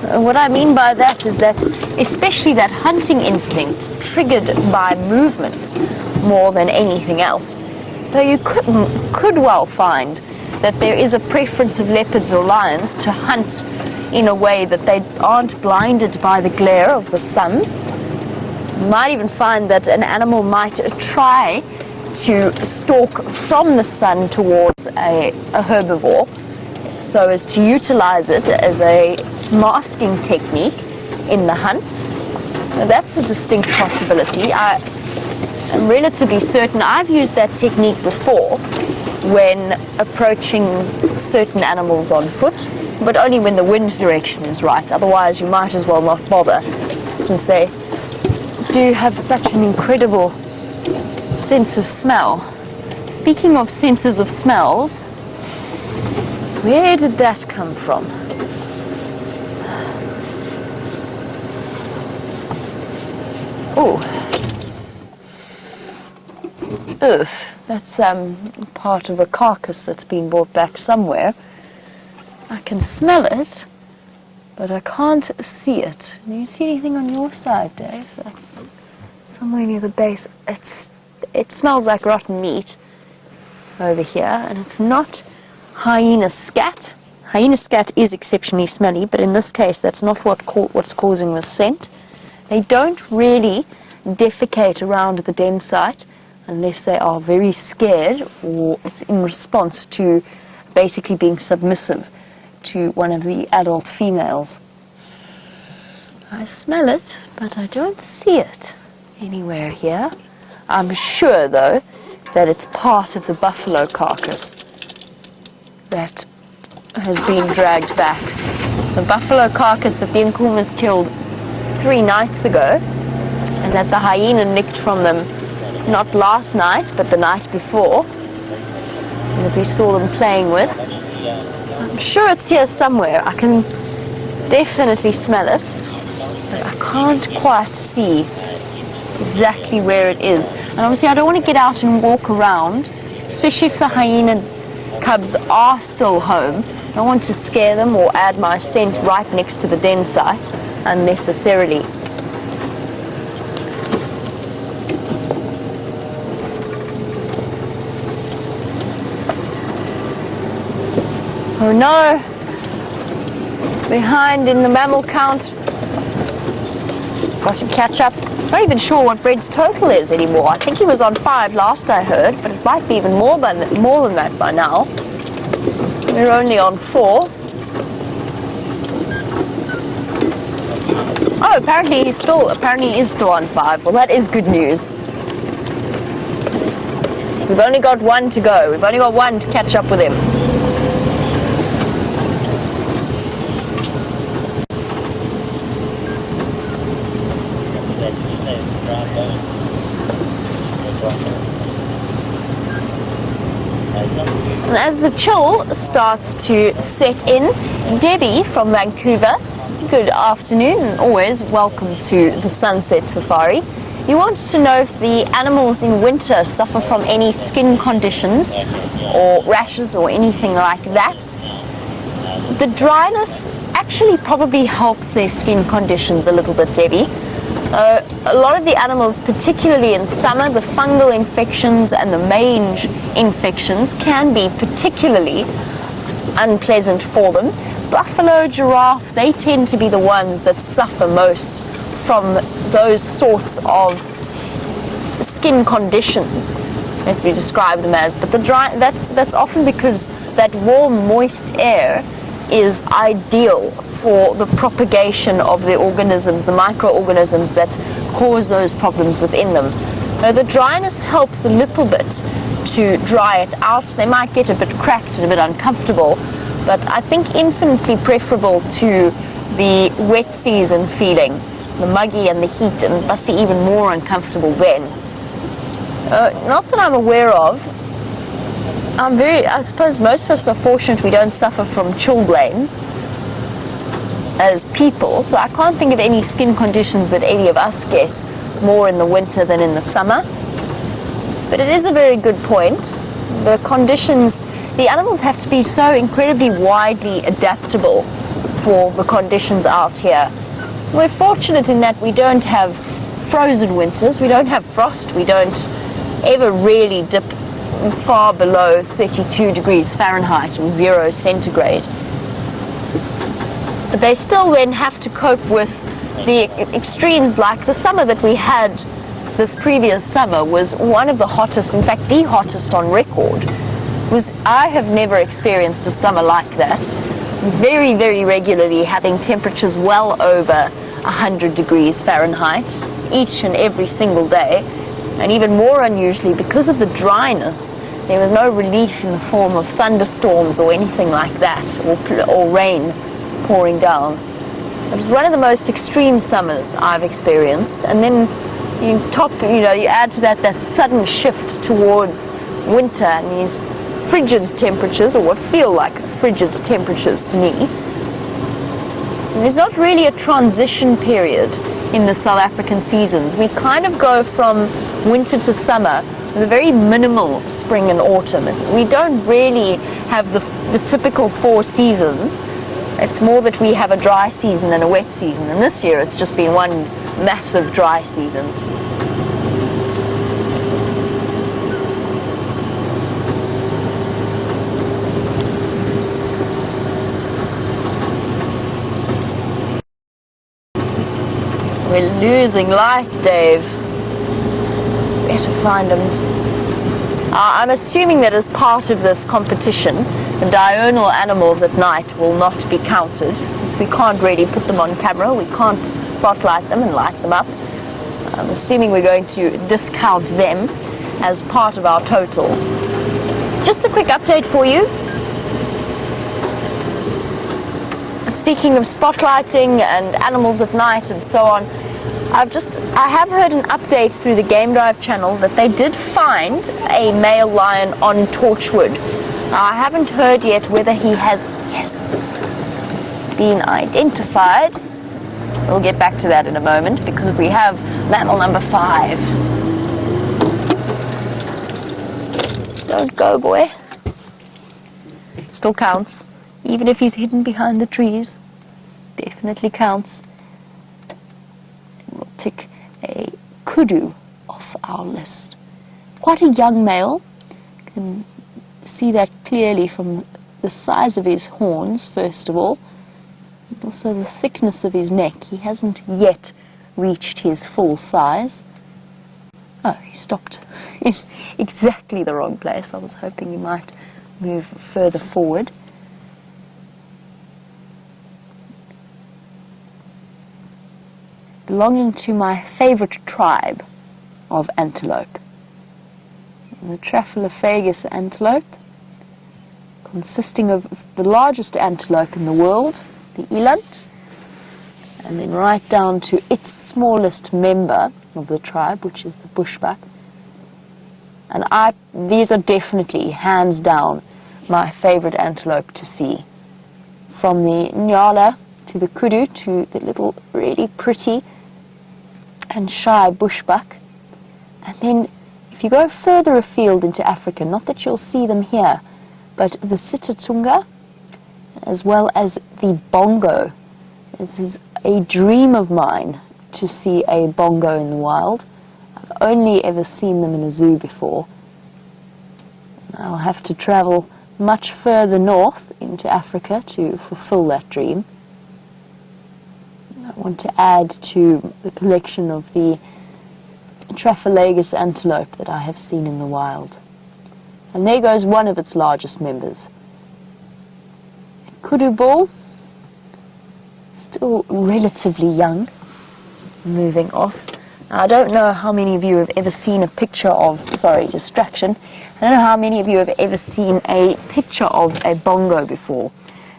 [SPEAKER 2] What I mean by that is that, especially that hunting instinct triggered by movement more than anything else. So you could well find that there is a preference of leopards or lions to hunt in a way that they aren't blinded by the glare of the sun. You might even find that an animal might try to stalk from the sun towards a herbivore so as to utilize it as a masking technique in the hunt. Now, that's a distinct possibility. I'm relatively certain I've used that technique before when approaching certain animals on foot, but only when the wind direction is right. Otherwise, you might as well not bother, since they do have such an incredible sense of smell. Speaking of senses of smells, where did that come from? Oh, ugh, that's part of a carcass that's been brought back somewhere. I can smell it, but I can't see it. Do you see anything on your side, Dave? Somewhere near the base. It smells like rotten meat over here, and it's not hyena scat. Hyena scat is exceptionally smelly, but in this case that's not what's causing the scent. They don't really defecate around the den site unless they are very scared, or it's in response to basically being submissive to one of the adult females. I smell it, but I don't see it anywhere here. I'm sure, though, that it's part of the buffalo carcass that has been dragged back. The buffalo carcass that the Nkumas killed 3 nights ago, and that the hyena nicked from them not last night, but the night before, and that we saw them playing with. I'm sure it's here somewhere. I can definitely smell it, but I can't quite see exactly where it is. And obviously I don't want to get out and walk around, especially if the hyena cubs are still home. I don't want to scare them or add my scent right next to the den site unnecessarily. Oh no! Behind in the mammal count. got to catch up. Not even sure what Bread's total is anymore. I think he was on 5 last I heard, but it might be even more than that by now. We're only on 4. Oh, apparently he is still on 5. Well, that is good news. We've only got 1 to go. We've only got 1 to catch up with him. And as the chill starts to set in, Debbie from Vancouver, good afternoon and always welcome to the Sunset Safari. You want to know if the animals in winter suffer from any skin conditions or rashes or anything like that. The dryness actually probably helps their skin conditions a little bit, Debbie. A lot of the animals, particularly in summer, the fungal infections and the mange infections can be particularly unpleasant for them. Buffalo, giraffe, they tend to be the ones that suffer most from those sorts of skin conditions, if we describe them as. But that's often because that warm, moist air is ideal for the propagation of the organisms, the microorganisms that cause those problems within them. Now, the dryness helps a little bit to dry it out. They might get a bit cracked and a bit uncomfortable, but I think infinitely preferable to the wet season feeling, the muggy and the heat, and it must be even more uncomfortable then. Not that I'm aware of. I suppose most of us are fortunate we don't suffer from chilblains as people, so I can't think of any skin conditions that any of us get more in the winter than in the summer. But it is a very good point. The conditions, the animals have to be so incredibly widely adaptable for the conditions out here. We're fortunate in that we don't have frozen winters, we don't have frost, we don't ever really dip far below 32 degrees Fahrenheit or 0 centigrade. But they still then have to cope with the extremes, like the summer that we had this previous summer was one of the hottest, in fact the hottest on record. I have never experienced a summer like that. Very, very regularly having temperatures well over 100 degrees Fahrenheit each and every single day. And even more unusually, because of the dryness, there was no relief in the form of thunderstorms or anything like that, or rain pouring down. It was one of the most extreme summers I've experienced. And then you add to that sudden shift towards winter and these frigid temperatures, or what feel like frigid temperatures to me. And there's not really a transition period in the South African seasons. We kind of go from winter to summer with a very minimal spring and autumn. And we don't really have the typical 4 seasons. It's more that we have a dry season and a wet season. And this year it's just been one massive dry season. We're losing light, Dave. Better find him. I'm assuming that as part of this competition, the diurnal animals at night will not be counted, since we can't really put them on camera. We can't spotlight them and light them up. I'm assuming we're going to discount them as part of our total. Just a quick update for you. Speaking of spotlighting and animals at night and so on, I have heard an update through the Game Drive channel that they did find a male lion on Torchwood. I haven't heard yet whether he has, been identified. We'll get back to that in a moment because we have mammal number 5. Don't go, boy. Still counts. Even if he's hidden behind the trees, definitely counts. We'll tick a kudu off our list. Quite a young male. You can see that clearly from the size of his horns, first of all, and also the thickness of his neck. He hasn't yet reached his full size. Oh, he stopped in exactly the wrong place. I was hoping he might move further forward. Belonging to my favorite tribe of antelope, the Traphelophagus antelope, consisting of the largest antelope in the world, the eland, and then right down to its smallest member of the tribe, which is the bushbuck. And these are definitely, hands down, my favorite antelope to see. From the nyala to the kudu to the little really pretty and shy bushbuck. And then if you go further afield into Africa, not that you'll see them here, but the sitatunga, as well as the bongo. This is a dream of mine to see a bongo in the wild. I've only ever seen them in a zoo before. I'll have to travel much further north into Africa to fulfill that dream. I want to add to the collection of the Traphelophagus antelope that I have seen in the wild. And there goes one of its largest members. A kudu bull, still relatively young, moving off. Now, I don't know how many of you have ever seen a picture of, sorry, distraction. I don't know how many of you have ever seen a picture of a bongo before.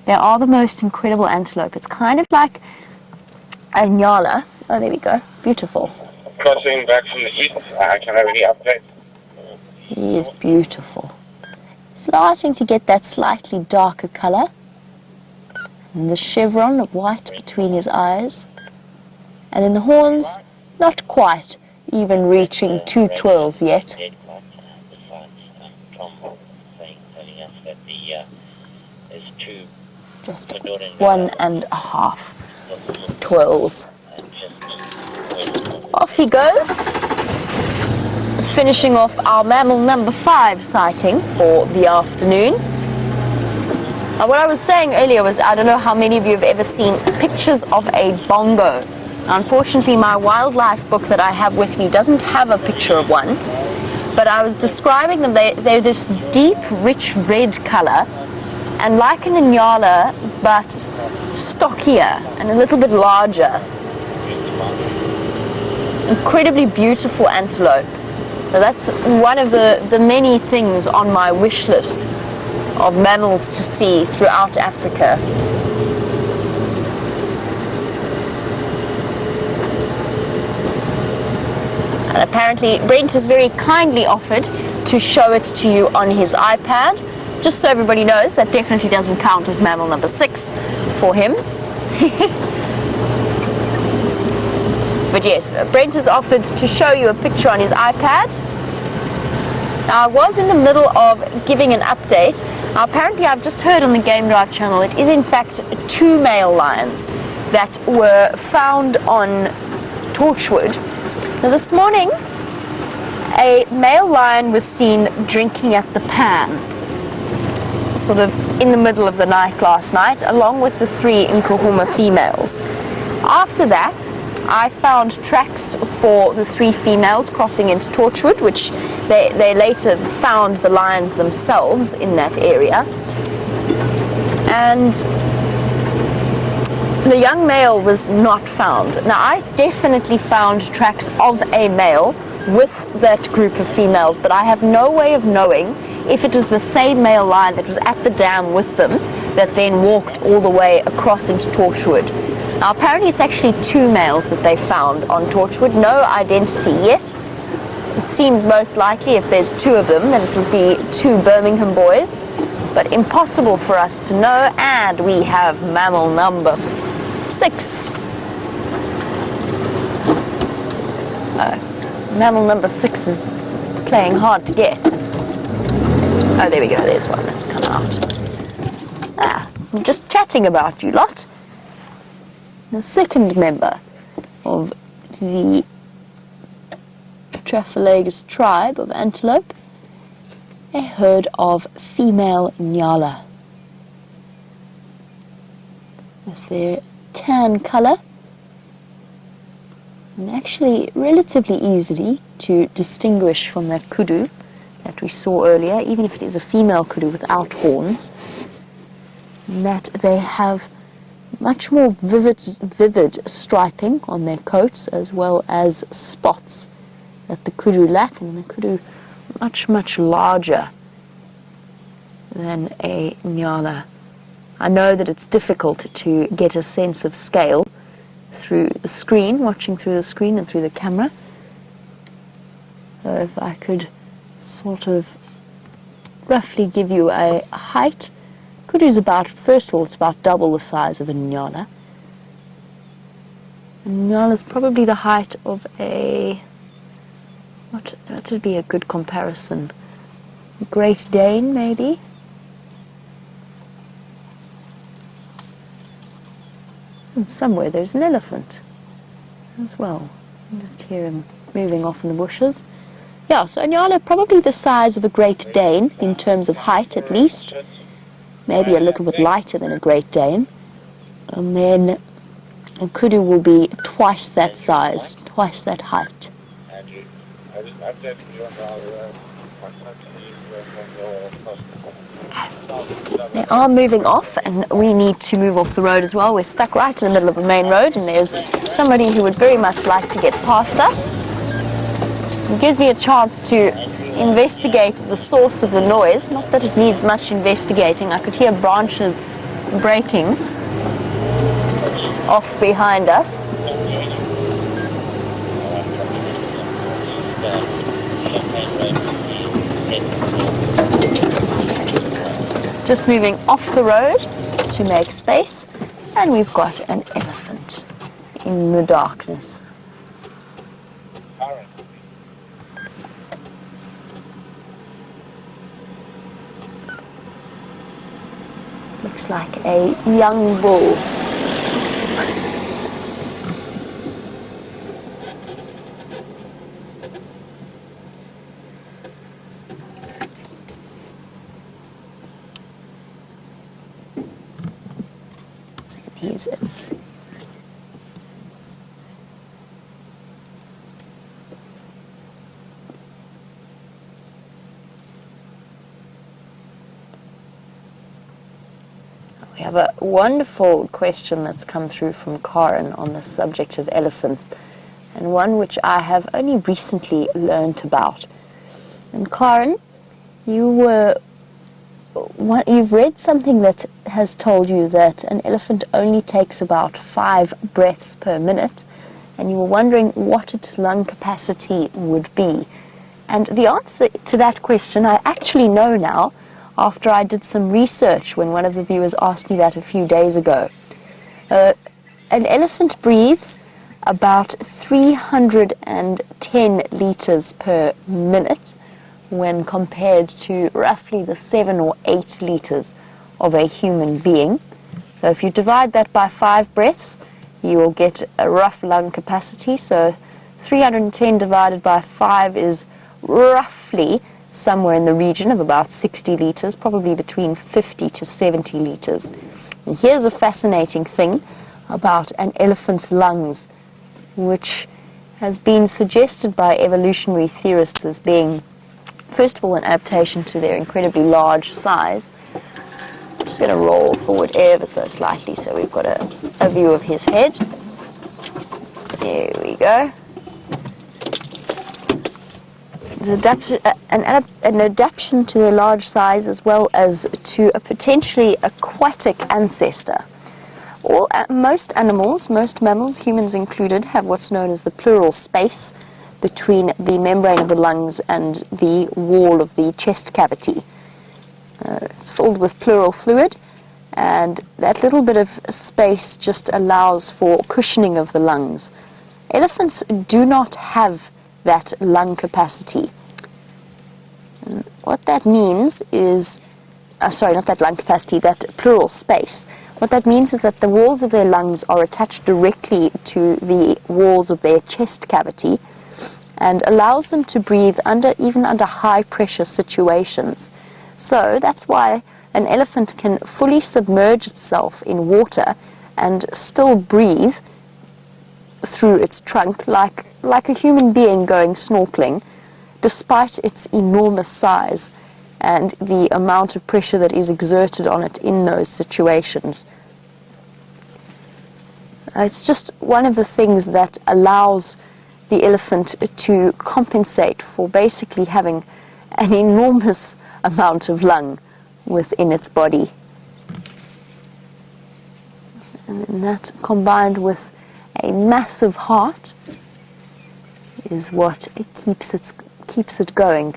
[SPEAKER 2] They are the most incredible antelope. It's kind of like a nyala. Oh, there we go. Beautiful.
[SPEAKER 3] Crossing back from the east, I can have any updates?
[SPEAKER 2] He is beautiful. Starting to get that slightly darker color. And the chevron of white between his eyes. And then the horns, not quite even reaching 2 twirls yet. Just 1.5 twirls. Off he goes, finishing off our mammal number 5 sighting for the afternoon. Now, what I was saying earlier was, I don't know how many of you have ever seen pictures of a bongo. Now, unfortunately, my wildlife book that I have with me doesn't have a picture of one, but I was describing them. They're this deep, rich red color, and like an nyala, but stockier and a little bit larger. Incredibly beautiful antelope. So that's one of the many things on my wish list of mammals to see throughout Africa. And apparently Brent has very kindly offered to show it to you on his iPad. Just so everybody knows, that definitely doesn't count as mammal number 6 for him. But yes, Brent has offered to show you a picture on his iPad. Now, I was in the middle of giving an update. Now, apparently I've just heard on the Game Drive channel, it is in fact 2 male lions that were found on Torchwood. Now, this morning, a male lion was seen drinking at the pan, sort of in the middle of the night last night, along with the 3 Nkahuma females. After that, I found tracks for the 3 females crossing into Torchwood, which they later found the lions themselves in that area. And the young male was not found. Now, I definitely found tracks of a male with that group of females, but I have no way of knowing if it was the same male lion that was at the dam with them that then walked all the way across into Torchwood. Now, apparently it's actually 2 males that they found on Torchwood, no identity yet. It seems most likely, if there's 2 of them, that it would be 2 Birmingham boys, but impossible for us to know. And we have mammal number 6. Mammal number 6 is playing hard to get. Oh, there we go, there's one that's come out. I'm just chatting about you lot. The second member of the Traphelophagus tribe of antelope, a herd of female nyala. With their tan color and actually relatively easily to distinguish from that kudu that we saw earlier, even if it is a female kudu without horns, that they have much more vivid striping on their coats, as well as spots that the kudu lack, and the kudu much larger than a nyala. I know that it's difficult to get a sense of scale through the screen, watching through the screen and through the camera. So if I could sort of roughly give you a height, kudu is about, first of all, it's about double the size of a nyala. A nyala is probably the height of a, what would be a good comparison? Great Dane, maybe? And somewhere there's an elephant as well. You can just hear him moving off in the bushes. Yeah, so a nyala probably the size of a Great Dane in terms of height at least. Maybe a little bit lighter than a Great Dane. And then a kudu will be twice that size, twice that height. They are moving off, and we need to move off the road as well. We're stuck right in the middle of a main road, and there's somebody who would very much like to get past us. It gives me a chance to investigate the source of the noise. Not that it needs much investigating. I could hear branches breaking off behind us. Just moving off the road to make space, and we've got an elephant in the darkness. Looks like a young bull. He's it. We have a wonderful question that's come through from Karen on the subject of elephants, and one which I have only recently learnt about. And Karen, you've read something that has told you that an elephant only takes about 5 breaths per minute, and you were wondering what its lung capacity would be. And the answer to that question I actually know now, after I did some research when one of the viewers asked me that a few days ago. An elephant breathes about 310 liters per minute, when compared to roughly the 7 or 8 liters of a human being. So if you divide that by 5 breaths, you will get a rough lung capacity. So 310 divided by 5 is roughly somewhere in the region of about 60 liters, probably between 50 to 70 liters. And here's a fascinating thing about an elephant's lungs, which has been suggested by evolutionary theorists as being, first of all, an adaptation to their incredibly large size. I'm just going to roll forward ever so slightly so we've got a view of his head. There we go. An adaptation to their large size, as well as to a potentially aquatic ancestor. Most animals, most mammals, humans included, have what's known as the pleural space between the membrane of the lungs and the wall of the chest cavity. It's filled with pleural fluid, and that little bit of space just allows for cushioning of the lungs. Elephants do not have that lung capacity. And what that means is, not that lung capacity, that pleural space. What that means is that the walls of their lungs are attached directly to the walls of their chest cavity, and allows them to breathe even under high pressure situations. So that's why an elephant can fully submerge itself in water and still breathe through its trunk like a human being going snorkeling, despite its enormous size and the amount of pressure that is exerted on it in those situations. It's just one of the things that allows the elephant to compensate for basically having an enormous amount of lung within its body. And then that, combined with a massive heart, is what keeps it going.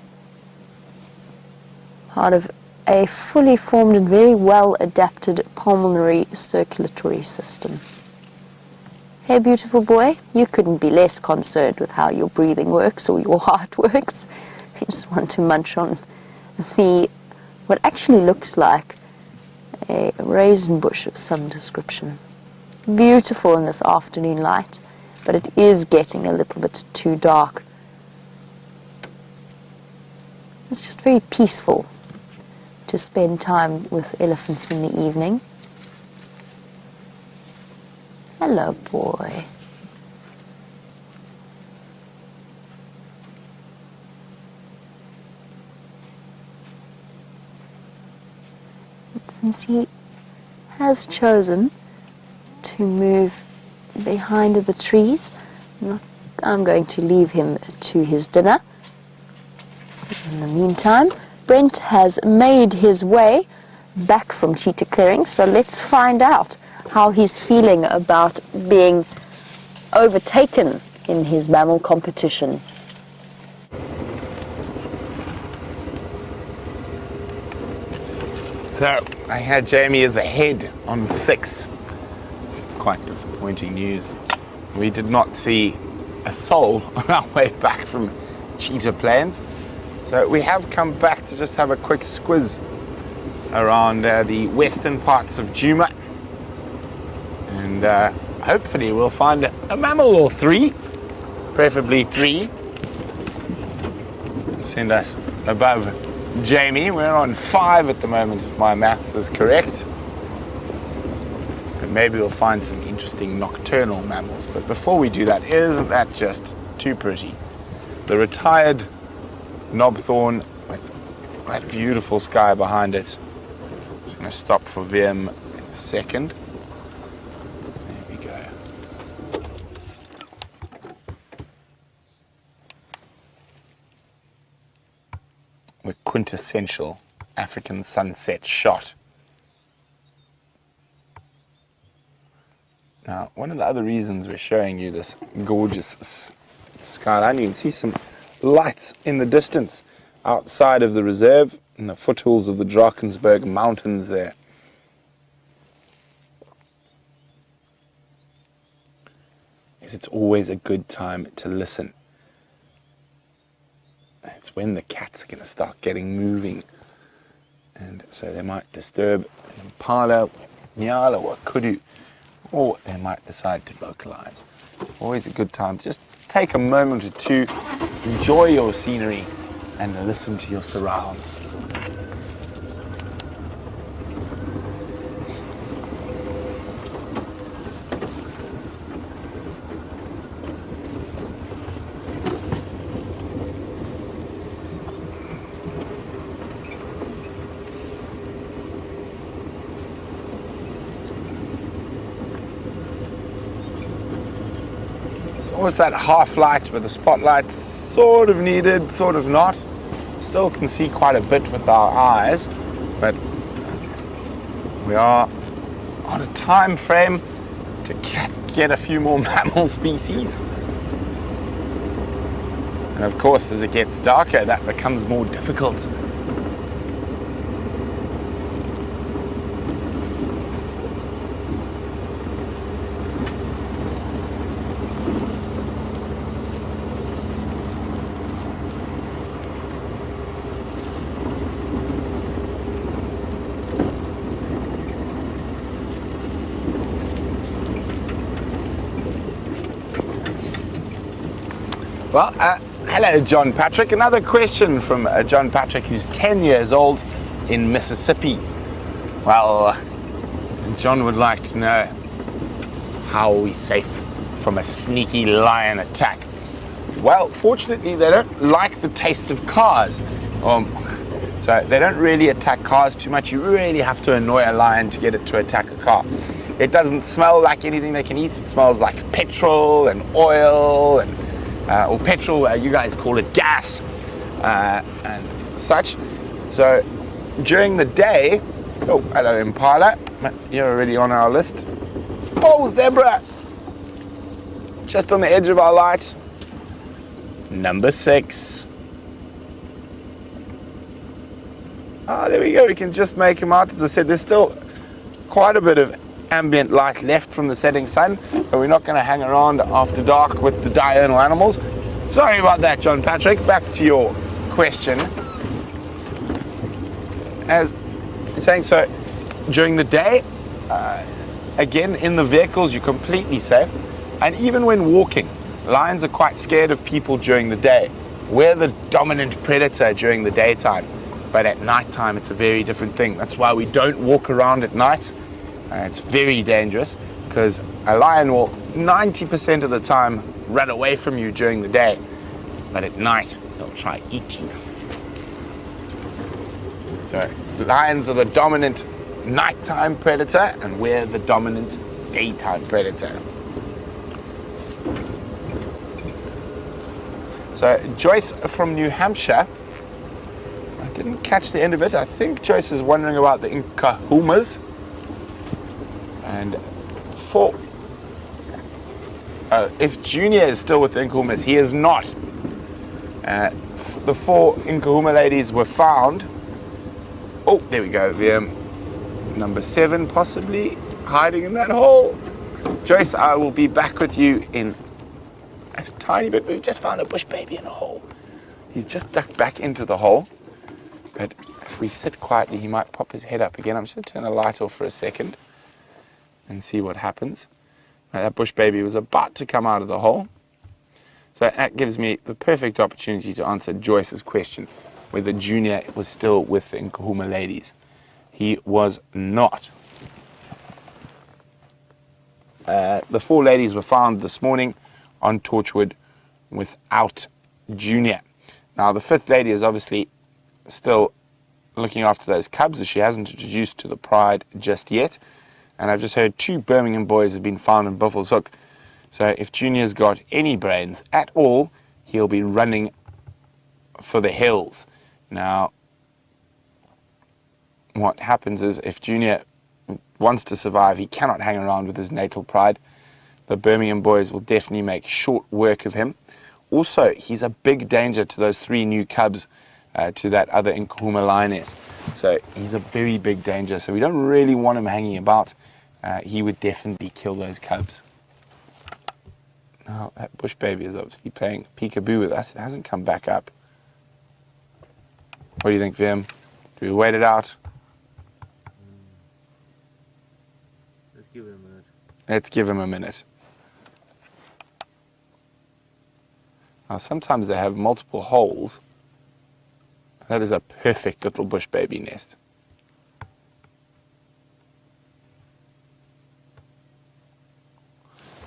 [SPEAKER 2] Part of a fully formed and very well adapted pulmonary circulatory system. Hey, beautiful boy, you couldn't be less concerned with how your breathing works or your heart works. You just want to munch on what actually looks like a raisin bush of some description. Beautiful in this afternoon light, but it is getting a little bit too dark. It's just very peaceful to spend time with elephants in the evening. Hello, boy. Since he has chosen to move behind the trees, I'm going to leave him to his dinner. In the meantime, Brent has made his way back from cheetah clearing, so let's find out how he's feeling about being overtaken in his mammal competition.
[SPEAKER 1] So I had Jamie as ahead on 6. It's quite disappointing news. We did not see a soul on our way back from cheetah plains. So we have come back to just have a quick squiz around the western parts of Djuma. And hopefully we'll find a mammal or 3, preferably 3. Send us above Jamie. We're on 5 at the moment, if my maths is correct. And maybe we'll find some interesting nocturnal mammals. But before we do that, isn't that just too pretty? The retired knobthorn with that beautiful sky behind it. I'm going to stop for Vim in a second. There we go. The quintessential African sunset shot. Now, one of the other reasons we're showing you this gorgeous skyline, you can see some lights in the distance outside of the reserve in the foothills of the Drakensberg Mountains there. It's always a good time to listen. It's when the cats are going to start getting moving, and so they might disturb an impala, nyala, or kudu, or they might decide to vocalize. Always a good time to just take a moment or two, enjoy your scenery, and listen to your surrounds. Almost that half light, but the spotlight's sort of needed, sort of not. Still can see quite a bit with our eyes, but we are on a time frame to get a few more mammal species. And of course, as it gets darker, that becomes more difficult. Well, hello, John Patrick. Another question from John Patrick, who's 10 years old in Mississippi. Well, John would like to know, how are we safe from a sneaky lion attack? Well, fortunately, they don't like the taste of cars. So they don't really attack cars too much. You really have to annoy a lion to get it to attack a car. It doesn't smell like anything they can eat. It smells like petrol and oil, and or petrol, you guys call it gas, and such. So during the day, oh, hello Impala, you're already on our list. Oh, zebra, just on the edge of our light. Number 6. Ah, there we go. We can just make him out. As I said, there's still quite a bit of ambient light left from the setting sun, but we're not going to hang around after dark with the diurnal animals. Sorry about that, John Patrick. Back to your question. As you're saying, so during the day, again, in the vehicles, you're completely safe. And even when walking, lions are quite scared of people during the day. We're the dominant predator during the daytime, but at nighttime, it's a very different thing. That's why we don't walk around at night. It's very dangerous because a lion will 90% of the time run away from you during the day, but at night they'll try to eat you. So lions are the dominant nighttime predator and we're the dominant daytime predator. So Joyce from New Hampshire, I didn't catch the end of it. I think Joyce is wondering about the Nkuhumas. And if Junior is still with the Nkuhumas, he is not. The 4 Nkuhuma ladies were found. Oh, there we go. Number 7 possibly hiding in that hole. Joyce, I will be back with you in a tiny bit. We've just found a bush baby in a hole. He's just ducked back into the hole. But if we sit quietly, he might pop his head up again. I'm just going to turn the light off for a second and see what happens. Now, that bush baby was about to come out of the hole. So that gives me the perfect opportunity to answer Joyce's question, whether Junior was still with the Nkuhuma ladies. He was not. The 4 ladies were found this morning on Torchwood without Junior. Now, the 5th lady is obviously still looking after those cubs, as she hasn't introduced to the pride just yet. And I've just heard 2 Birmingham boys have been found in Buffalo's Hook. So if Junior's got any brains at all, he'll be running for the hills. Now, what happens is if Junior wants to survive, he cannot hang around with his natal pride. The Birmingham boys will definitely make short work of him. Also, he's a big danger to those 3 new cubs, to that other Nkuhuma lioness. So he's a very big danger. So we don't really want him hanging about. He would definitely kill those cubs. Now, that bush baby is obviously playing peekaboo with us. It hasn't come back up. What do you think, Vim? Do we wait it out?
[SPEAKER 4] Let's give it a minute.
[SPEAKER 1] Let's give him a minute. Now, sometimes they have multiple holes. That is a perfect little bush baby nest.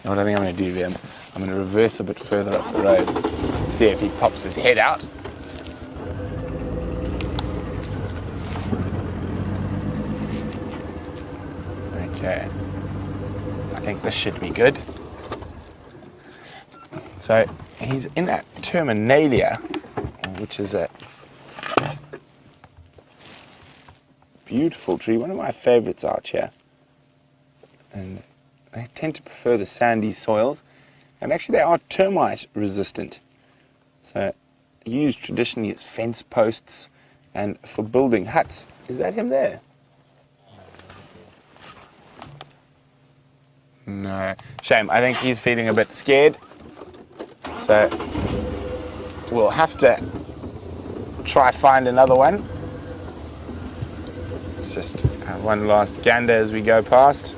[SPEAKER 1] You know what I think I'm going to do, Vim? I'm going to reverse a bit further up the road, see if he pops his head out. Okay. I think this should be good. So he's in that terminalia, which is a beautiful tree, one of my favorites out here. And they tend to prefer the sandy soils, and actually they are termite resistant. So used traditionally as fence posts and for building huts. Is that him there? No. Shame. I think he's feeling a bit scared. So we'll have to try find another one. Let's just have one last gander as we go past.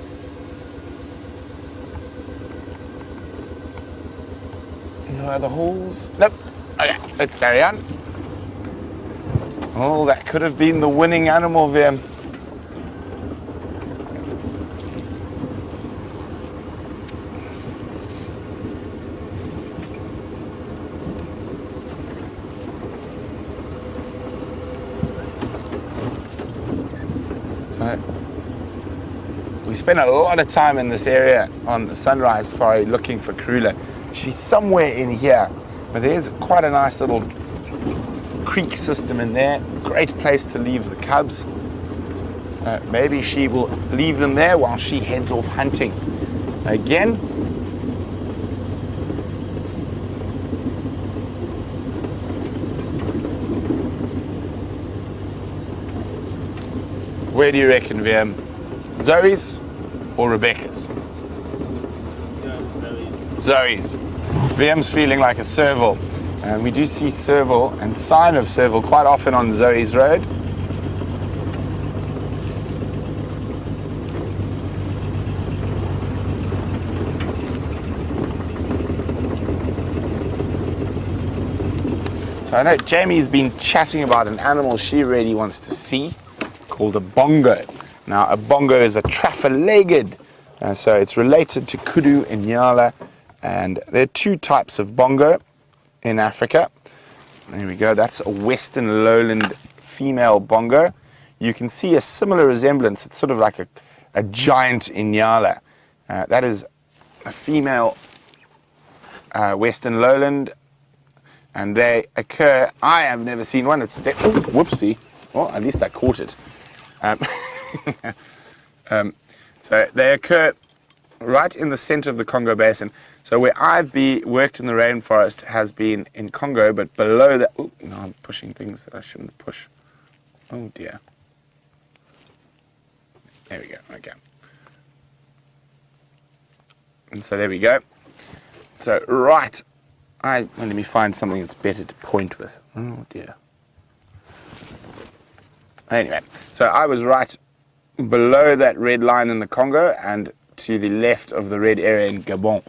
[SPEAKER 1] No other holes? Nope. Okay, let's carry on. Oh, that could have been the winning animal, Vim. We spent a lot of time in this area on the sunrise safari looking for Karula. She's somewhere in here, but there's quite a nice little creek system in there. Great place to leave the cubs. Maybe she will leave them there while she heads off hunting. Again, where do you reckon, VM? Zoe's or Rebecca's? Zoe's. VM's feeling like a serval. And we do see serval and sign of serval quite often on Zoe's road. So I know Jamie's been chatting about an animal she really wants to see called a bongo. Now a bongo is a traffa-legged, so it's related to kudu and nyala, and there are two types of bongo in Africa. There we go, that's a western lowland female bongo. You can see a similar resemblance, it's sort of like a giant inyala. That is a female western lowland, and they occur, I have never seen one, it's whoopsie, well at least I caught it. So they occur right in the center of the Congo Basin. So where I've worked in the rainforest has been in Congo, but below that, oh, no, I'm pushing things that I shouldn't push. Oh dear. There we go, okay. And so there we go. So right, let me find something that's better to point with. Oh dear. Anyway, so I was right below that red line in the Congo and to the left of the red area in Gabon.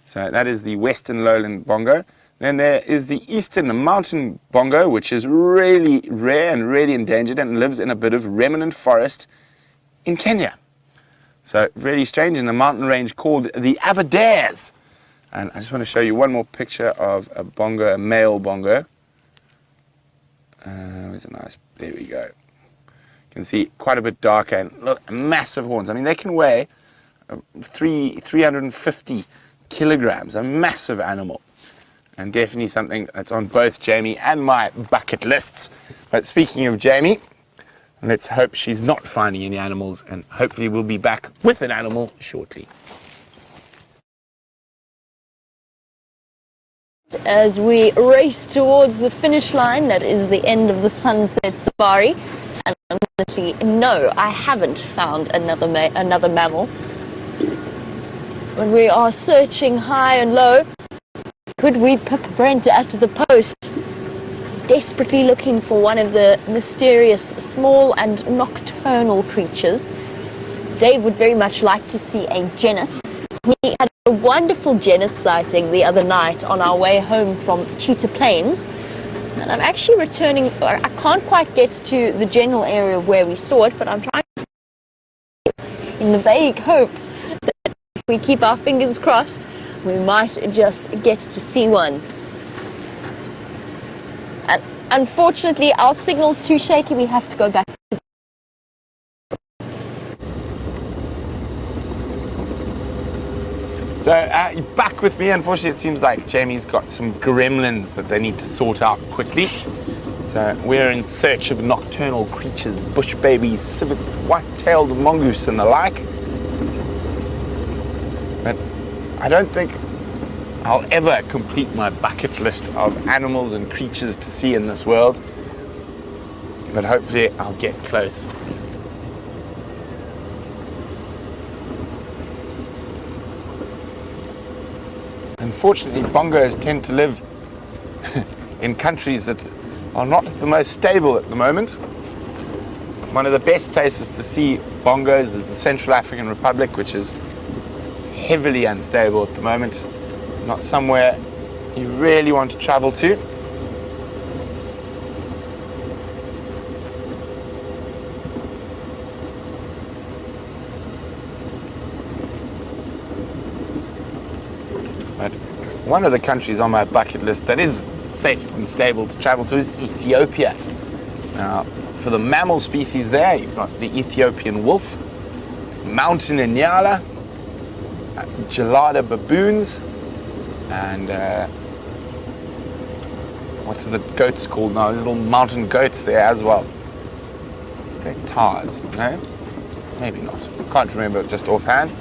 [SPEAKER 1] So that is the western lowland bongo. Then there is the eastern mountain bongo, which is really rare and really endangered and lives in a bit of remnant forest in Kenya. So really strange, in a mountain range called the Aberdares. And I just want to show you one more picture of a bongo, a male bongo. Where's a nice, there we go. You can see quite a bit darker and look, massive horns. I mean, they can weigh 350 kilograms, a massive animal. And definitely something that's on both Jamie and my bucket lists. But speaking of Jamie, let's hope she's not finding any animals, and hopefully we'll be back with an animal shortly.
[SPEAKER 2] As we race towards the finish line, that is the end of the sunset safari. And unfortunately, no, I haven't found another mammal. When we are searching high and low, could we pip Brent at the post, desperately looking for one of the mysterious small and nocturnal creatures. Dave would very much like to see a genet. We had a wonderful genet sighting the other night on our way home from Cheetah Plains. And I'm actually returning, I can't quite get to the general area of where we saw it, but I'm trying to, in the vague hope that if we keep our fingers crossed, we might just get to see one. And unfortunately, our signal's too shaky, we have to go back.
[SPEAKER 1] So back with me. Unfortunately, it seems like Jamie's got some gremlins that they need to sort out quickly. So we're in search of nocturnal creatures, bush babies, civets, white-tailed mongoose and the like. But I don't think I'll ever complete my bucket list of animals and creatures to see in this world. But hopefully I'll get close. Unfortunately, bongos tend to live in countries that are not the most stable at the moment. One of the best places to see bongos is the Central African Republic, which is heavily unstable at the moment. Not somewhere you really want to travel to. But one of the countries on my bucket list that is safe and stable to travel to is Ethiopia. Now, for the mammal species there, you've got the Ethiopian wolf, mountain inyala, gelada baboons, and what's the goats called now? There's little mountain goats there as well. They're tars, no? Maybe not. Can't remember just offhand.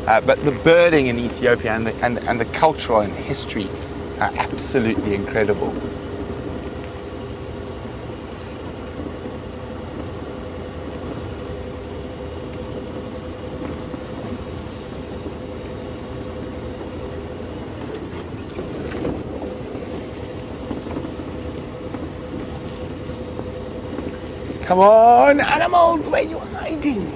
[SPEAKER 1] But the birding in Ethiopia and the cultural and history are absolutely incredible. Come on, animals, where are you hiding?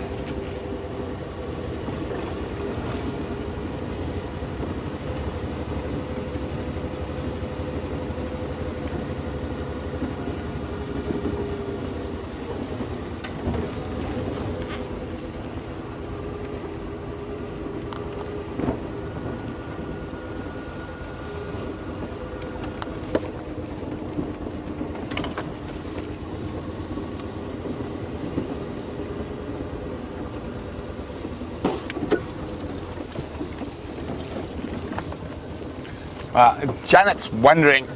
[SPEAKER 1] Janet's wondering,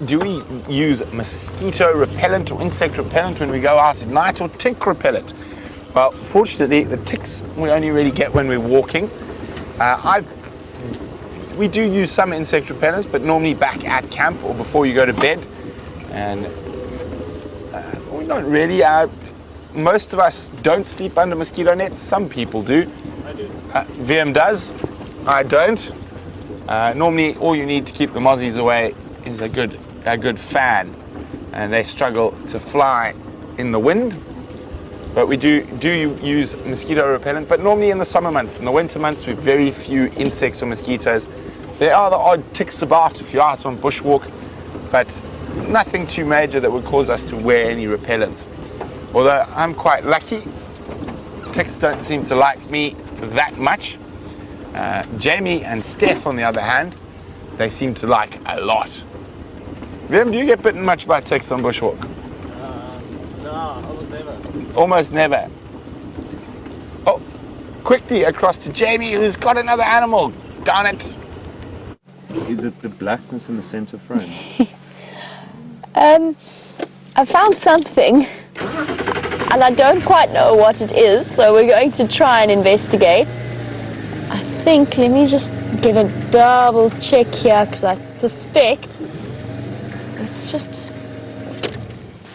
[SPEAKER 1] do we use mosquito repellent or insect repellent when we go out at night, or tick repellent? Well, fortunately, the ticks we only really get when we're walking. We do use some insect repellents, but normally back at camp or before you go to bed. And we don't really. Most of us don't sleep under mosquito nets. Some people do.
[SPEAKER 5] I do.
[SPEAKER 1] VM does. I don't. Normally, all you need to keep the mozzies away is a good fan, and they struggle to fly in the wind. But we do use mosquito repellent, but normally in the summer months. In the winter months, we have very few insects or mosquitoes. There are the odd ticks about if you're out on bushwalk, but nothing too major that would cause us to wear any repellent. Although I'm quite lucky, ticks don't seem to like me that much. Jamie and Steph, on the other hand, they seem to like a lot. Vim, do you get bitten much by ticks on bushwalk?
[SPEAKER 5] No, almost never.
[SPEAKER 1] Almost never. Oh, quickly across to Jamie, who's got another animal. Darn it.
[SPEAKER 4] Is it the blackness in the center frame?
[SPEAKER 2] I found something, and I don't quite know what it is, so we're going to try and investigate. I think, let me just get a double check here, because I suspect it's just,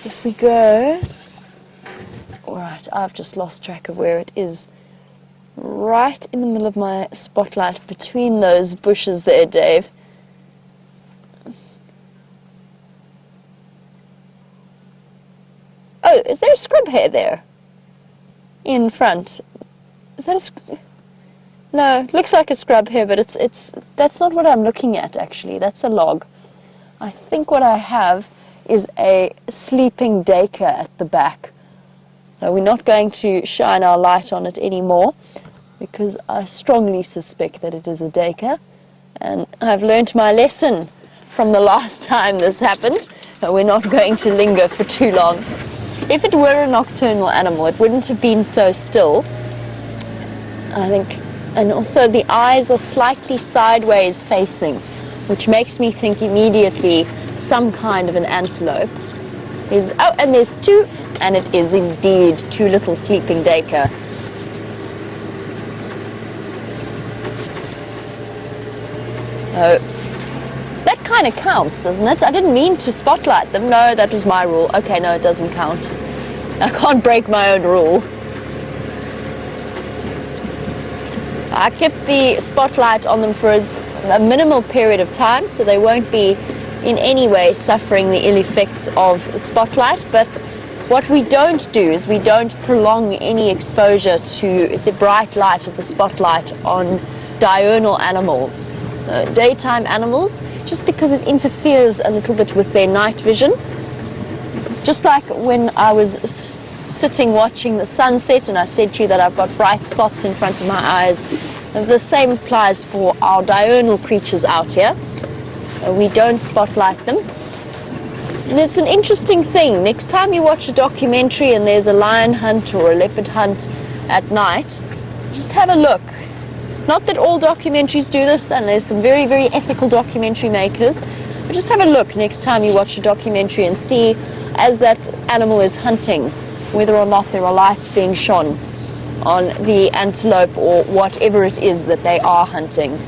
[SPEAKER 2] if we go, alright, I've just lost track of where it is. Right in the middle of my spotlight, between those bushes there, Dave. Oh, is there a scrub hare there? In front. Is that a No, it looks like a scrub hare, but that's not what I'm looking at, actually. That's a log. I think what I have is a sleeping duiker at the back. Now, we're not going to shine our light on it anymore, because I strongly suspect that it is a duiker. And I've learnt my lesson from the last time this happened. We're not going to linger for too long. If it were a nocturnal animal, it wouldn't have been so still, I think. And also the eyes are slightly sideways facing, which makes me think immediately some kind of an antelope. And there's two, and it is indeed two little sleeping duiker. Oh, that kind of counts, doesn't it? I didn't mean to spotlight them. No, that was my rule. Okay, no, it doesn't count. I can't break my own rule. I kept the spotlight on them for a minimal period of time, so they won't be in any way suffering the ill effects of the spotlight. But what we don't do is we don't prolong any exposure to the bright light of the spotlight on diurnal animals, daytime animals, just because it interferes a little bit with their night vision. Just like when I was sitting watching the sunset and I said to you that I've got bright spots in front of my eyes, the same applies for our diurnal creatures out here. We don't spotlight them. And it's an interesting thing. Next time you watch a documentary and there's a lion hunt or a leopard hunt at night, just have a look. Not that all documentaries do this, and there's some very, very ethical documentary makers, but just have a look next time you watch a documentary and see, as that animal is hunting, whether or not there are lights being shone on the antelope or whatever it is that they are hunting.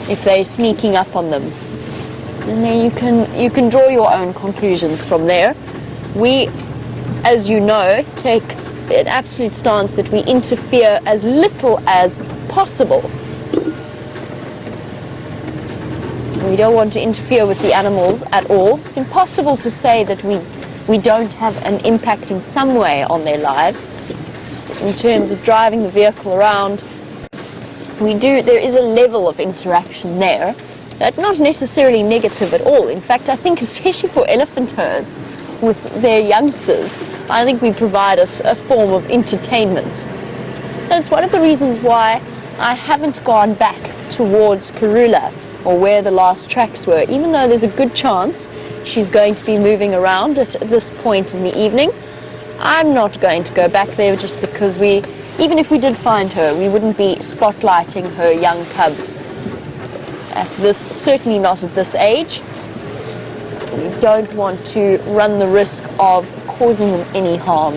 [SPEAKER 2] If they're sneaking up on them. And then you can draw your own conclusions from there. We, as you know, take an absolute stance that we interfere as little as possible. We don't want to interfere with the animals at all. It's impossible to say that we don't have an impact in some way on their lives. Just in terms of driving the vehicle around, there is a level of interaction there, but not necessarily negative at all. In fact, I think especially for elephant herds with their youngsters, I think we provide a form of entertainment. That's one of the reasons why I haven't gone back towards Karula, or where the last tracks were, even though there's a good chance she's going to be moving around at this point in the evening. I'm not going to go back there just because even if we did find her, we wouldn't be spotlighting her young cubs certainly not at this age. We don't want to run the risk of causing them any harm.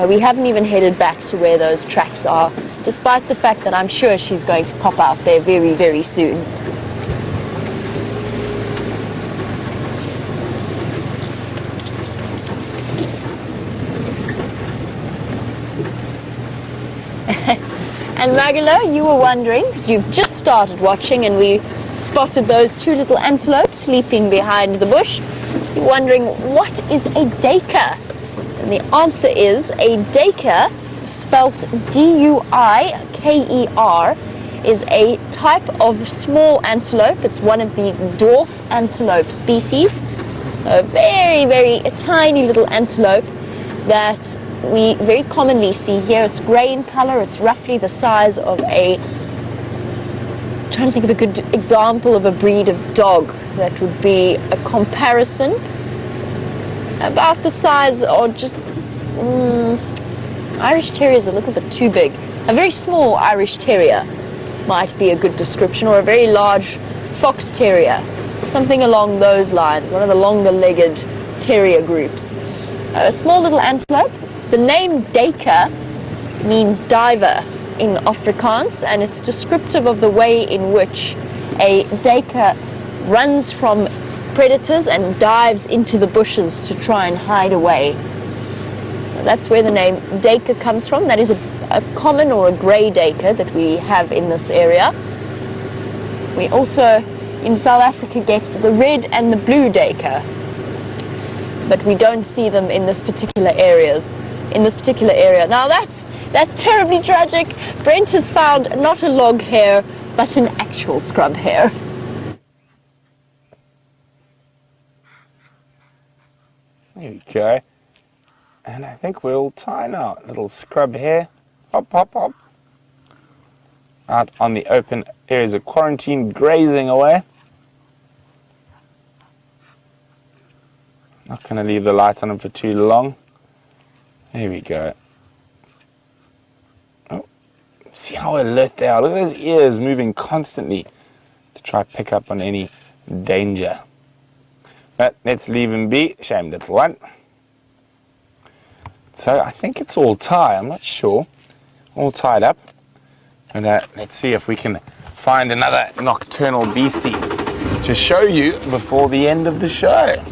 [SPEAKER 2] We haven't even headed back to where those tracks are, despite the fact that I'm sure she's going to pop out there very, very soon. And Magalo, you were wondering, because you've just started watching and we spotted those two little antelopes sleeping behind the bush. You're wondering, what is a duiker? And the answer is, a duiker, spelt D-U-I-K-E-R, is a type of small antelope. It's one of the dwarf antelope species. A very, very tiny little antelope that we very commonly see here. It's grey in colour. It's roughly the size of I'm trying to think of a good example of a breed of dog that would be a comparison. About the size, or just Irish Terrier is a little bit too big. A very small Irish Terrier might be a good description, or a very large Fox Terrier, something along those lines, one of the longer-legged terrier groups. A small little antelope. The name duiker means diver in Afrikaans, and it's descriptive of the way in which a duiker runs from predators and dives into the bushes to try and hide away. That's where the name duiker comes from. That is a common or a grey duiker that we have in this area. We also in South Africa get the red and the blue duiker, but we don't see them in this particular area. Now that's terribly tragic. Brent has found not a log hare, but an actual scrub hare.
[SPEAKER 1] There we go. And I think we're all tied now. Little scrub hare. Hop, hop, hop. Out on the open areas of quarantine, grazing away. Not going to leave the light on them for too long. There we go. Oh, see how alert they are. Look at those ears moving constantly to try to pick up on any danger. But let's leave him be. Shame little one. So I think it's all tied. I'm not sure. All tied up. And let's see if we can find another nocturnal beastie to show you before the end of the show.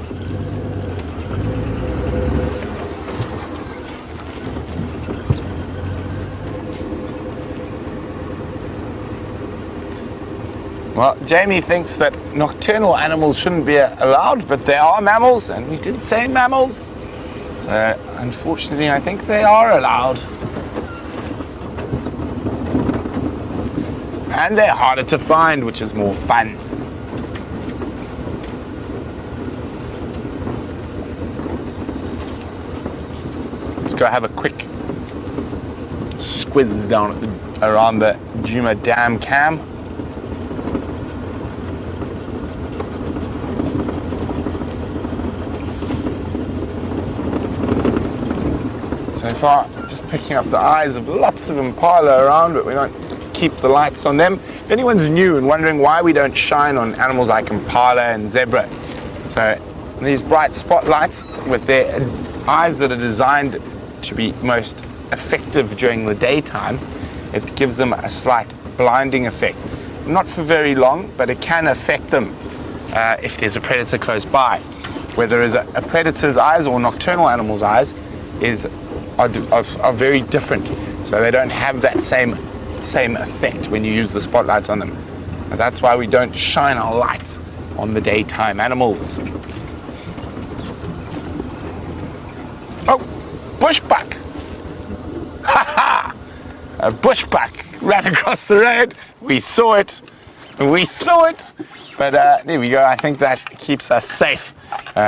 [SPEAKER 1] Well, Jamie thinks that nocturnal animals shouldn't be allowed, but they are mammals, and we did say mammals. So, unfortunately, I think they are allowed. And they're harder to find, which is more fun. Let's go have a quick squiz down around the Djuma Dam cam. So far, just picking up the eyes of lots of impala around, but we don't keep the lights on them. If anyone's new and wondering why we don't shine on animals like impala and zebra, so these bright spotlights with their eyes that are designed to be most effective during the daytime, it gives them a slight blinding effect. Not for very long, but it can affect them if there's a predator close by. Whether it's a predator's eyes or nocturnal animal's eyes are very different, so they don't have that same effect when you use the spotlights on them. And that's why we don't shine our lights on the daytime animals. Oh, bushbuck! Ha ha! A bushbuck ran across the road. We saw it. But there we go. I think that keeps us safe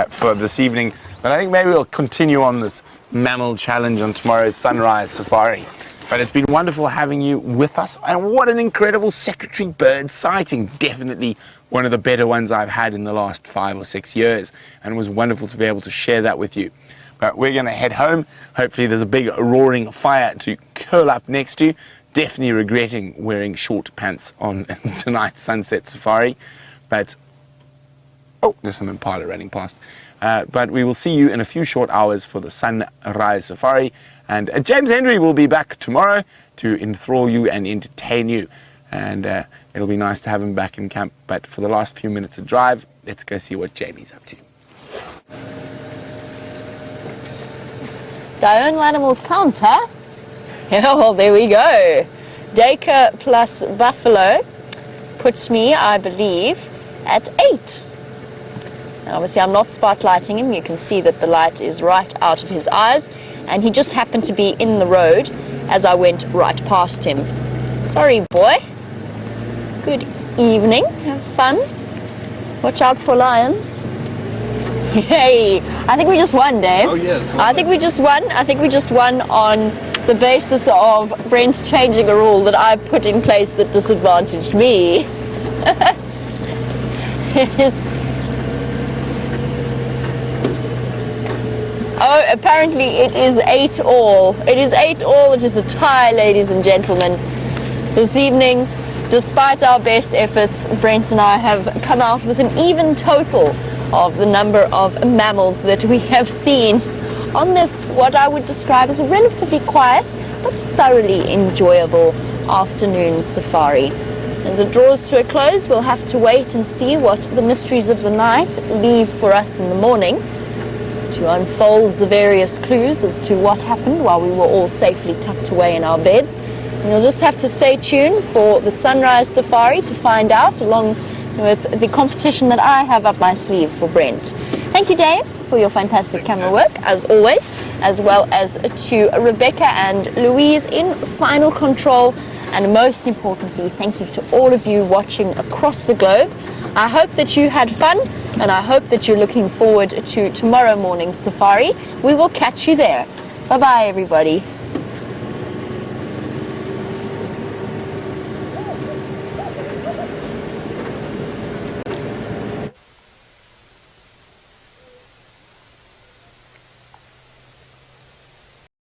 [SPEAKER 1] for this evening. But I think maybe we'll continue on this mammal challenge on tomorrow's sunrise safari. But it's been wonderful having you with us, and what an incredible secretary bird sighting. Definitely one of the better ones I've had in the last 5 or 6 years, and it was wonderful to be able to share that with you. But we're going to head home. Hopefully there's a big roaring fire to curl up next to. Definitely regretting wearing short pants on tonight's sunset safari. But, oh, there's some impala running past. But we will see you in a few short hours for the sunrise safari. And James Henry will be back tomorrow to enthrall you and entertain you. And it'll be nice to have him back in camp. But for the last few minutes of drive, let's go see what Jamie's up to.
[SPEAKER 2] Diurnal animals count, huh? Yeah, well, there we go. Dacre plus buffalo puts me, I believe, at 8. And obviously I'm not spotlighting him. You can see that the light is right out of his eyes, and he just happened to be in the road as I went right past him. Sorry, boy. Good evening. Have fun. Watch out for lions. Hey, I think we just won, Dave.
[SPEAKER 4] Oh, yes.
[SPEAKER 2] I think we just won on the basis of Brent changing a rule that I put in place that disadvantaged me. Oh, apparently it is 8-all. It is 8-all. It is a tie, ladies and gentlemen. This evening, despite our best efforts, Brent and I have come out with an even total of the number of mammals that we have seen on this, what I would describe as a relatively quiet but thoroughly enjoyable afternoon safari. As it draws to a close, we'll have to wait and see what the mysteries of the night leave for us in the morning to unfold the various clues as to what happened while we were all safely tucked away in our beds. And you'll just have to stay tuned for the sunrise safari to find out, along with the competition that I have up my sleeve for Brent. Thank you, Dave, for your fantastic camera work, as always, as well as to Rebecca and Louise in final control. And most importantly, thank you to all of you watching across the globe. I hope that you had fun, and I hope that you're looking forward to tomorrow morning's safari. We will catch you there. Bye-bye, everybody.